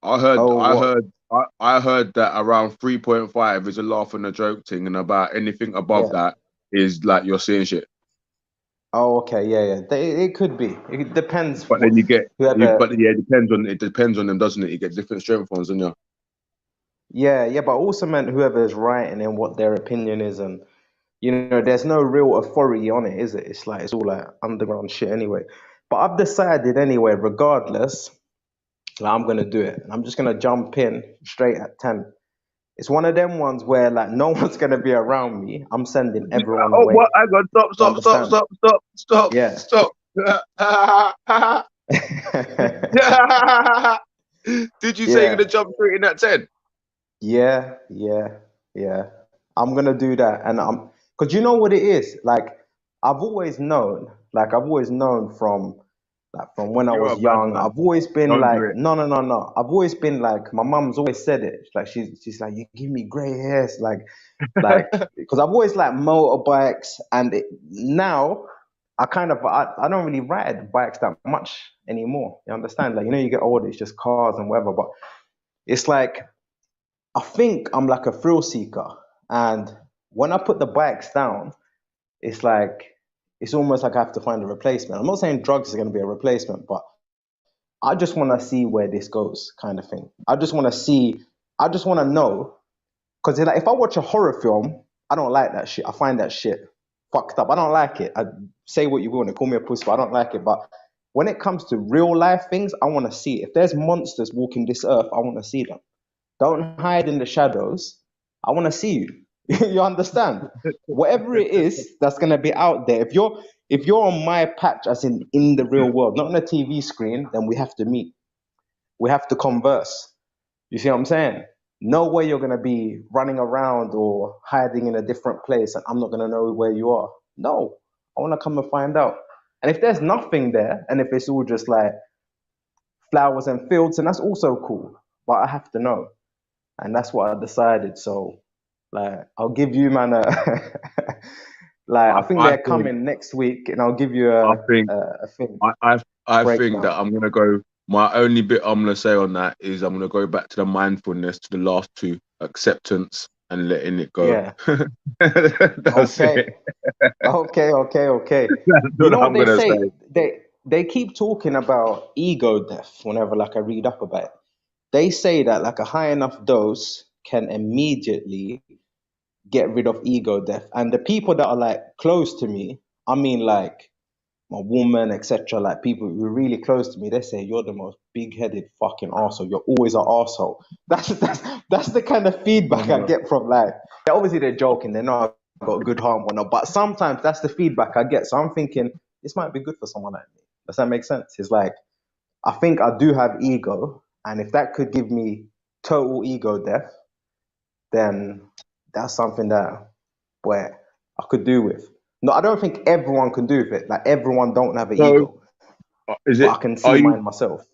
Speaker 2: I heard,
Speaker 4: oh,
Speaker 2: I
Speaker 4: what?
Speaker 2: heard, I heard that around 3.5 is a laugh and a joke thing, and about anything above
Speaker 4: Yeah.
Speaker 2: that is like you're seeing shit.
Speaker 4: Oh, okay. Yeah. It could be. It depends
Speaker 2: But then you get,
Speaker 4: whoever.
Speaker 2: but yeah, it depends on them, doesn't it? You get different strength ones, don't you?
Speaker 4: Yeah. But also meant whoever's writing and what their opinion is, and there's no real authority on it, is it? It's like it's all like underground shit anyway. But I've decided anyway, regardless, like I'm gonna do it. And I'm just gonna jump in straight at 10. It's one of them ones where like no one's gonna be around me. I'm sending everyone
Speaker 2: Oh,
Speaker 4: away.
Speaker 2: what? I got
Speaker 4: You understand?
Speaker 2: stop.
Speaker 4: Yeah.
Speaker 2: Did you say you're
Speaker 4: Yeah.
Speaker 2: gonna jump straight in that 10?
Speaker 4: Yeah. I'm gonna do that, and because you know what it is. Like I've always known from when I
Speaker 2: You're
Speaker 4: was
Speaker 2: a bad
Speaker 4: young.
Speaker 2: man.
Speaker 4: I've always been
Speaker 2: Don't do
Speaker 4: like,
Speaker 2: it.
Speaker 4: no. I've always been like, my mum's always said it. Like she's like, you give me grey hairs, like because I've always liked motorbikes, and now I don't really ride bikes that much anymore. You understand? Like you get older, it's just cars and whatever. But it's like I think I'm like a thrill seeker, and when I put the bikes down, it's like it's almost like I have to find a replacement. I'm not saying drugs is going to be a replacement, but I just want to see where this goes, kind of thing. I just want to see. I just want to know, because like if I watch a horror film, I don't like that shit. I find that shit fucked up. I don't like it. I say what you want to call me a pussy, but I don't like it. But when it comes to real life things, I want to see it. If there's monsters walking this earth, I want to see them. Don't hide in the shadows. I want to see you. You understand? Whatever it is that's gonna be out there. If you're on my patch, as in the real world, not on a TV screen, then we have to meet. We have to converse. You see what I'm saying? No way you're gonna be running around or hiding in a different place, and I'm not gonna know where you are. No, I want to come and find out. And if there's nothing there, and if it's all just like flowers and fields, and that's also cool. But I have to know, and that's what I decided. So, like, I'll give you, man, like, I think
Speaker 2: I
Speaker 4: they're
Speaker 2: think,
Speaker 4: coming next week, and I'll give you
Speaker 2: I think,
Speaker 4: a thing
Speaker 2: I think
Speaker 4: breakdown.
Speaker 2: that I'm gonna go. My only bit I'm gonna say on that is I'm gonna go back to the mindfulness, to the last two, acceptance and letting it go.
Speaker 4: Yeah.
Speaker 2: That's it.
Speaker 4: Okay. Okay.
Speaker 2: That's
Speaker 4: You
Speaker 2: what
Speaker 4: know what
Speaker 2: I'm
Speaker 4: they
Speaker 2: gonna
Speaker 4: say?
Speaker 2: say.
Speaker 4: They keep talking about ego death whenever like I read up about it. They say that like a high enough dose can immediately get rid of ego death. And the people that are like close to me, I mean like my woman, etc., like people who are really close to me, they say you're the most big-headed fucking arsehole. You're always an arsehole. That's the kind of feedback I get from like obviously they're joking, they know I've got good heart and whatnot, but sometimes that's the feedback I get. So I'm thinking this might be good for someone like me. Does that make sense? It's like I think I do have ego, and if that could give me total ego death, then that's something that where I could do with. No, I don't think everyone can do with it. Like everyone don't have an
Speaker 2: So,
Speaker 4: ego,
Speaker 2: is
Speaker 4: but I
Speaker 2: it?
Speaker 4: can
Speaker 2: Are
Speaker 4: see
Speaker 2: you?
Speaker 4: mine myself.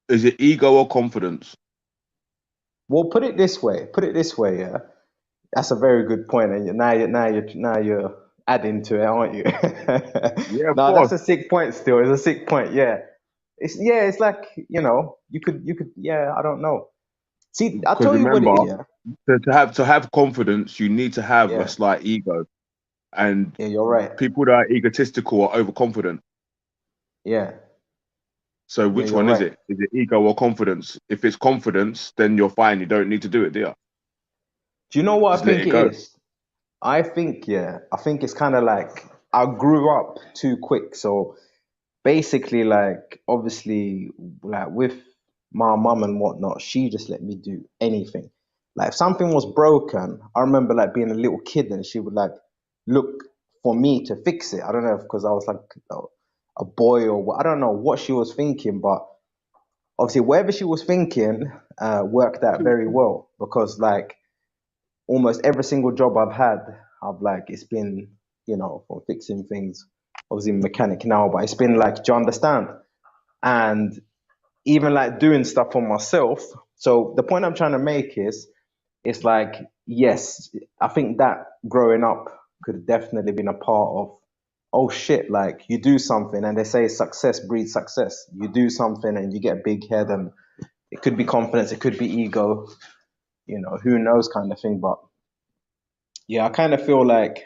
Speaker 2: Is it ego or confidence?
Speaker 4: Well, put it this way. Put it this way. Yeah, that's a very good point. And now you're adding to it, aren't you?
Speaker 2: Yeah, of
Speaker 4: No,
Speaker 2: course.
Speaker 4: that's a sick point. Still, it's a sick point. Yeah, it's like you could yeah. I don't know. See, I
Speaker 2: Because
Speaker 4: tell you what it
Speaker 2: remember,
Speaker 4: is. Yeah,
Speaker 2: to have confidence, you need to have a
Speaker 4: yeah,
Speaker 2: slight ego, and
Speaker 4: yeah. You're right.
Speaker 2: people that are egotistical are overconfident.
Speaker 4: Yeah,
Speaker 2: So
Speaker 4: yeah.
Speaker 2: which
Speaker 4: You're
Speaker 2: one is
Speaker 4: right.
Speaker 2: it? Is it ego or confidence? If it's confidence, then you're fine. You don't need to do it, do you?
Speaker 4: Do you know what I
Speaker 2: Just let
Speaker 4: think
Speaker 2: it
Speaker 4: it
Speaker 2: go.
Speaker 4: is? I think it's kind of like I grew up too quick. So basically, like, obviously, like with my mum and whatnot, she just let me do anything. Like, if something was broken, I remember like being a little kid and she would like look for me to fix it. I don't know if because I was like a boy or what, I don't know what she was thinking, but obviously, whatever she was thinking worked out very well because like almost every single job I've had, I've like it's been, from fixing things. Obviously, mechanic now, but it's been like, do you understand? And even like doing stuff for myself. So the point I'm trying to make is, it's like, yes, I think that growing up could have definitely been a part of. Oh shit! Like you do something, and they say success breeds success. You do something, and you get a big head, and it could be confidence, it could be ego. Who knows, kind of thing. But yeah, I kind of feel like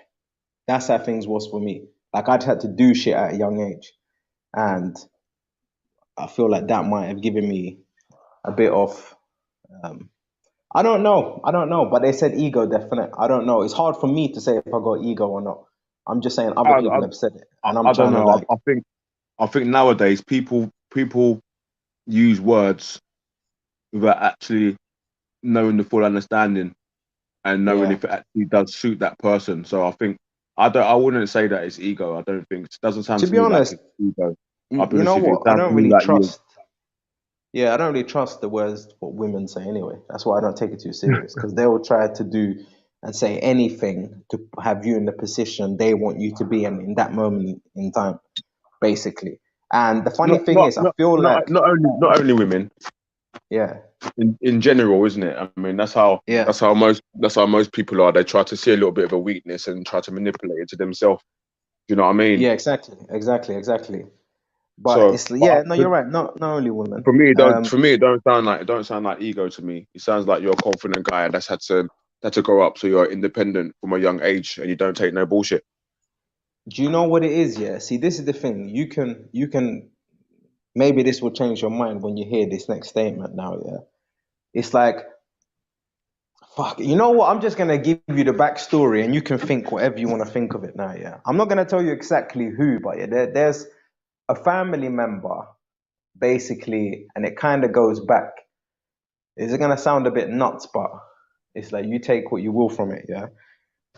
Speaker 4: that's how things was for me. Like I'd had to do shit at a young age, and I feel like that might have given me a bit of. Um, I don't know, but they said ego definite. I don't know. It's hard for me to say if I got ego or not. I'm just saying other
Speaker 2: I,
Speaker 4: people
Speaker 2: I,
Speaker 4: have said it, and I'm
Speaker 2: I don't
Speaker 4: trying to
Speaker 2: know.
Speaker 4: like,
Speaker 2: I think nowadays people use words without actually knowing the full understanding and knowing
Speaker 4: yeah.
Speaker 2: if it actually does suit that person. So I wouldn't say that it's ego. I don't think it doesn't sound
Speaker 4: To
Speaker 2: to
Speaker 4: be
Speaker 2: me like
Speaker 4: honest,
Speaker 2: it's ego. I'll be
Speaker 4: you
Speaker 2: honest
Speaker 4: know
Speaker 2: with you. It
Speaker 4: what? I
Speaker 2: sounds
Speaker 4: don't
Speaker 2: to me
Speaker 4: really
Speaker 2: like you.
Speaker 4: trust. Yeah, I don't really trust the words what women say anyway. That's why I don't take it too serious because they will try to do and say anything to have you in the position they want you to be in that moment in time, basically. And the funny
Speaker 2: Not
Speaker 4: thing
Speaker 2: not
Speaker 4: is, I
Speaker 2: not
Speaker 4: feel
Speaker 2: not
Speaker 4: like,
Speaker 2: not only women
Speaker 4: yeah,
Speaker 2: in general, isn't it? I mean,
Speaker 4: yeah,
Speaker 2: that's how most people are. They try to see a little bit of a weakness and try to manipulate it to themselves. Do you know what I mean?
Speaker 4: yeah, exactly. But
Speaker 2: So,
Speaker 4: it's, yeah, no, you're right. Not only women.
Speaker 2: for me, it don't sound like ego to me. It sounds like you're a confident guy that's had to grow up, so you're independent from a young age, and you don't take no bullshit.
Speaker 4: Do you know what it is? Yeah. See, this is the thing. You can maybe this will change your mind when you hear this next statement. Now, yeah, it's like, fuck. You know what? I'm just gonna give you the backstory, and you can think whatever you want to think of it now. Yeah. I'm not gonna tell you exactly who, but yeah, there's a family member basically, and it kind of goes back. Is it gonna sound a bit nuts, but it's like you take what you will from it, yeah.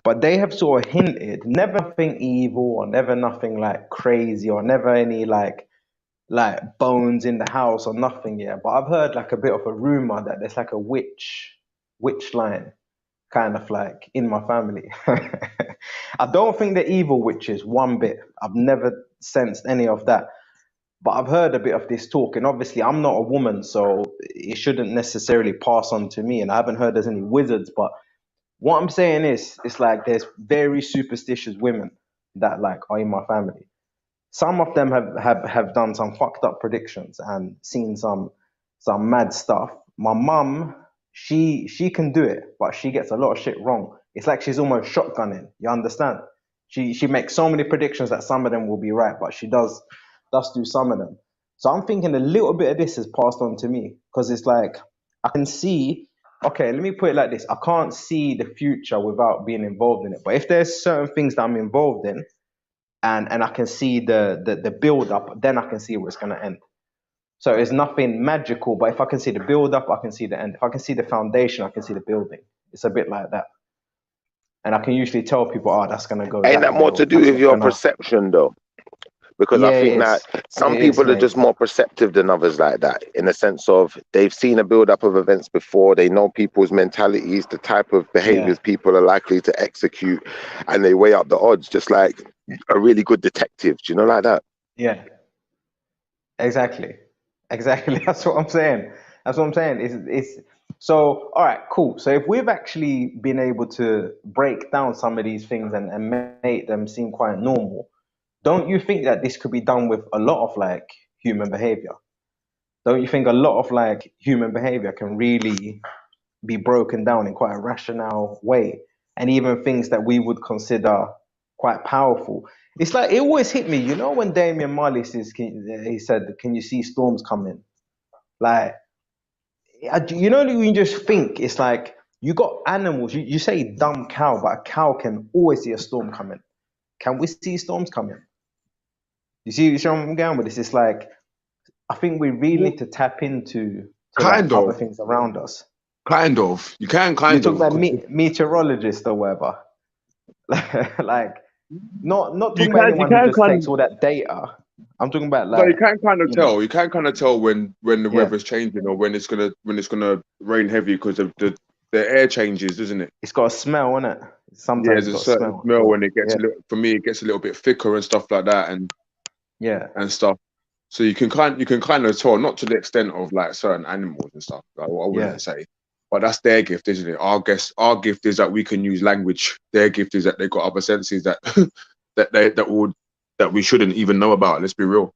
Speaker 4: But they have sort of hinted, never nothing evil or never nothing like crazy or never any like bones in the house or nothing, yeah. But I've heard like a bit of a rumor that there's like a witch line kind of like in my family. I don't think they're evil witches one bit. I've never sensed any of that. But I've heard a bit of this talk, and obviously I'm not a woman, so it shouldn't necessarily pass on to me. And I haven't heard there's any wizards, but what I'm saying is, it's like there's very superstitious women that like are in my family. Some of them have done some fucked up predictions and seen some mad stuff. My mum, she can do it, but she gets a lot of shit wrong. It's like she's almost shotgunning. You understand? She makes so many predictions that some of them will be right, but she does do some of them. So I'm thinking a little bit of this is passed on to me because it's like I can see. Okay, let me put it like this: I can't see the future without being involved in it. But if there's certain things that I'm involved in, and I can see the build up, then I can see where it's gonna end. So it's nothing magical, but if I can see the build up, I can see the end. If I can see the foundation, I can see the building. It's a bit like that. And I can usually tell people, oh, that's gonna go
Speaker 1: Ain't
Speaker 4: that
Speaker 1: that
Speaker 4: way,
Speaker 1: more to
Speaker 4: or
Speaker 1: do
Speaker 4: that's
Speaker 1: with
Speaker 4: not
Speaker 1: your
Speaker 4: gonna.
Speaker 1: perception though? Because I
Speaker 4: Yeah, it
Speaker 1: think that
Speaker 4: is.
Speaker 1: some
Speaker 4: It is,
Speaker 1: people are
Speaker 4: mate.
Speaker 1: just more perceptive than others like that, in the sense of they've seen a build up of events before, they know people's mentalities, the type of
Speaker 4: Yeah,
Speaker 1: behaviors people are likely to execute, and they weigh up the odds just like a really good detective. Do you know, like that?
Speaker 4: yeah, exactly, exactly. That's what I'm saying. That's what I'm saying. It's so all right, cool. So if we've actually been able to break down some of these things and make them seem quite normal, don't you think that this could be done with a lot of human behavior? Don't you think a lot of human behavior can really be broken down in quite a rational way, and even things that we would consider quite powerful. It's like it always hit me, you know, when Damian Marley says, he said, "Can you see storms coming?" Like, you know, you just think it's like you got animals. You say dumb cow, but a cow can always see a storm coming. Can we see storms coming? You see where I'm going with this? It's like I think we really
Speaker 2: Well,
Speaker 4: need to tap into like
Speaker 2: kind
Speaker 4: other
Speaker 2: of,
Speaker 4: things around us.
Speaker 2: kind of. You can
Speaker 4: You
Speaker 2: kind
Speaker 4: talk
Speaker 2: of.
Speaker 4: about meteorologists or whatever. Like not
Speaker 2: You
Speaker 4: talking about
Speaker 2: can. You
Speaker 4: anyone who
Speaker 2: can
Speaker 4: just
Speaker 2: kind.
Speaker 4: takes all that data. I'm talking about
Speaker 2: No, you
Speaker 4: like,
Speaker 2: can kind of
Speaker 4: you know,
Speaker 2: tell. You can kind of tell when the
Speaker 4: yeah,
Speaker 2: weather's changing or when it's gonna rain heavy because of the air changes, isn't it?
Speaker 4: it's got a smell, isn't it?
Speaker 2: Yeah,
Speaker 4: Sometimes
Speaker 2: there's
Speaker 4: it's
Speaker 2: a
Speaker 4: got a
Speaker 2: certain
Speaker 4: smell.
Speaker 2: smell
Speaker 4: So
Speaker 2: when it gets
Speaker 4: yeah,
Speaker 2: a little. For me, it gets a little bit thicker and stuff like that,
Speaker 4: yeah,
Speaker 2: and stuff. So you can kind of tell, not to the extent of like certain animals and stuff. Like, I
Speaker 4: yeah,
Speaker 2: wouldn't say, but that's their gift, isn't it? Our gift is that we can use language. Their gift is that they've got other senses that that we shouldn't even know about. Let's be real.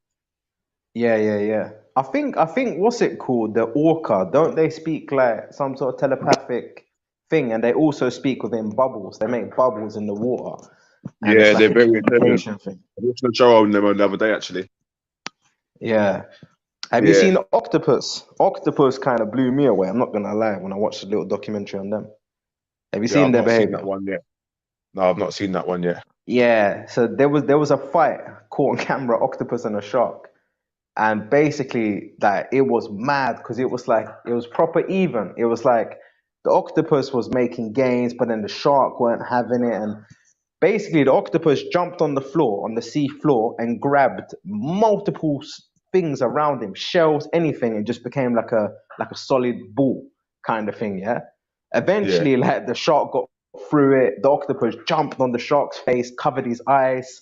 Speaker 4: yeah. I think what's it called? The orca. Don't they speak like some sort of telepathic thing? And they also speak within bubbles. They make bubbles in the water, and it's
Speaker 2: Yeah,
Speaker 4: like
Speaker 2: they're
Speaker 4: a
Speaker 2: very intelligent.
Speaker 4: communication thing.
Speaker 2: I watched a show on them the other day, actually.
Speaker 4: Yeah. Have you
Speaker 2: Yeah,
Speaker 4: seen Octopus? Octopus kind of blew me away. I'm not gonna lie. When I watched a little documentary on them, have you
Speaker 2: yeah,
Speaker 4: seen
Speaker 2: I've
Speaker 4: their
Speaker 2: not seen that
Speaker 4: behavior?
Speaker 2: one yet. No, I've not seen that one yet.
Speaker 4: Yeah. So there was a fight caught on camera, octopus and a shark, and basically like it was mad because it was like it was proper even. It was like the octopus was making gains, but then the shark weren't having it, and basically the octopus jumped on the floor, on the sea floor, and grabbed multiple things around him, shells, anything, and just became like a solid ball kind of thing. Yeah.
Speaker 2: Yeah.
Speaker 4: Eventually, like the shark got through it. The octopus jumped on the shark's face, covered his eyes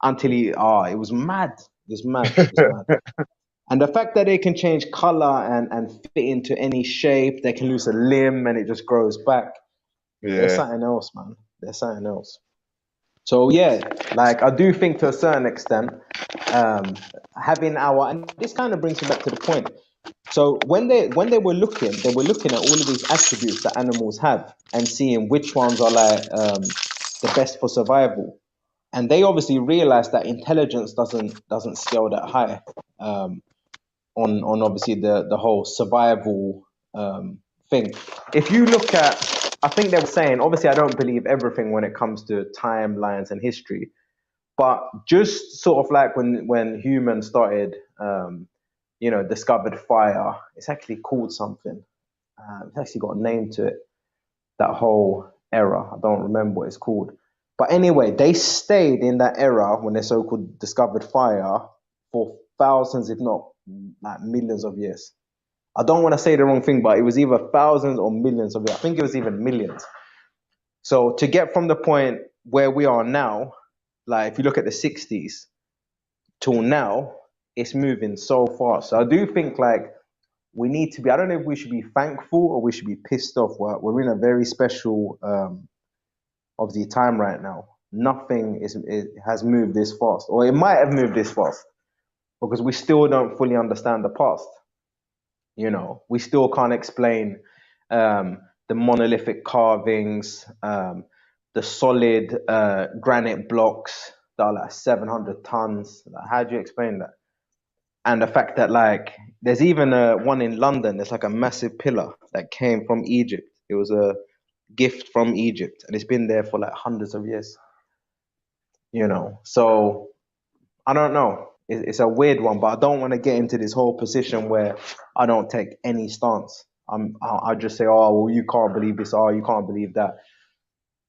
Speaker 4: until it was mad. It was mad. It was mad. And the fact that they can change color and fit into any shape, they can lose a limb and it just grows back. There's
Speaker 2: Yeah.
Speaker 4: something else, man. There's something else. So yeah, like I do think to a certain extent, um, having our and this kind of brings me back to the point. So when they were looking at all of these attributes that animals have and seeing which ones are like the best for survival. And they obviously realized that intelligence doesn't scale that high um, on obviously the whole survival thing. If you look at, I think they were saying, obviously I don't believe everything when it comes to timelines and history, but just sort of like when humans started, discovered fire. It's actually called something. It's actually got a name to it. That whole era. I don't remember what it's called. But anyway, they stayed in that era when they so-called discovered fire for thousands, if not like millions of years. I don't want to say the wrong thing, but it was either thousands or millions of years. I think it was even millions. So to get from the point where we are now, like if you look at the 60s till now, it's moving so fast. So I do think like we need to be, I don't know if we should be thankful or we should be pissed off. We're in a very special of the time right now. Nothing it has moved this fast, or it might have moved this fast because we still don't fully understand the past. You know, we still can't explain the monolithic carvings, the solid granite blocks that are like 700 tons. Like, how do you explain that? And the fact that like there's even one in London. There's like a massive pillar that came from Egypt. It was a gift from Egypt, and it's been there for like hundreds of years. You know, so I don't know. It's a weird one, but I don't want to get into this whole position where I don't take any stance. I just say, oh well, you can't believe this, oh you can't believe that.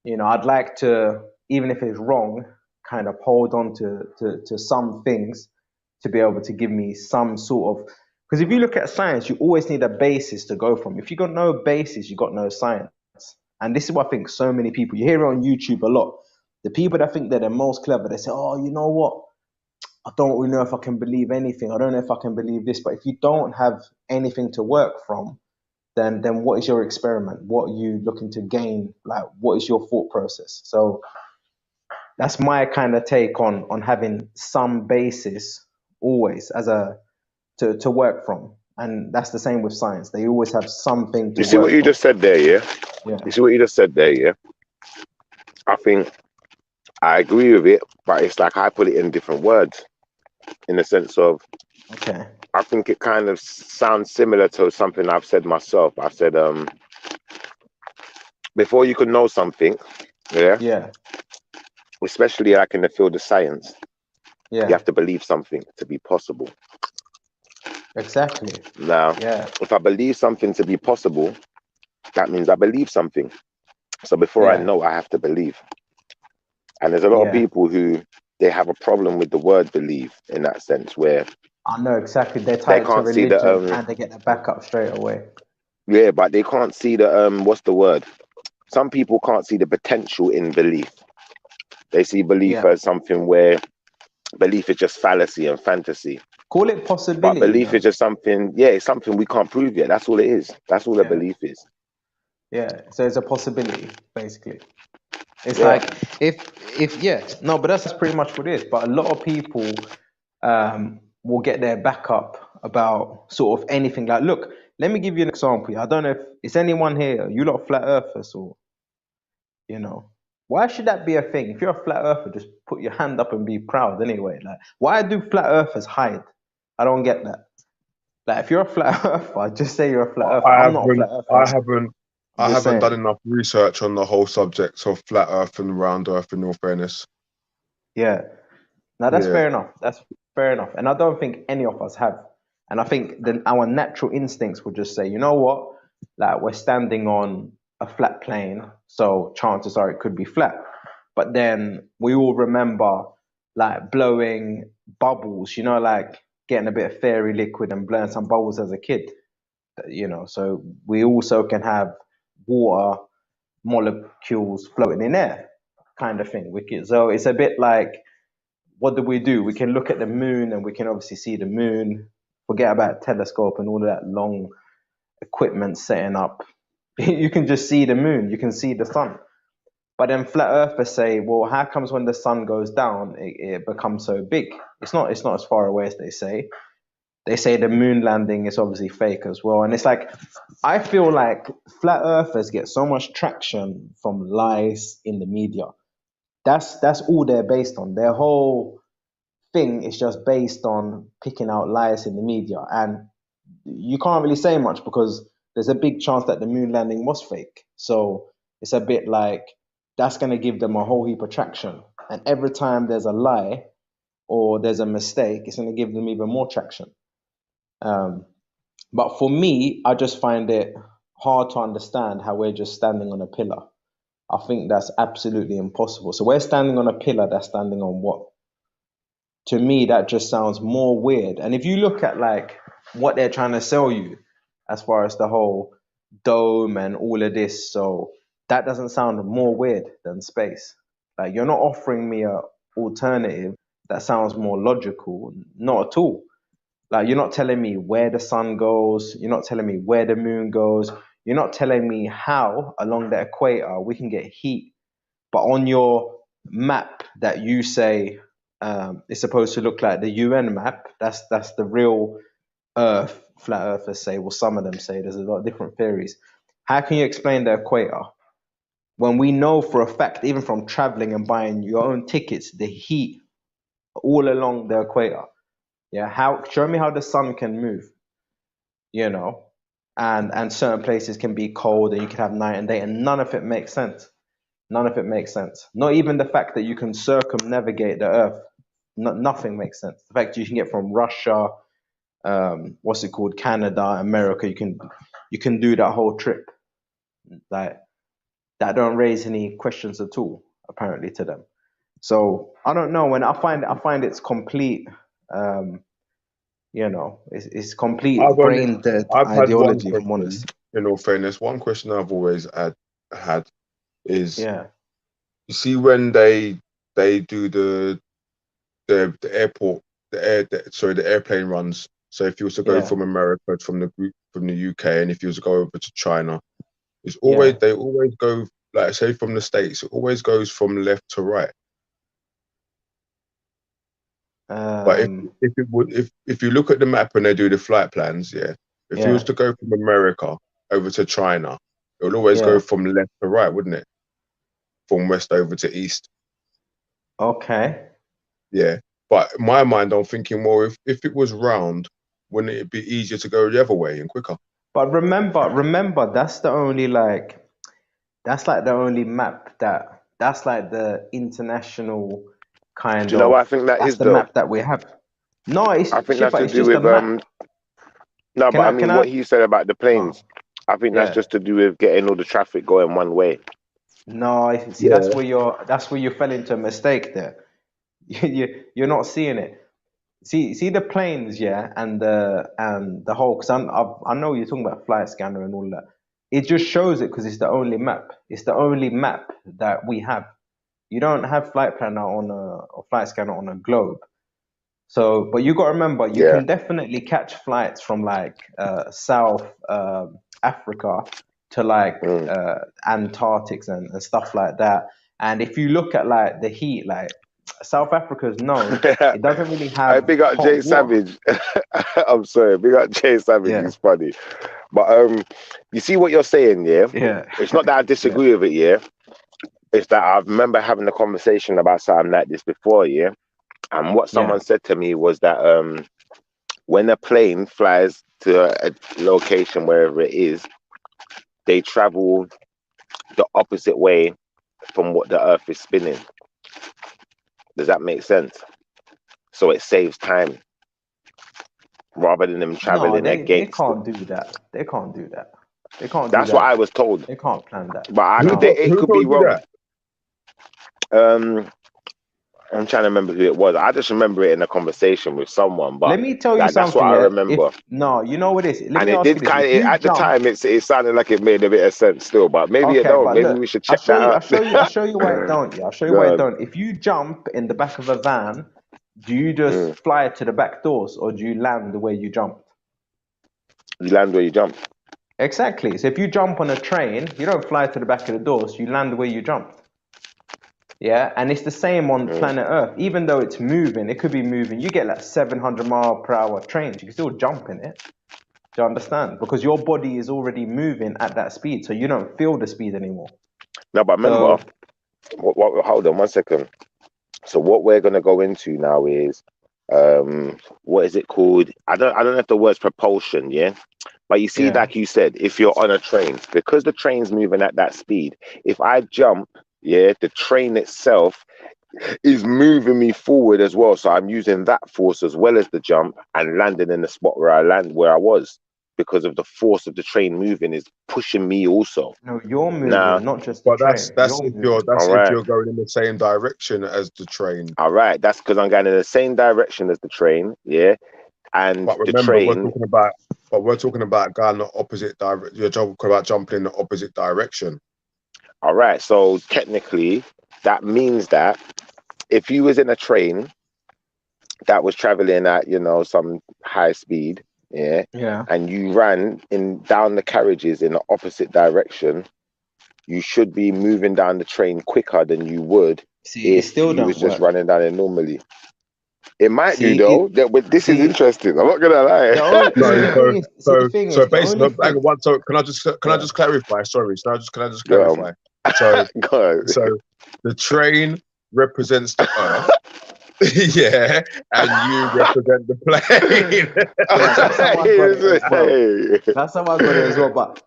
Speaker 4: You know, I'd like to, even if it's wrong, kind of hold on to some things to be able to give me some sort of, because if you look at science, you always need a basis to go from. If you got no basis, you got no science. And this is what I think so many people, you hear it on YouTube a lot. The people that think they're the most clever, they say, oh, you know what? I don't really know if I can believe anything. I don't know if I can believe this. But if you don't have anything to work from, then what is your experiment? What are you looking to gain? Like, what is your thought process? So that's my kind of take on having some basis always as a to work from. And that's the same with science. They always have something to
Speaker 1: You see what
Speaker 4: work
Speaker 1: you
Speaker 4: from.
Speaker 1: just said there, yeah?
Speaker 4: Yeah.
Speaker 1: You see what you just said there, yeah? I think I agree with it, but it's like I put it in different words, in the sense of,
Speaker 4: Okay.
Speaker 1: I think it kind of sounds similar to something I've said myself. I said, before you can know something, yeah,
Speaker 4: Yeah.
Speaker 1: especially like in the field of science, you
Speaker 4: Yeah.
Speaker 1: have to believe something to be possible.
Speaker 4: Exactly.
Speaker 1: Now,
Speaker 4: Yeah.
Speaker 1: if I believe something to be possible, that means I believe something. So before I
Speaker 4: Yeah.
Speaker 1: know, I have to believe. And there's a lot of
Speaker 4: Yeah.
Speaker 1: people who they have a problem with the word believe in that sense, where
Speaker 4: I know exactly. They tie
Speaker 1: they
Speaker 4: it to
Speaker 1: can't see the
Speaker 4: religion and they get the backup straight away.
Speaker 1: yeah, but they can't see the what's the word? Some people can't see the potential in belief. They see belief
Speaker 4: Yeah.
Speaker 1: as something where belief is just fallacy and fantasy.
Speaker 4: Call it
Speaker 1: But
Speaker 4: possibility,
Speaker 1: belief is
Speaker 4: man.
Speaker 1: just something, yeah, it's something we can't prove yet. That's all it is. That's all a
Speaker 4: Yeah.
Speaker 1: belief is.
Speaker 4: Yeah. So it's a possibility, basically. It's
Speaker 1: Yeah.
Speaker 4: like if yeah, no, but that's pretty much what it is. But a lot of people will get their backup about sort of anything. Like, look, let me give you an example. I don't know if it's anyone here, you lot flat earthers, or you know, why should that be a thing? If you're a flat earther, just put your hand up and be proud anyway. Like, why do flat earthers hide? I don't get that. Like, if you're a flat earther, just say you're a flat earther.
Speaker 2: I
Speaker 4: I'm not a
Speaker 2: haven't,
Speaker 4: flat earther.
Speaker 2: I haven't,
Speaker 4: I'm
Speaker 2: I
Speaker 4: just
Speaker 2: haven't done
Speaker 4: saying.
Speaker 2: enough research on the whole subject of flat Earth and round Earth. In all fairness,
Speaker 4: Yeah. Now that's
Speaker 2: yeah,
Speaker 4: fair enough. That's fair enough. And I don't think any of us have. And I think then our natural instincts would just say, you know what? Like, we're standing on a flat plane, so chances are it could be flat. But then we all remember like blowing bubbles, like getting a bit of fairy liquid and blowing some bubbles as a kid. So we also can have water molecules floating in air, kind of thing. So it's a bit like, what do? We can look at the moon and we can obviously see the moon. Forget about telescope and all of that long equipment setting up. You can just see the moon. You can see the sun. But then flat earthers say, well, how comes when the sun goes down, it becomes so big? It's not as far away as they say. They say the moon landing is obviously fake as well. And it's like, I feel like flat earthers get so much traction from lies in the media. That's all they're based on. Their whole thing is just based on picking out lies in the media. And you can't really say much because there's a big chance that the moon landing was fake. So it's a bit like that's going to give them a whole heap of traction. And every time there's a lie or there's a mistake, it's going to give them even more traction. But for me, I just find it hard to understand how we're just standing on a pillar. I think that's absolutely impossible. So we're standing on a pillar that's standing on what? To me, that just sounds more weird. And if you look at like what they're trying to sell you as far as the whole dome and all of this, so that doesn't sound more weird than space. Like, you're not offering me a alternative that sounds more logical. Not at all. Like, you're not telling me where the sun goes. You're not telling me where the moon goes. You're not telling me how along the equator we can get heat. But on your map that you say it's supposed to look like the UN map, that's the real Earth. Flat earthers say, well, some of them say, there's a lot of different theories. How can you explain the equator when we know for a fact, even from traveling and buying your own tickets, the heat all along the equator? Yeah, how? Show me how the sun can move, you know, and certain places can be cold and you can have night and day, and none of it makes sense. None of it makes sense. Not even the fact that you can circumnavigate the Earth. Nothing makes sense. The fact you can get from Russia, what's it called, Canada, America, you can do that whole trip. Like, that don't raise any questions at all, apparently, to them. So I don't know. When I find it's complete. It's complete
Speaker 2: I've only,
Speaker 4: brain dead
Speaker 2: I've had one
Speaker 4: ideology, if I'm
Speaker 2: question.
Speaker 4: honest.
Speaker 2: In all fairness, one question I've always had is,
Speaker 4: Yeah,
Speaker 2: you see, when they do the airport, the airplane runs. So if you was to go
Speaker 4: yeah,
Speaker 2: from America, from the UK, and if you was to go over to China,
Speaker 4: yeah.
Speaker 2: they always go, like, say, from the States, it always goes from left to right. But
Speaker 4: Um,
Speaker 2: if you look at the map and they do the flight plans, yeah, If you was to go from America over to China, it would always go from left to right, wouldn't it? From west over to east.
Speaker 4: Okay.
Speaker 2: Yeah. But in my mind, I'm thinking, well, if it was round, wouldn't it be easier to go the other way and quicker?
Speaker 4: But remember, that's the only that's like the only map that's like the international kind
Speaker 1: Do you know
Speaker 4: of.
Speaker 1: what I think that
Speaker 4: That's
Speaker 1: is
Speaker 4: the
Speaker 1: though?
Speaker 4: map that we have. No, it's
Speaker 1: I think that's
Speaker 4: Shifa,
Speaker 1: to
Speaker 4: it's
Speaker 1: do
Speaker 4: just a
Speaker 1: with
Speaker 4: map.
Speaker 1: no,
Speaker 4: Can
Speaker 1: but I
Speaker 4: can
Speaker 1: mean
Speaker 4: I?
Speaker 1: what he said about the
Speaker 4: Oh,
Speaker 1: planes. I think that's
Speaker 4: yeah.
Speaker 1: just to do with getting all the traffic going one way.
Speaker 4: No, see,
Speaker 2: Yeah.
Speaker 4: that's where you fell into a mistake there. You're not seeing it. See the planes, yeah, and the whole. Because I know you're talking about flight scanner and all that. It just shows it because it's the only map. It's the only map that we have. You don't have flight planner on or flight scanner on a globe. So, but you got to remember, you
Speaker 1: Yeah.
Speaker 4: can definitely catch flights from like South Africa to like
Speaker 1: Mm.
Speaker 4: Antarctics and stuff like that. And if you look at like the heat, like South Africa is known, it doesn't really
Speaker 1: I
Speaker 4: have
Speaker 1: big up
Speaker 4: hot
Speaker 1: Jay
Speaker 4: water.
Speaker 1: Savage. I'm sorry, big up Jay Savage.
Speaker 4: Yeah,
Speaker 1: He's funny, but you see what you're saying, yeah?
Speaker 4: yeah,
Speaker 1: It's not that I
Speaker 4: yeah,
Speaker 1: disagree with it, yeah. It's that I remember having a conversation about something like this before, yeah. And what
Speaker 4: yeah.
Speaker 1: someone said to me was that when a plane flies to a location wherever it is, they travel the opposite way from what the Earth is spinning. Does that make sense? So it saves time rather than them
Speaker 4: No,
Speaker 1: traveling
Speaker 4: they
Speaker 1: against it.
Speaker 4: can't do that. They can't do that. They can't do
Speaker 1: That's what
Speaker 4: that.
Speaker 1: I was told,
Speaker 4: They can't plan that.
Speaker 1: but
Speaker 4: No.
Speaker 1: it
Speaker 2: Who
Speaker 1: could be
Speaker 2: told you
Speaker 1: wrong.
Speaker 2: that?
Speaker 1: Um, I'm trying to remember who it was. I just remember it in a conversation with someone, but
Speaker 4: Let me tell you
Speaker 1: like that's what
Speaker 4: something,
Speaker 1: I
Speaker 4: yeah.
Speaker 1: remember.
Speaker 4: If no, you know what it is. Let
Speaker 1: And
Speaker 4: me
Speaker 1: it
Speaker 4: ask you
Speaker 1: did
Speaker 4: this: if you
Speaker 1: at the
Speaker 4: jump.
Speaker 1: time, it sounded like it made a bit of sense still, but maybe it
Speaker 4: Okay,
Speaker 1: don't.
Speaker 4: but
Speaker 1: Maybe
Speaker 4: look,
Speaker 1: we should check that
Speaker 4: I'll
Speaker 1: out.
Speaker 4: show you, I'll show you why it don't. Yeah, I'll show you why it
Speaker 1: Go
Speaker 4: don't. If you jump in the back of a van, do you just
Speaker 1: on.
Speaker 4: fly to the back doors or do you land the way you jumped?
Speaker 1: You land where you jump.
Speaker 4: Exactly. So if you jump on a train, you don't fly to the back of the doors, you land the way you jumped. Yeah, and it's the same on
Speaker 1: Mm.
Speaker 4: planet Earth. Even though it's moving, it could be moving. You get like 700-mile-per-hour trains, you can still jump in it. Do you understand? Because your body is already moving at that speed, so you don't feel the speed anymore.
Speaker 1: No, but remember,
Speaker 4: So
Speaker 1: hold on 1 second. So what we're gonna go into now is what is it called? I don't know if the word's propulsion, yeah. But you see,
Speaker 4: yeah,
Speaker 1: like you said, if you're on a train, because the train's moving at that speed, if I jump, yeah, the train itself is moving me forward as well. So I'm using that force as well as the jump and landing in the spot where I was, because of the force of the train moving is pushing me also.
Speaker 4: no, you're
Speaker 1: Now,
Speaker 4: moving, not just the
Speaker 2: But
Speaker 4: train.
Speaker 2: that's
Speaker 4: You're
Speaker 2: if
Speaker 4: moving.
Speaker 1: all right,
Speaker 2: you're going in the same direction as the train.
Speaker 1: all right, that's because I'm going in the same direction as the train, yeah, and
Speaker 2: But
Speaker 1: the
Speaker 2: remember,
Speaker 1: train.
Speaker 2: we're talking about going the opposite direction. You're talking about jumping in the opposite direction.
Speaker 1: All right, so technically, that means that if you was in a train that was traveling at some high speed, yeah,
Speaker 4: Yeah.
Speaker 1: and you ran in down the carriages in the opposite direction, you should be moving down the train quicker than you would
Speaker 4: See, it
Speaker 1: if
Speaker 4: still
Speaker 1: you was
Speaker 4: don't
Speaker 1: just
Speaker 4: work.
Speaker 1: running down it normally. It might do
Speaker 4: See,
Speaker 1: though. But this is
Speaker 4: see,
Speaker 1: interesting. I'm not gonna
Speaker 4: the
Speaker 1: lie.
Speaker 4: only
Speaker 2: No,
Speaker 4: see the thing is
Speaker 2: so
Speaker 4: the
Speaker 2: basically,
Speaker 4: only
Speaker 2: hang
Speaker 4: thing.
Speaker 2: on one. So can I
Speaker 4: Yeah.
Speaker 2: just clarify? Sorry, can I just
Speaker 1: Go on.
Speaker 2: clarify? So
Speaker 1: Go on.
Speaker 2: so the train represents the Earth, yeah, and you represent the plane.
Speaker 4: Yeah, that's how I got it as well.
Speaker 1: Hey,
Speaker 4: That's how I got it as well. But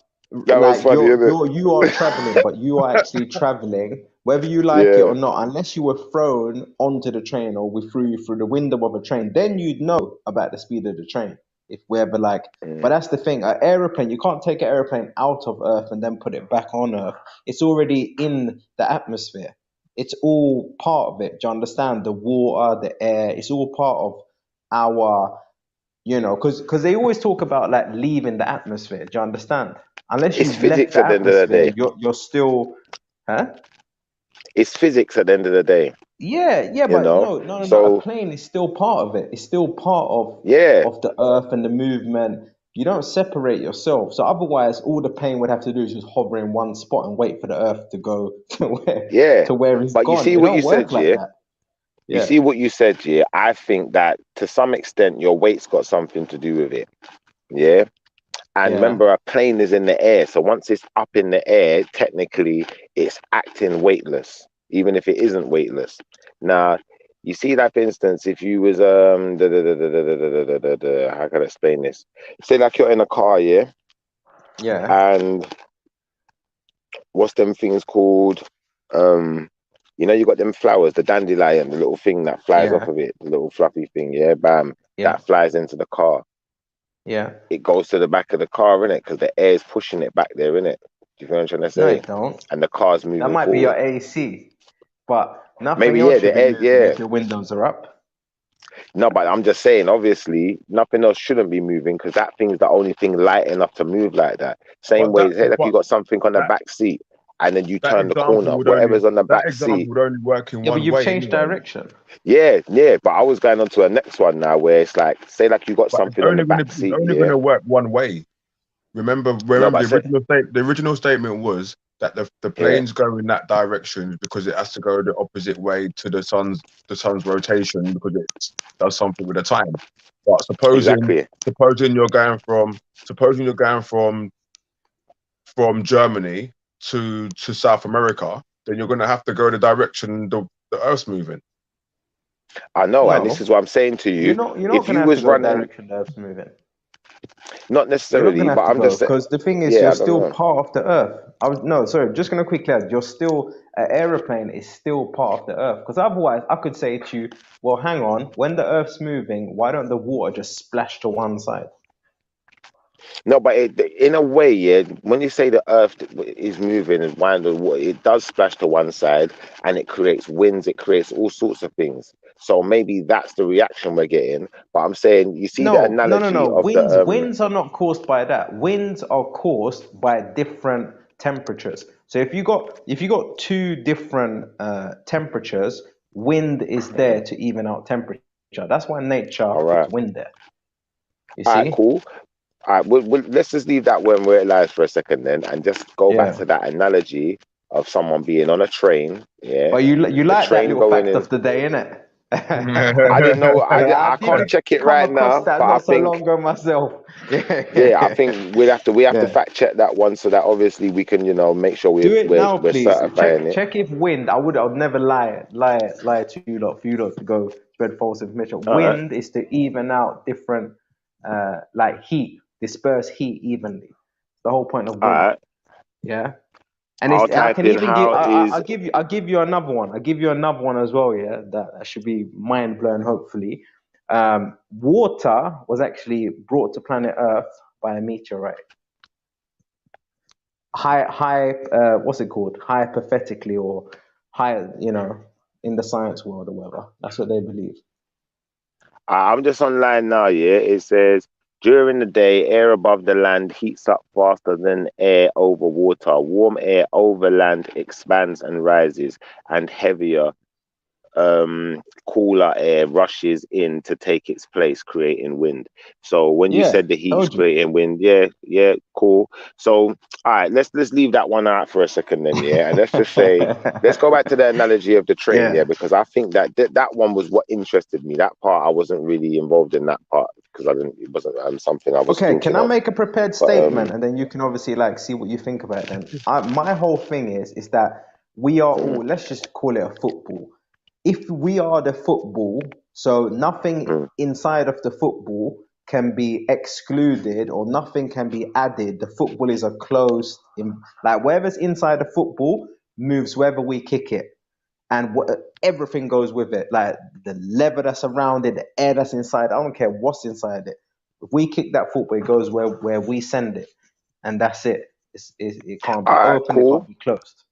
Speaker 1: that was
Speaker 4: like
Speaker 1: funny, isn't it?
Speaker 4: you are traveling, but you are actually traveling, whether you like it
Speaker 1: Yeah.
Speaker 4: or not, unless you were thrown onto the train or we threw you through the window of a train, then you'd know about the speed of the train. If we ever like, but
Speaker 1: Mm.
Speaker 4: that's the thing, an aeroplane, you can't take an aeroplane out of Earth and then put it back on Earth. It's already in the atmosphere. It's all part of it. Do you understand? The water, the air, it's all part of our, because they always talk about like leaving the atmosphere. Do you understand? Unless
Speaker 1: It's
Speaker 4: you've left
Speaker 1: physics
Speaker 4: the
Speaker 1: at the end of the
Speaker 4: atmosphere,
Speaker 1: day.
Speaker 4: you're still, huh?
Speaker 1: It's physics at the end of the day,
Speaker 4: Yeah,
Speaker 1: you
Speaker 4: but
Speaker 1: know.
Speaker 4: no. A
Speaker 1: So
Speaker 4: plane is still part of it. It's still part
Speaker 1: yeah,
Speaker 4: of the earth and the movement. You don't separate yourself. So otherwise, all the plane would have to do is just hover in one spot and wait for the earth to go
Speaker 1: yeah.
Speaker 4: to where it's
Speaker 1: But you
Speaker 4: gone.
Speaker 1: see
Speaker 4: It
Speaker 1: what you
Speaker 4: don't
Speaker 1: said,
Speaker 4: work like
Speaker 1: yeah.
Speaker 4: that.
Speaker 1: You
Speaker 4: Yeah.
Speaker 1: see what you said, I think that to some extent your weight's got something to do with it. Yeah. And
Speaker 4: Yeah.
Speaker 1: remember, a plane is in the air. So once it's up in the air, technically it's acting weightless, even if it isn't weightless. Now, you see that, for instance, if you was how can I explain this? Say like you're in a car, yeah,
Speaker 4: Yeah.
Speaker 1: and what's them things called? You know, you got them flowers, the dandelion, the little thing that flies off
Speaker 4: Yeah.
Speaker 1: of it, the little fluffy thing, yeah, bam,
Speaker 4: Yeah.
Speaker 1: that flies into the car.
Speaker 4: Yeah.
Speaker 1: It goes to the back of the car, innit? Because the air is pushing it back there, innit? Do you feel what I'm trying to
Speaker 4: No,
Speaker 1: say?
Speaker 4: it don't.
Speaker 1: And the car's
Speaker 4: That
Speaker 1: moving
Speaker 4: might be your
Speaker 1: forward.
Speaker 4: AC, but nothing
Speaker 1: Maybe,
Speaker 4: else
Speaker 1: yeah,
Speaker 4: should
Speaker 1: the
Speaker 4: be
Speaker 1: air,
Speaker 4: moving
Speaker 1: yeah.
Speaker 4: if your windows are up.
Speaker 1: No, but I'm just saying, obviously, nothing else shouldn't be moving because that thing's the only thing light enough to move like that. Same
Speaker 2: But
Speaker 1: way, say like you got something on the
Speaker 2: that
Speaker 1: back seat and then you
Speaker 2: that
Speaker 1: turn the
Speaker 2: example
Speaker 1: corner,
Speaker 2: would only
Speaker 1: whatever's on the
Speaker 2: that
Speaker 1: back
Speaker 2: example
Speaker 1: seat.
Speaker 2: would only work in
Speaker 4: Yeah, but
Speaker 2: one
Speaker 4: you've
Speaker 2: way
Speaker 4: changed
Speaker 2: anyway.
Speaker 4: direction.
Speaker 1: Yeah, yeah, but I was going on to a next one now where it's like, say like you got
Speaker 2: But it's
Speaker 1: something on the
Speaker 2: only
Speaker 1: back seat,
Speaker 2: going
Speaker 1: yeah?
Speaker 2: to work one way. Remember
Speaker 1: No, but I said,
Speaker 2: the original statement was that the
Speaker 1: yeah,
Speaker 2: planes go in that direction because it has to go the opposite way to the sun's rotation because it does something with the time. But
Speaker 1: exactly.
Speaker 2: supposing you're going from Germany to South America, then you're going to have to go the direction the Earth's moving.
Speaker 1: I know, and this
Speaker 4: No,
Speaker 1: is what I'm saying to
Speaker 4: you're
Speaker 1: you.
Speaker 4: not
Speaker 1: If
Speaker 4: gonna
Speaker 1: you
Speaker 4: have to
Speaker 1: was
Speaker 4: go
Speaker 1: running,
Speaker 4: direction the Earth's moving.
Speaker 1: not
Speaker 4: You're not
Speaker 1: necessarily,
Speaker 4: gonna
Speaker 1: but
Speaker 4: have to
Speaker 1: I'm
Speaker 4: go
Speaker 1: just saying,
Speaker 4: because the thing is,
Speaker 1: yeah,
Speaker 4: you're
Speaker 1: I don't
Speaker 4: still
Speaker 1: know.
Speaker 4: part of the Earth. No, sorry, just gonna quickly add, you're still an aeroplane is still part of the Earth. Because otherwise, I could say to you, well, hang on, when the Earth's moving, why don't the water just splash to one side?
Speaker 1: No, but in a way, yeah, when you say the earth is moving and wind the water, it does splash to one side and it creates winds, it creates all sorts of things. So maybe that's the reaction we're getting. But I'm saying, you see the
Speaker 4: No, no, no,
Speaker 1: analogy
Speaker 4: no.
Speaker 1: of the
Speaker 4: Winds are not caused by that. Winds are caused by different temperatures. So if you got two different temperatures, wind is there to even out temperature. That's why nature
Speaker 1: all
Speaker 4: puts
Speaker 1: right,
Speaker 4: wind there. You
Speaker 1: all right,
Speaker 4: see?
Speaker 1: cool. All right, let's just leave that when where it lies for a second then, and just go back
Speaker 4: Yeah.
Speaker 1: to that analogy of someone being on a train, yeah,
Speaker 4: But you
Speaker 1: the
Speaker 4: like that
Speaker 1: train
Speaker 4: little
Speaker 1: going
Speaker 4: fact
Speaker 1: in.
Speaker 4: of the day, innit?
Speaker 1: I didn't know.
Speaker 4: Yeah, I
Speaker 1: I
Speaker 4: did
Speaker 1: can't check it
Speaker 4: come
Speaker 1: right
Speaker 4: across
Speaker 1: now,
Speaker 4: that
Speaker 1: but I
Speaker 4: not so
Speaker 1: think,
Speaker 4: long ago myself.
Speaker 1: yeah, I
Speaker 4: Yeah.
Speaker 1: think we have to
Speaker 4: Yeah.
Speaker 1: fact check that one so that obviously we can, make sure
Speaker 4: Do it now,
Speaker 1: we're
Speaker 4: please.
Speaker 1: certifying it.
Speaker 4: Check if wind. I'd never lie to you lot, for you lot to go spread false information.
Speaker 1: All right,
Speaker 4: Wind is to even out different, like heat, disperse heat evenly. The whole point of
Speaker 1: all
Speaker 4: wind.
Speaker 1: right.
Speaker 4: Yeah. And
Speaker 1: I'll
Speaker 4: I
Speaker 1: type
Speaker 4: can
Speaker 1: in
Speaker 4: even give.
Speaker 1: how is.
Speaker 4: I'll give you another one. I'll give you another one as well. Yeah, that should be mind blowing. Hopefully, water was actually brought to planet Earth by a meteorite. What's it called? Hypothetically, or in the science world or whatever. That's what they believe.
Speaker 1: I'm just online now. Yeah, it says during the day, air above the land heats up faster than air over water. Warm air over land expands and rises, and heavier cooler air rushes in to take its place, creating wind. So when you
Speaker 4: Yeah,
Speaker 1: said the heat's
Speaker 4: told you.
Speaker 1: creating wind, yeah, cool. So all right, let's leave that one out for a second then, yeah, and let's just say let's go back to the analogy of the train, yeah,
Speaker 4: Yeah.
Speaker 1: because I think that one was what interested me. That part I wasn't really involved in that part because it wasn't something I was
Speaker 4: Okay, can
Speaker 1: thinking
Speaker 4: I
Speaker 1: of.
Speaker 4: make a prepared
Speaker 1: But
Speaker 4: statement and then you can obviously see what you think about it then? My whole thing is that we are
Speaker 1: mm,
Speaker 4: all, let's just call it a football. If we are the football, so nothing
Speaker 1: mm,
Speaker 4: inside of the football can be excluded or nothing can be added. The football is a closed, like whatever's inside the football moves wherever we kick it. And everything goes with it, like the leather that's around it, the air that's inside. I don't care what's inside it. If we kick that football, it goes where we send it, and that's it. It can't
Speaker 1: all
Speaker 4: be
Speaker 1: right,
Speaker 4: open. It
Speaker 1: cool.
Speaker 4: can't be closed.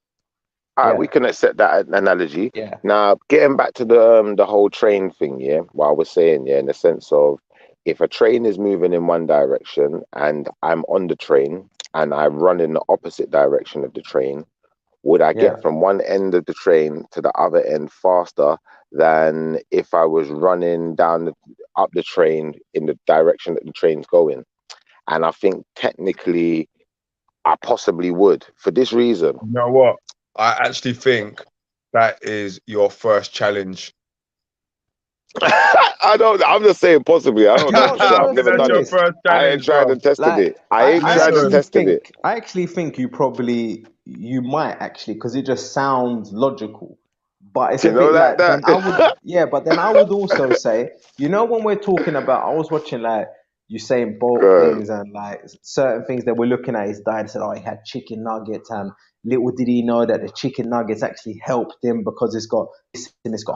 Speaker 1: All right,
Speaker 4: Yeah,
Speaker 1: we can accept that analogy.
Speaker 4: yeah,
Speaker 1: Now, getting back to the whole train thing, yeah, what I was saying, yeah, in the sense of if a train is moving in one direction and I'm on the train and I run in the opposite direction of the train, would I
Speaker 4: yeah.
Speaker 1: get from one end of the train to the other end faster than if I was running up the train in the direction that the train's going? And I think technically I possibly would for this reason.
Speaker 2: You know what? I actually think that is your first challenge
Speaker 1: I don't. I'm just saying possibly. I don't know for sure. I've never
Speaker 2: That's
Speaker 1: done
Speaker 2: your
Speaker 1: it.
Speaker 4: Honest.
Speaker 2: first
Speaker 1: I ain't
Speaker 2: challenge,
Speaker 1: tried
Speaker 2: bro.
Speaker 1: and tested
Speaker 4: Like
Speaker 1: it. I ain't tried and
Speaker 2: Listen,
Speaker 1: tested it.
Speaker 4: I actually think you might actually, because it just sounds logical. But it's
Speaker 1: Do
Speaker 4: a
Speaker 1: you know
Speaker 4: bit
Speaker 1: like
Speaker 4: like,
Speaker 1: that?
Speaker 4: then I would, yeah, but then I would also say, when we're talking about, I was watching like Usain Bolt
Speaker 1: Uh,
Speaker 4: things and like certain things that we're looking at his diet, said, oh, he had chicken nuggets, and little did he know that the chicken nuggets actually helped him because it's got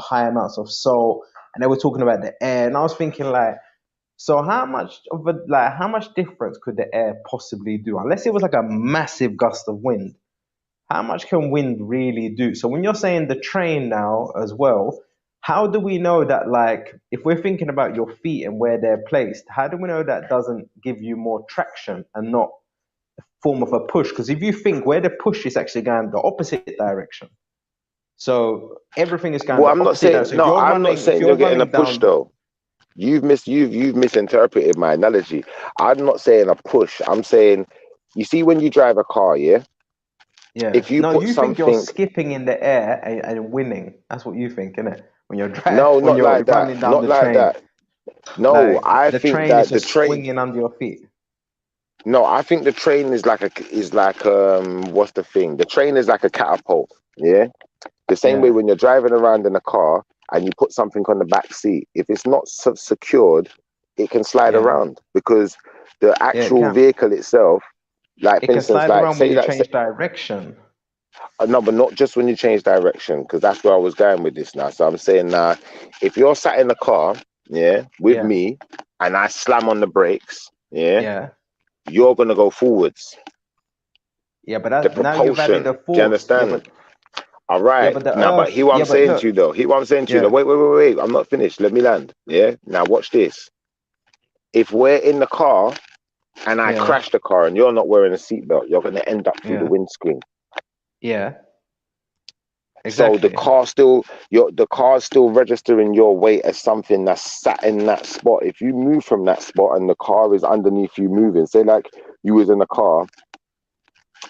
Speaker 4: high amounts of salt. And they were talking about the air, and I was thinking like, so how much difference could the air possibly do? Unless it was like a massive gust of wind, how much can wind really do? So when you're saying the train now as well, how do we know that, like, if we're thinking about your feet and where they're placed, how do we know that doesn't give you more traction and not a form of a push? Because if you think where the push is actually going the opposite direction, so everything is going
Speaker 1: well,
Speaker 4: the
Speaker 1: I'm not
Speaker 4: opposite
Speaker 1: saying
Speaker 4: direction.
Speaker 1: no. I'm not
Speaker 4: If
Speaker 1: saying
Speaker 4: you're
Speaker 1: you're getting a
Speaker 4: running
Speaker 1: push
Speaker 4: down,
Speaker 1: though. You've misinterpreted my analogy. I'm not saying a push. I'm saying, you see, when you drive a car, yeah.
Speaker 4: yeah,
Speaker 1: If you
Speaker 4: no,
Speaker 1: put
Speaker 4: you think you're
Speaker 1: something,
Speaker 4: skipping in the air and winning. That's what you think, innit? When you're
Speaker 1: no,
Speaker 4: when
Speaker 1: not
Speaker 4: you're
Speaker 1: like
Speaker 4: running
Speaker 1: that.
Speaker 4: down
Speaker 1: Not
Speaker 4: the
Speaker 1: like
Speaker 4: train.
Speaker 1: that. No,
Speaker 4: Like
Speaker 1: I
Speaker 4: the
Speaker 1: think
Speaker 4: train is
Speaker 1: that the
Speaker 4: just
Speaker 1: train.
Speaker 4: swinging under your feet.
Speaker 1: No, I think the train is like what's the thing? The train is like a catapult. Yeah. The same way
Speaker 4: Yeah,
Speaker 1: when you're driving around in a car and you put something on the back seat, if it's not secured, it can slide
Speaker 4: yeah,
Speaker 1: around because the
Speaker 4: yeah. It
Speaker 1: actual
Speaker 4: can.
Speaker 1: vehicle itself, like
Speaker 4: It
Speaker 1: for
Speaker 4: can
Speaker 1: instance,
Speaker 4: slide
Speaker 1: like
Speaker 4: around when
Speaker 1: say
Speaker 4: you
Speaker 1: that
Speaker 4: change direction.
Speaker 1: no, but not just when you change direction, because that's where I was going with this now. So I'm saying now, if you're sat in the car, yeah, with
Speaker 4: Yeah,
Speaker 1: me, and I slam on the brakes, yeah,
Speaker 4: yeah,
Speaker 1: you're gonna go forwards.
Speaker 4: yeah. But
Speaker 1: The
Speaker 4: that now you've added
Speaker 1: propulsion,
Speaker 4: a
Speaker 1: do you
Speaker 4: force.
Speaker 1: understand? All
Speaker 4: Yeah,
Speaker 1: right.
Speaker 4: but the
Speaker 1: Now, but
Speaker 4: Earth.
Speaker 1: hear what I'm
Speaker 4: Yeah, but
Speaker 1: saying to you
Speaker 4: look.
Speaker 1: though. Hear what I'm saying to you though.
Speaker 4: Yeah,
Speaker 1: Wait. I'm not finished. Let me land. Yeah. Now watch this. If we're in the car and I
Speaker 4: yeah,
Speaker 1: crash the car and you're not wearing a seatbelt, you're gonna end up through the
Speaker 4: yeah,
Speaker 1: windscreen.
Speaker 4: yeah.
Speaker 1: So
Speaker 4: Exactly.
Speaker 1: the car's still registering your weight as something that's sat in that spot. If you move from that spot and the car is underneath you moving, say like you was in a car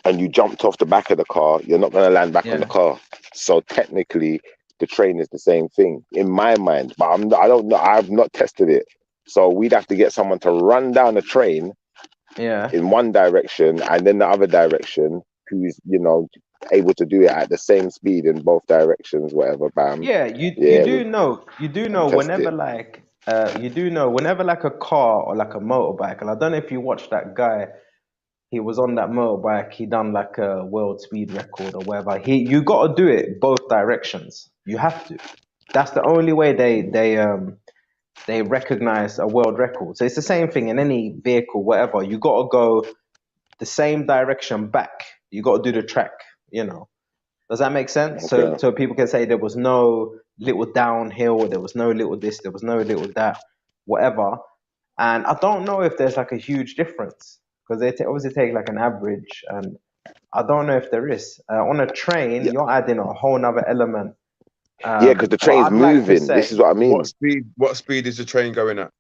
Speaker 1: and you jumped off the back of the car, you're not going to land back on the
Speaker 4: Yeah,
Speaker 1: car. So technically, the train is the same thing in my mind. But I don't know. I've not tested it. So we'd have to get someone to run down the train
Speaker 4: yeah.
Speaker 1: in one direction and then the other direction, who's able to do it at the same speed in both directions, whatever. Bam,
Speaker 4: Yeah,
Speaker 1: yeah,
Speaker 4: you do
Speaker 1: and
Speaker 4: know
Speaker 1: test
Speaker 4: whenever
Speaker 1: it.
Speaker 4: like you do know whenever like a car or like a motorbike, and I don't know if you watched that guy, he was on that motorbike, he done like a world speed record or whatever. You gotta do it both directions. You have to. That's the only way they recognize a world record. So it's the same thing in any vehicle, whatever. You gotta go the same direction back. You gotta do the track, you know. Does that make sense? So
Speaker 1: Okay.
Speaker 4: so people can say there was no little downhill, there was no little this, there was no little that, whatever. And I don't know if there's like a huge difference because obviously take like an average, and I don't know if there is. On a train,
Speaker 1: Yeah,
Speaker 4: you're adding a whole nother element.
Speaker 1: yeah, because the
Speaker 4: But
Speaker 1: train's
Speaker 4: I'd like to
Speaker 1: moving. This
Speaker 4: say,
Speaker 1: is what I mean.
Speaker 2: What speed is the train going at?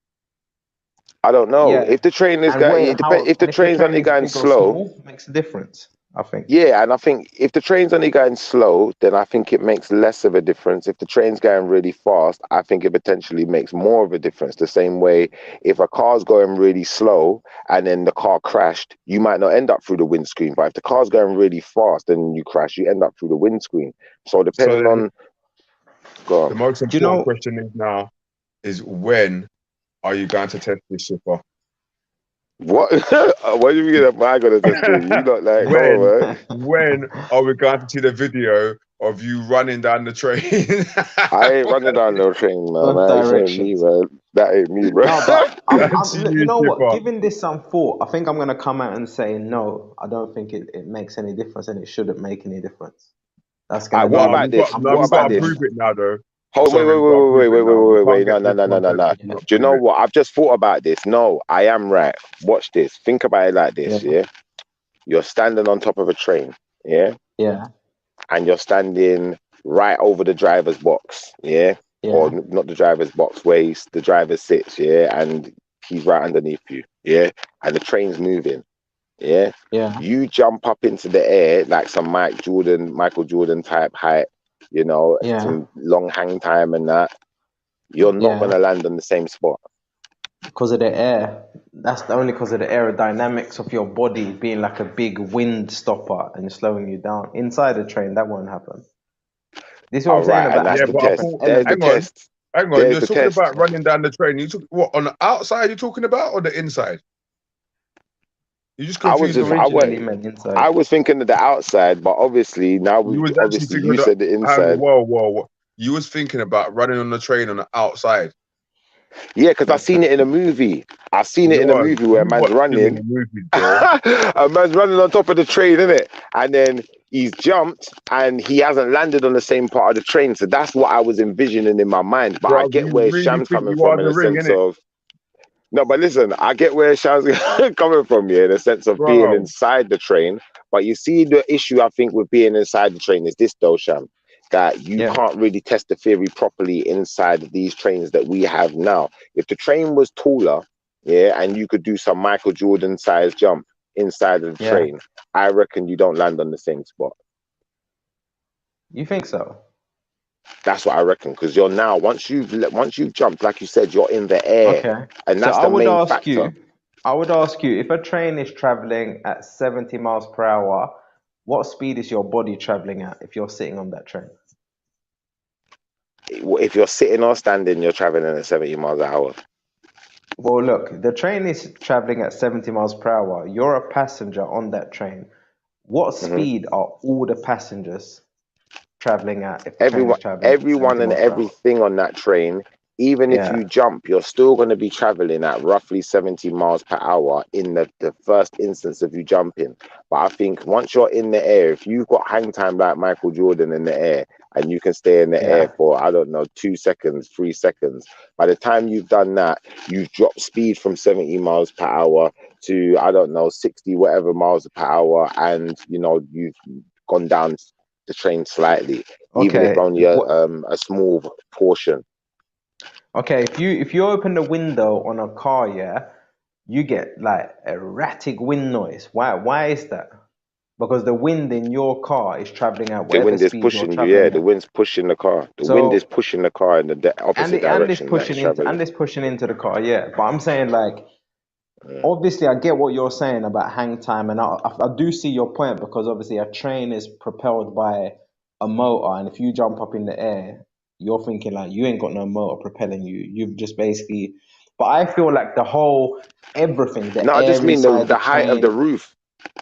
Speaker 1: I don't know
Speaker 4: yeah,
Speaker 1: if the train is
Speaker 4: and
Speaker 1: going.
Speaker 4: where
Speaker 1: It depends.
Speaker 4: how
Speaker 1: If the
Speaker 4: and if the
Speaker 1: train's
Speaker 4: train
Speaker 1: only
Speaker 4: is
Speaker 1: going
Speaker 4: big or
Speaker 1: slow,
Speaker 4: small makes a difference, I think.
Speaker 1: yeah, and I think if the train's only going slow, then I think it makes less of a difference. If the train's going really fast, I think it potentially makes more of a difference. The same way, if a car's going really slow and then the car crashed, you might not end up through the windscreen. But if the car's going really fast and you crash, you end up through the windscreen. So
Speaker 2: So
Speaker 1: depending
Speaker 2: then
Speaker 1: on, go
Speaker 2: the
Speaker 1: on.
Speaker 2: most
Speaker 4: Do you
Speaker 2: important
Speaker 4: know?
Speaker 2: question is now is when are you going to test this shipper?
Speaker 1: What? What do you mean? Am I gonna test it? You not like, come on, man.
Speaker 2: When are we going to see the video of you running down the train?
Speaker 1: I ain't running down no train, man.
Speaker 4: Both
Speaker 1: That ain't me,
Speaker 4: directions.
Speaker 1: man. That ain't me, bro.
Speaker 4: No, but
Speaker 2: That's
Speaker 4: look, you
Speaker 2: you,
Speaker 4: know what?
Speaker 2: shipper.
Speaker 4: Giving this some thought, I think I'm gonna come out and say no. I don't think it makes any difference, and it shouldn't make any difference. That's gonna
Speaker 1: What
Speaker 2: No,
Speaker 4: be.
Speaker 1: about this?
Speaker 4: I'm
Speaker 1: What
Speaker 2: we've
Speaker 1: about
Speaker 2: got to
Speaker 4: standing
Speaker 1: this?
Speaker 4: on
Speaker 2: prove
Speaker 4: that.
Speaker 2: it now, though.
Speaker 1: Hold,
Speaker 2: Sorry, we've got to prove it now. We
Speaker 1: wait.
Speaker 2: can't
Speaker 1: No,
Speaker 2: get
Speaker 1: no,
Speaker 2: this
Speaker 1: no, no, no,
Speaker 2: nonsense
Speaker 1: no.
Speaker 2: if you not
Speaker 1: Do you
Speaker 2: prove
Speaker 1: know
Speaker 2: it.
Speaker 1: what? I've just thought about this. No, I am right. Watch this. Think about it like
Speaker 4: Yeah,
Speaker 1: this, yeah? You're standing on top of a train, yeah?
Speaker 4: yeah,
Speaker 1: And you're standing right over the driver's box, yeah? Or
Speaker 4: yeah,
Speaker 1: not the driver's box, where the driver sits, yeah? And he's right underneath you, yeah? And the train's moving, yeah?
Speaker 4: yeah,
Speaker 1: You jump up into the air like some Michael Jordan type height,
Speaker 4: yeah,
Speaker 1: some long hang time and that. you're not
Speaker 4: Yeah.
Speaker 1: going to land on the same spot.
Speaker 4: Because of the air. That's only because of the aerodynamics of your body being like a big wind stopper and slowing you down. Inside the train, that won't happen. This is what
Speaker 1: All
Speaker 4: I'm saying
Speaker 1: right, and
Speaker 4: about
Speaker 1: that's
Speaker 2: Yeah,
Speaker 1: the
Speaker 2: but I
Speaker 1: test.
Speaker 2: thought.
Speaker 1: There's the
Speaker 2: Hang on,
Speaker 1: test.
Speaker 2: hang on.
Speaker 1: There's
Speaker 2: You're
Speaker 1: the
Speaker 2: talking
Speaker 1: test.
Speaker 2: about running down the train. You took what on the outside? You're talking about or the inside? You just
Speaker 1: I was
Speaker 2: confused
Speaker 1: just,
Speaker 2: me.
Speaker 4: originally meant inside.
Speaker 1: I was thinking of the outside, but obviously now
Speaker 2: You was actually
Speaker 1: obviously
Speaker 2: thinking
Speaker 1: you
Speaker 2: of
Speaker 1: said the
Speaker 2: hang,
Speaker 1: inside.
Speaker 2: whoa. You was thinking about running on the train on the outside.
Speaker 1: Yeah, because I seen it in a movie. I seen it in a
Speaker 2: Yo,
Speaker 1: movie where a
Speaker 2: you
Speaker 1: man's
Speaker 2: watched them in
Speaker 1: running.
Speaker 2: the movies, bro.
Speaker 1: A man's running on top of the train, innit? And then he's jumped and he hasn't landed on the same part of the train. So that's what I was envisioning in my mind. But I
Speaker 2: Bro,
Speaker 1: get
Speaker 2: you
Speaker 1: where
Speaker 2: really
Speaker 1: Sham's
Speaker 2: think
Speaker 1: coming
Speaker 2: you are
Speaker 1: from in
Speaker 2: the
Speaker 1: a
Speaker 2: ring,
Speaker 1: sense
Speaker 2: innit?
Speaker 1: of no, but listen, I get where Sham's coming from here in a sense of being
Speaker 2: Bro.
Speaker 1: inside the train. But you see, the issue I think with being inside the train is this, though, Sham, that you
Speaker 4: Yeah.
Speaker 1: can't really test the theory properly inside of these trains that we have now. If the train was taller, yeah, and you could do some Michael Jordan size jump inside of the
Speaker 4: Yeah.
Speaker 1: train, I reckon you don't land on the same spot.
Speaker 4: You think so?
Speaker 1: That's what I reckon, because you're now once you've jumped, like you said, you're in the air,
Speaker 4: Okay.
Speaker 1: and
Speaker 4: So
Speaker 1: that's
Speaker 4: I
Speaker 1: the
Speaker 4: would
Speaker 1: main
Speaker 4: ask
Speaker 1: factor.
Speaker 4: you, if a train is traveling at 70 miles per hour, what speed is your body traveling at if you're sitting on that train?
Speaker 1: If you're sitting or standing, you're traveling at 70 miles an hour.
Speaker 4: Well, look, the train is traveling at 70 miles per hour. You're a passenger on that train. What
Speaker 1: Mhm.
Speaker 4: speed are all the passengers traveling at if the train is traveling at 70
Speaker 1: Everyone and
Speaker 4: miles per hour?
Speaker 1: everything on that train, even if
Speaker 4: Yeah.
Speaker 1: you jump, you're still going to be traveling at roughly 70 miles per hour in the first instance of you jumping. But I think once you're in the air, if you've got hang time like Michael Jordan in the air and you can stay in the air
Speaker 4: Yeah.
Speaker 1: for, I don't know, 2 seconds, 3 seconds, by the time you've done that, you've dropped speed from 70 miles per hour to, I don't know, 60 whatever miles per hour, and you've gone down the train slightly, even if
Speaker 4: Okay.
Speaker 1: only a small portion.
Speaker 4: Okay, if you open the window on a car, yeah, you get like erratic wind noise. Why is that? Because the wind in your car is traveling at
Speaker 1: The
Speaker 4: whatever
Speaker 1: wind is
Speaker 4: speed you're
Speaker 1: pushing you, yeah.
Speaker 4: traveling
Speaker 1: The
Speaker 4: at.
Speaker 1: wind's pushing the car. The wind is
Speaker 4: So
Speaker 1: pushing the car in the opposite direction that it's traveling.
Speaker 4: and it's pushing into the car, yeah. But I'm saying like
Speaker 1: Mm.
Speaker 4: obviously I get what you're saying about hang time, and I do see your point because obviously a train is propelled by a motor, and if you jump up in the air, you're thinking like you ain't got no motor propelling you. You've just basically, but I feel like the whole everything, the
Speaker 1: No, I just
Speaker 4: air
Speaker 1: mean
Speaker 4: inside the
Speaker 1: the height of the
Speaker 4: train.
Speaker 1: roof.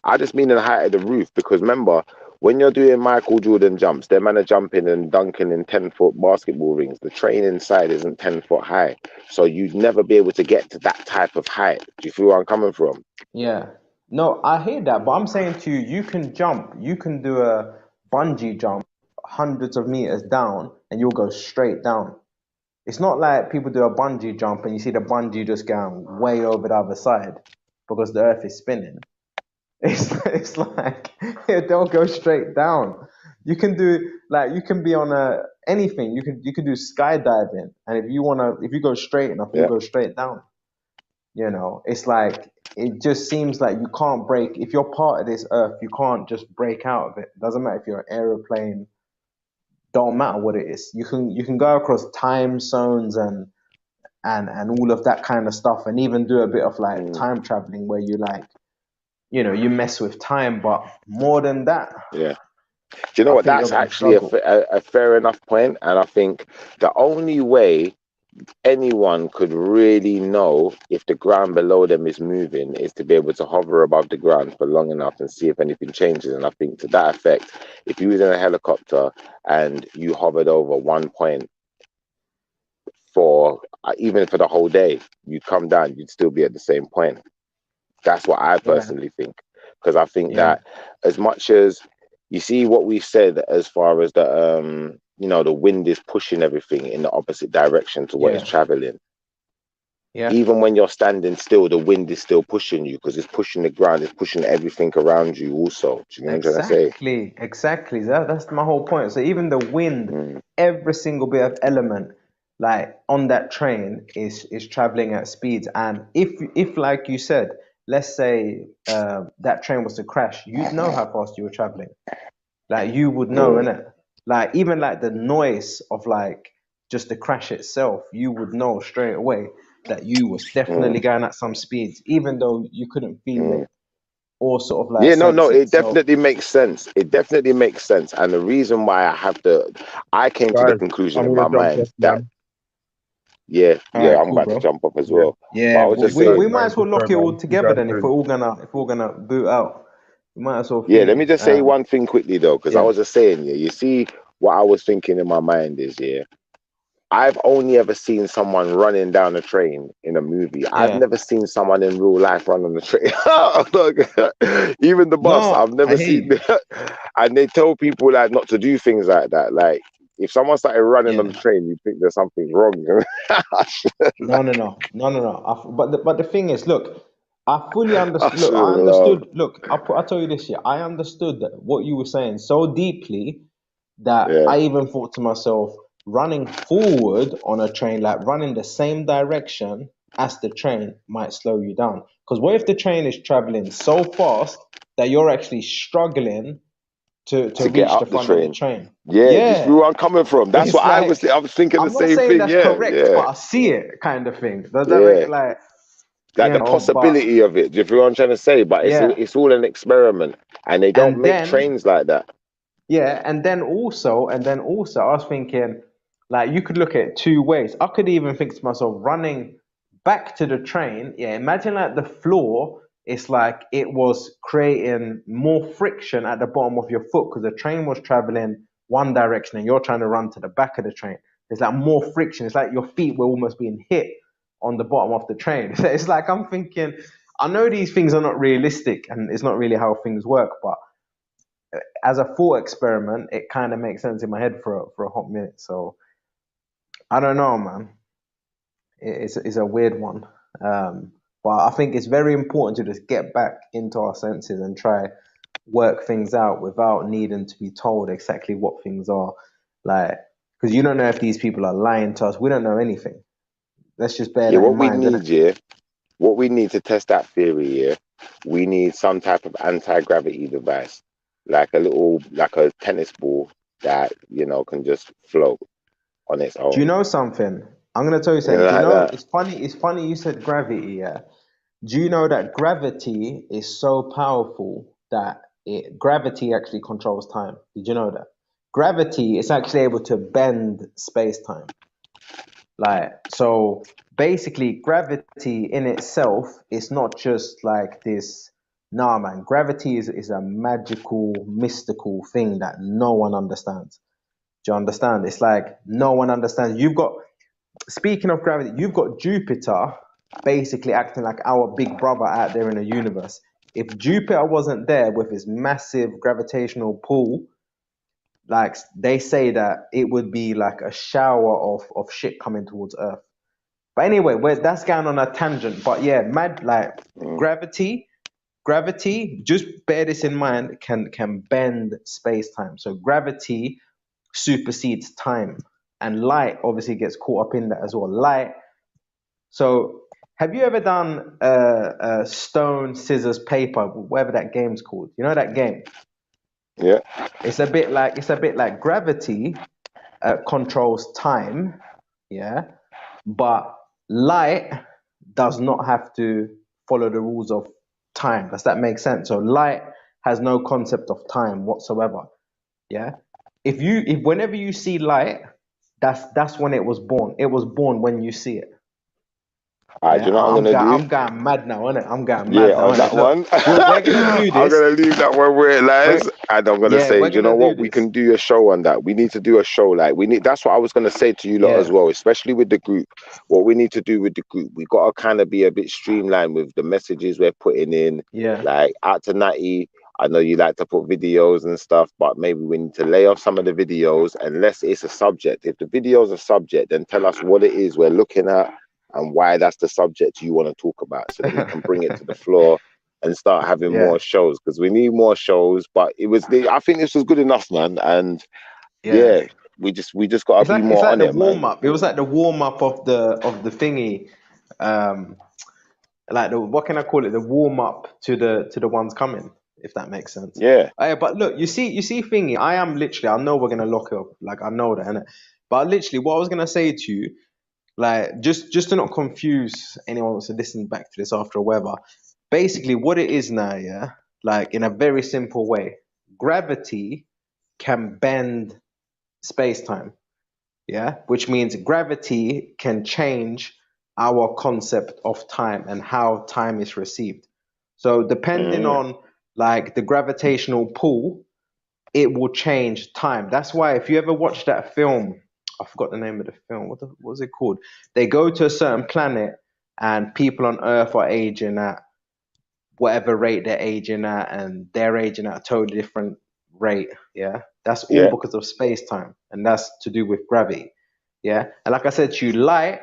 Speaker 1: I just mean the height of the roof, because remember, when you're doing Michael Jordan jumps, they're man are jumping and dunking in 10-foot basketball rings. The train inside isn't 10 foot high. So you'd never be able to get to that type of height. Do you feel where I'm coming from?
Speaker 4: Yeah. No, I hear that, but I'm saying to you, you can jump, you can do a bungee jump hundreds of meters down, and you'll go straight down. It's not like people do a bungee jump and you see the bungee just going way over the other side because the earth is spinning. It's like it don't go straight down. You can do like you can be on a anything. You can do skydiving, and if you go straight enough, you'll
Speaker 1: Yeah.
Speaker 4: go straight down. It's like it just seems like you can't break. If you're part of this earth, you can't just break out of it. Doesn't matter if you're an aeroplane, don't matter what it is. You can go across time zones and all of that kind of stuff, and even do a bit of like
Speaker 1: Mm,
Speaker 4: time traveling where you like you mess with time. But more than that,
Speaker 1: yeah. Do you know
Speaker 4: I
Speaker 1: what?
Speaker 4: think you're
Speaker 1: That's
Speaker 4: gonna
Speaker 1: actually
Speaker 4: struggle.
Speaker 1: a fair enough point. And I think the only way anyone could really know if the ground below them is moving is to be able to hover above the ground for long enough and see if anything changes. And I think to that effect, if you was in a helicopter and you hovered over one point for even for the whole day, you come down, you'd still be at the same point. That's what I
Speaker 4: Yeah,
Speaker 1: personally think, because I think
Speaker 4: yeah,
Speaker 1: that as much as you see what we said as far as the wind is pushing everything in the opposite direction to what it's
Speaker 4: yeah,
Speaker 1: traveling.
Speaker 4: yeah.
Speaker 1: Even when you're standing still, the wind is still pushing you because it's pushing the ground, it's pushing everything around you also. Do you know what I'm trying to say?
Speaker 4: Exactly. That's my whole point. So even the wind,
Speaker 1: Mm,
Speaker 4: every single bit of element, like on that train, is traveling at speeds. And if like you said, let's say that train was to crash, you'd know how fast you were traveling. Like you would know,
Speaker 1: mm,
Speaker 4: innit? Like even like the noise of like just the crash itself, you would know straight away that you was definitely going at some speeds, even though you couldn't feel it or sort of like
Speaker 1: Yeah, no,
Speaker 4: sense it.
Speaker 1: it definitely makes sense. It definitely makes sense. And the reason why I came to the
Speaker 2: Guys,
Speaker 1: conclusion
Speaker 2: I'm
Speaker 1: in
Speaker 2: gonna
Speaker 1: my
Speaker 2: jump
Speaker 1: mind
Speaker 2: off,
Speaker 1: that,
Speaker 2: man.
Speaker 4: All
Speaker 1: yeah,
Speaker 4: right,
Speaker 1: I'm
Speaker 4: cool,
Speaker 1: about to
Speaker 4: bro.
Speaker 1: jump off as
Speaker 2: Yeah.
Speaker 1: well. But
Speaker 4: Yeah,
Speaker 1: I was just
Speaker 4: we
Speaker 1: saying,
Speaker 4: might as well lock it all
Speaker 2: man. You
Speaker 4: together
Speaker 2: guys
Speaker 4: then.
Speaker 2: soon.
Speaker 4: If we're gonna boot out, we might as well
Speaker 1: yeah, let me
Speaker 4: thingy.
Speaker 1: just say one thing quickly though, because I
Speaker 4: Yeah,
Speaker 1: was just saying, yeah, you see, what I was thinking in my mind is, yeah, I've only ever seen someone running down a train in a movie. I've
Speaker 4: yeah.
Speaker 1: never seen someone in real life run on the train. Even the bus,
Speaker 4: No,
Speaker 1: I've never
Speaker 4: I hear
Speaker 1: seen.
Speaker 4: you.
Speaker 1: And they tell people like not to do things like that. Like if someone started running on
Speaker 4: Yeah.
Speaker 1: the train, you think there's something wrong.
Speaker 4: No, no, no, no, no, no. But the thing is, look, I fully
Speaker 1: I
Speaker 4: understood. Look, I
Speaker 1: shouldn't laugh.
Speaker 4: understood. Look, I tell you this here. I understood that what you were saying so deeply that
Speaker 1: Yeah,
Speaker 4: I even thought to myself, running forward on a train, like running the same direction as the train, might slow you down. Because what if the train is traveling so fast that you're actually struggling to
Speaker 1: to get
Speaker 4: reach the
Speaker 1: up the
Speaker 4: front of the
Speaker 1: train.
Speaker 4: train?
Speaker 1: Yeah, just
Speaker 4: Yeah,
Speaker 1: where I'm coming from. That's
Speaker 4: it's
Speaker 1: what I was.
Speaker 4: like
Speaker 1: I was thinking the
Speaker 4: I'm not
Speaker 1: same
Speaker 4: saying
Speaker 1: thing.
Speaker 4: that's
Speaker 1: Yeah,
Speaker 4: correct, but
Speaker 1: yeah,
Speaker 4: I see it kind of thing. Does that make
Speaker 1: yeah.
Speaker 4: it like,
Speaker 1: Like the
Speaker 4: but
Speaker 1: possibility of it. Do you feel what I'm trying to say? But
Speaker 4: yeah.
Speaker 1: it's all an experiment, and they don't
Speaker 4: And
Speaker 1: make
Speaker 4: then
Speaker 1: trains like that.
Speaker 4: yeah, and then also I was thinking like you could look at it two ways. I could even think to myself running back to the train, yeah, imagine like the floor, it's like it was creating more friction at the bottom of your foot because the train was traveling one direction and you're trying to run to the back of the train. There's like more friction. It's like your feet were almost being hit on the bottom of the train. It's like I'm thinking, I know these things are not realistic and it's not really how things work, but as a thought experiment, it kind of makes sense in my head for a hot minute. So I don't know, man. It's a weird one. But I think it's very important to just get back into our senses and try work things out without needing to be told exactly what things are. Like, because you don't know if these people are lying to us. We don't know anything. Let's just bear
Speaker 1: Yeah,
Speaker 4: that in
Speaker 1: what we
Speaker 4: mind, innit?
Speaker 1: need, yeah, what we need to test that theory, yeah, we need some type of anti-gravity device, like like a tennis ball that can just float on its
Speaker 4: Do you
Speaker 1: own.
Speaker 4: know something? I'm gonna tell you something. Do you
Speaker 1: Like
Speaker 4: know?
Speaker 1: that.
Speaker 4: It's funny. It's funny you said gravity. Yeah. Do you know that gravity is so powerful that gravity actually controls time? Did you know that? Gravity is actually able to bend space-time. Like, so basically, gravity in itself is not just like this. Nah, man, gravity is a magical, mystical thing that no one understands. Do you understand? It's like no one understands. Speaking of gravity, you've got Jupiter basically acting like our big brother out there in the universe. If Jupiter wasn't there with his massive gravitational pull, like they say that it would be like a shower of shit coming towards Earth. But anyway, that's going on a tangent. But yeah, mad like
Speaker 1: Mm.
Speaker 4: gravity, just bear this in mind, can bend space time. So gravity supersedes time. And light obviously gets caught up in that as well. Light. So, have you ever done stone, scissors, paper, whatever that game's called? You know that game?
Speaker 1: Yeah.
Speaker 4: It's a bit like gravity controls time, yeah, but light does not have to follow the rules of time. Does that make sense? So light has no concept of time whatsoever. Yeah. If whenever you see light, that's when it was born. It was born when you see it.
Speaker 1: All right, do
Speaker 4: Yeah,
Speaker 1: you know what I'm
Speaker 4: I'm
Speaker 1: gonna
Speaker 4: going.
Speaker 1: do?
Speaker 4: I'm going mad now, innit? I'm going
Speaker 1: Yeah,
Speaker 4: mad now,
Speaker 1: on
Speaker 4: innit?
Speaker 1: that
Speaker 4: Look,
Speaker 1: one.
Speaker 4: we're gonna do
Speaker 1: I'm
Speaker 4: this.
Speaker 1: gonna leave that one where it lies,
Speaker 4: We're,
Speaker 1: and I'm gonna
Speaker 4: yeah,
Speaker 1: say,
Speaker 4: we're
Speaker 1: do you know
Speaker 4: gonna do
Speaker 1: what? We
Speaker 4: this.
Speaker 1: can do a show on that. We need to do a show. Like we need. That's what I was gonna say to you lot as
Speaker 4: Yeah,
Speaker 1: well, especially with the group. What we need to do with the group, we gotta kind of be a bit streamlined with the messages we're putting in.
Speaker 4: yeah.
Speaker 1: Like out to Natty, I know you like to put videos and stuff, but maybe we need to lay off some of the videos unless it's a subject. If the video's a subject, then tell us what it is we're looking at and why that's the subject you want to talk about, so that we can bring it to the floor and start having
Speaker 4: Yeah,
Speaker 1: more shows, because we need more shows. But I think this was good enough, man. And
Speaker 4: yeah.
Speaker 1: yeah, we just gotta
Speaker 4: It's
Speaker 1: be
Speaker 4: like
Speaker 1: more on
Speaker 4: the
Speaker 1: it, man.
Speaker 4: warm up. It was like the warm up of the thingy. Um, like the what can I call it? The warm up to the ones coming, if that makes sense.
Speaker 1: Yeah,
Speaker 4: But look, you see, thingy. I am literally. I know we're gonna lock it up. Like I know that, innit? But literally, what I was gonna say to you, like, just to not confuse anyone who wants to listen back to this after or whatever. Basically, what it is now, yeah, like in a very simple way, gravity can bend space time, yeah, which means gravity can change our concept of time and how time is received. So depending on like the gravitational pull, it will change time. That's why if you ever watch that film, I forgot the name of the film. What was it called? They go to a certain planet and people on Earth are aging at whatever rate they're aging at, and they're aging at a totally different rate. Yeah, that's all
Speaker 1: Yeah.
Speaker 4: because of space time, and that's to do with gravity. Yeah, and like I said to you, light,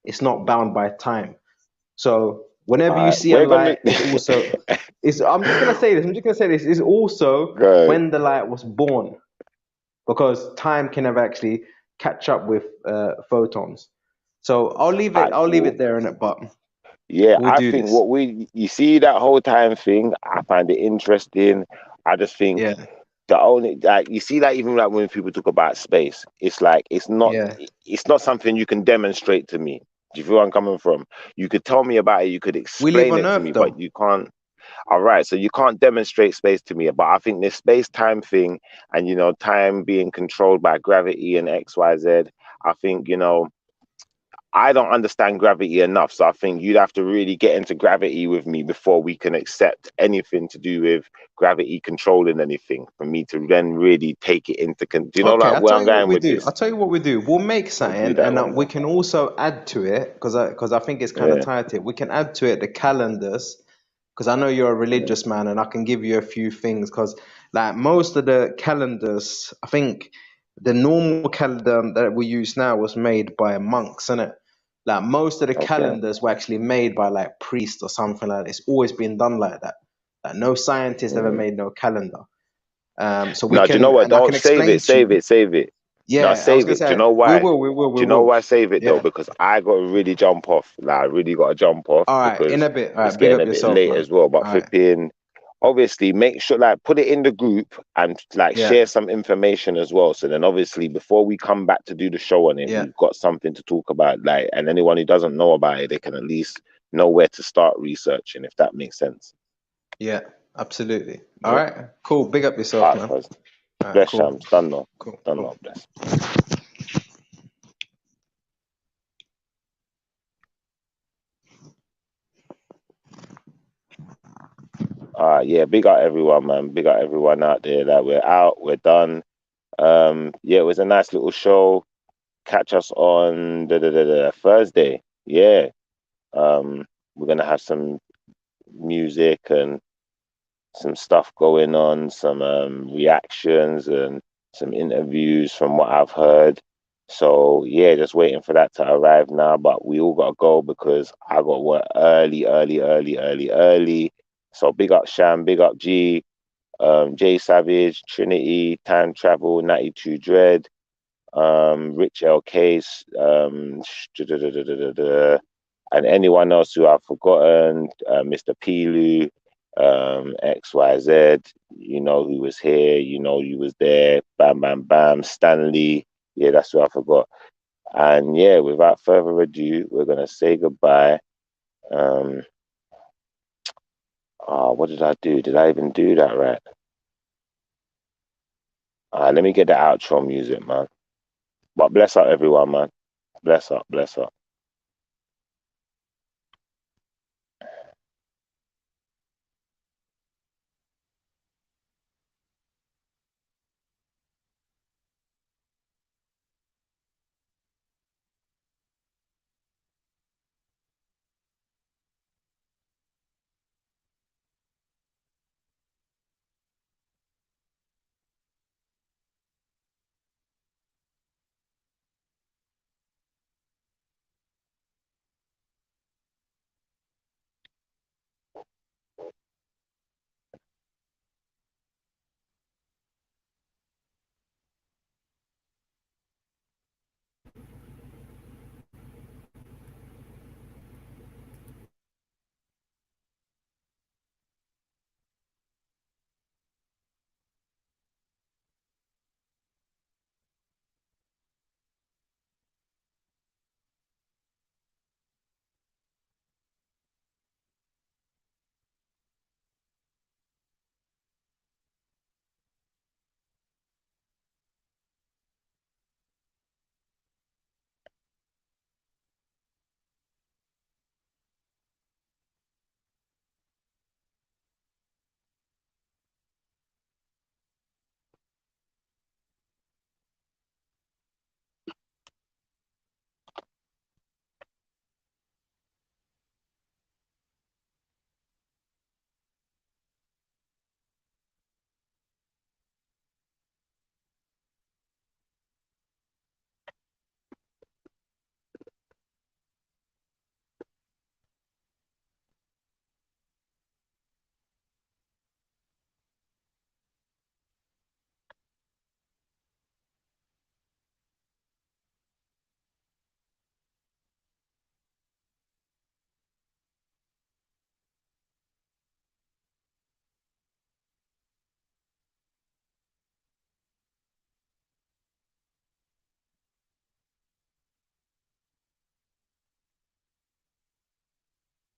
Speaker 4: it's not bound by time. So whenever you see a
Speaker 1: We're gonna.
Speaker 4: light, it's also it's. I'm just gonna say this. I'm just gonna say this. It's also
Speaker 1: Go.
Speaker 4: when the light was born, because time can never actually catch up with photons. So I'll leave it. I'll leave
Speaker 1: Cool.
Speaker 4: it there in it, but
Speaker 1: Yeah,
Speaker 4: we'll
Speaker 1: I
Speaker 4: do
Speaker 1: think
Speaker 4: this.
Speaker 1: you see that whole time thing, I find it interesting. I just think
Speaker 4: Yeah,
Speaker 1: the only, like, you see that even like when people talk about space, it's like
Speaker 4: yeah.
Speaker 1: it's not something you can demonstrate to me. Do you feel where I'm coming from? You could tell me about it, you could
Speaker 4: We live
Speaker 1: explain
Speaker 4: on
Speaker 1: it to me,
Speaker 4: Earth
Speaker 1: but
Speaker 4: though.
Speaker 1: you can't. All right, so you can't demonstrate space to me, but I think this space time thing, and time being controlled by gravity and XYZ, I think I don't understand gravity enough, so I think you'd have to really get into gravity with me before we can accept anything to do with gravity controlling anything, for me to then really take it into do you know
Speaker 4: Okay,
Speaker 1: like
Speaker 4: I'll
Speaker 1: where
Speaker 4: tell
Speaker 1: I'm
Speaker 4: you what
Speaker 1: going
Speaker 4: we
Speaker 1: with
Speaker 4: do.
Speaker 1: this?
Speaker 4: I'll tell you what we do. We'll make
Speaker 1: We'll do
Speaker 4: something,
Speaker 1: that
Speaker 4: and
Speaker 1: one
Speaker 4: we
Speaker 1: there.
Speaker 4: can also add to it because I think it's kind of
Speaker 1: Yeah,
Speaker 4: tied to it. We can add to it the calendars because I know you're a
Speaker 1: yeah.
Speaker 4: religious man, and I can give you a few things because like most of the calendars, I think the normal calendar that we use now was made by monks, isn't it? Like most of the
Speaker 1: Okay.
Speaker 4: calendars were actually made by like priests or something like that. It's always been done like that. Like no scientist ever
Speaker 1: Mm.
Speaker 4: made no calendar. So we
Speaker 1: No, do you know
Speaker 4: can,
Speaker 1: what?
Speaker 4: and I
Speaker 1: Don't
Speaker 4: can
Speaker 1: save
Speaker 4: explain
Speaker 1: it,
Speaker 4: to
Speaker 1: save
Speaker 4: you.
Speaker 1: it, save it. No,
Speaker 4: Yeah, I was
Speaker 1: save
Speaker 4: gonna
Speaker 1: it. Do you
Speaker 4: say
Speaker 1: know why?
Speaker 4: we
Speaker 1: Do you know
Speaker 4: will.
Speaker 1: why save it though?
Speaker 4: Yeah.
Speaker 1: Because I got to really jump off. Like, I really got to jump off
Speaker 4: All right, in
Speaker 1: because
Speaker 4: a bit. All
Speaker 1: it's
Speaker 4: right, big
Speaker 1: getting
Speaker 4: up
Speaker 1: a bit
Speaker 4: yourself,
Speaker 1: late
Speaker 4: man.
Speaker 1: as well. But
Speaker 4: All right.
Speaker 1: flipping, obviously, make sure like put it in the group and like
Speaker 4: Yeah,
Speaker 1: share some information as well. So then, obviously, before we come back to do the show on it,
Speaker 4: yeah,
Speaker 1: we've got something to talk about. Like, and anyone who doesn't know about it, they can at least know where to start researching, if that makes sense.
Speaker 4: yeah. Absolutely. All
Speaker 1: Yeah.
Speaker 4: right. Cool. Big up
Speaker 1: All
Speaker 4: yourself,
Speaker 1: right,
Speaker 4: man.
Speaker 1: cuz.
Speaker 4: All right.
Speaker 1: Bless
Speaker 4: Cool.
Speaker 1: Shams. Done now.
Speaker 4: Cool.
Speaker 1: Done
Speaker 4: Cool.
Speaker 1: now. Bless. Yeah, big up everyone, man. Big up everyone out there. Like, we're out, we're done. Yeah, it was a nice little show. Catch us on the Thursday. Yeah. We're gonna have some music and some stuff going on, some reactions and some interviews from what I've heard. So yeah, just waiting for that to arrive now. But we all gotta go because I got work early, early, early, early, early. So big up Sham, big up G, Jay Savage, Trinity, Time Travel, 92 Dread, Rich LK's, and anyone else who I've forgotten, Mr. Pilu, XYZ, who was here, you was there, bam, bam, bam, Stanley, yeah, that's who I forgot. And yeah, without further ado, we're going to say goodbye. What did I do? Did I even do that right? Let me get the outro music, man. But bless up everyone, man. Bless up, bless up.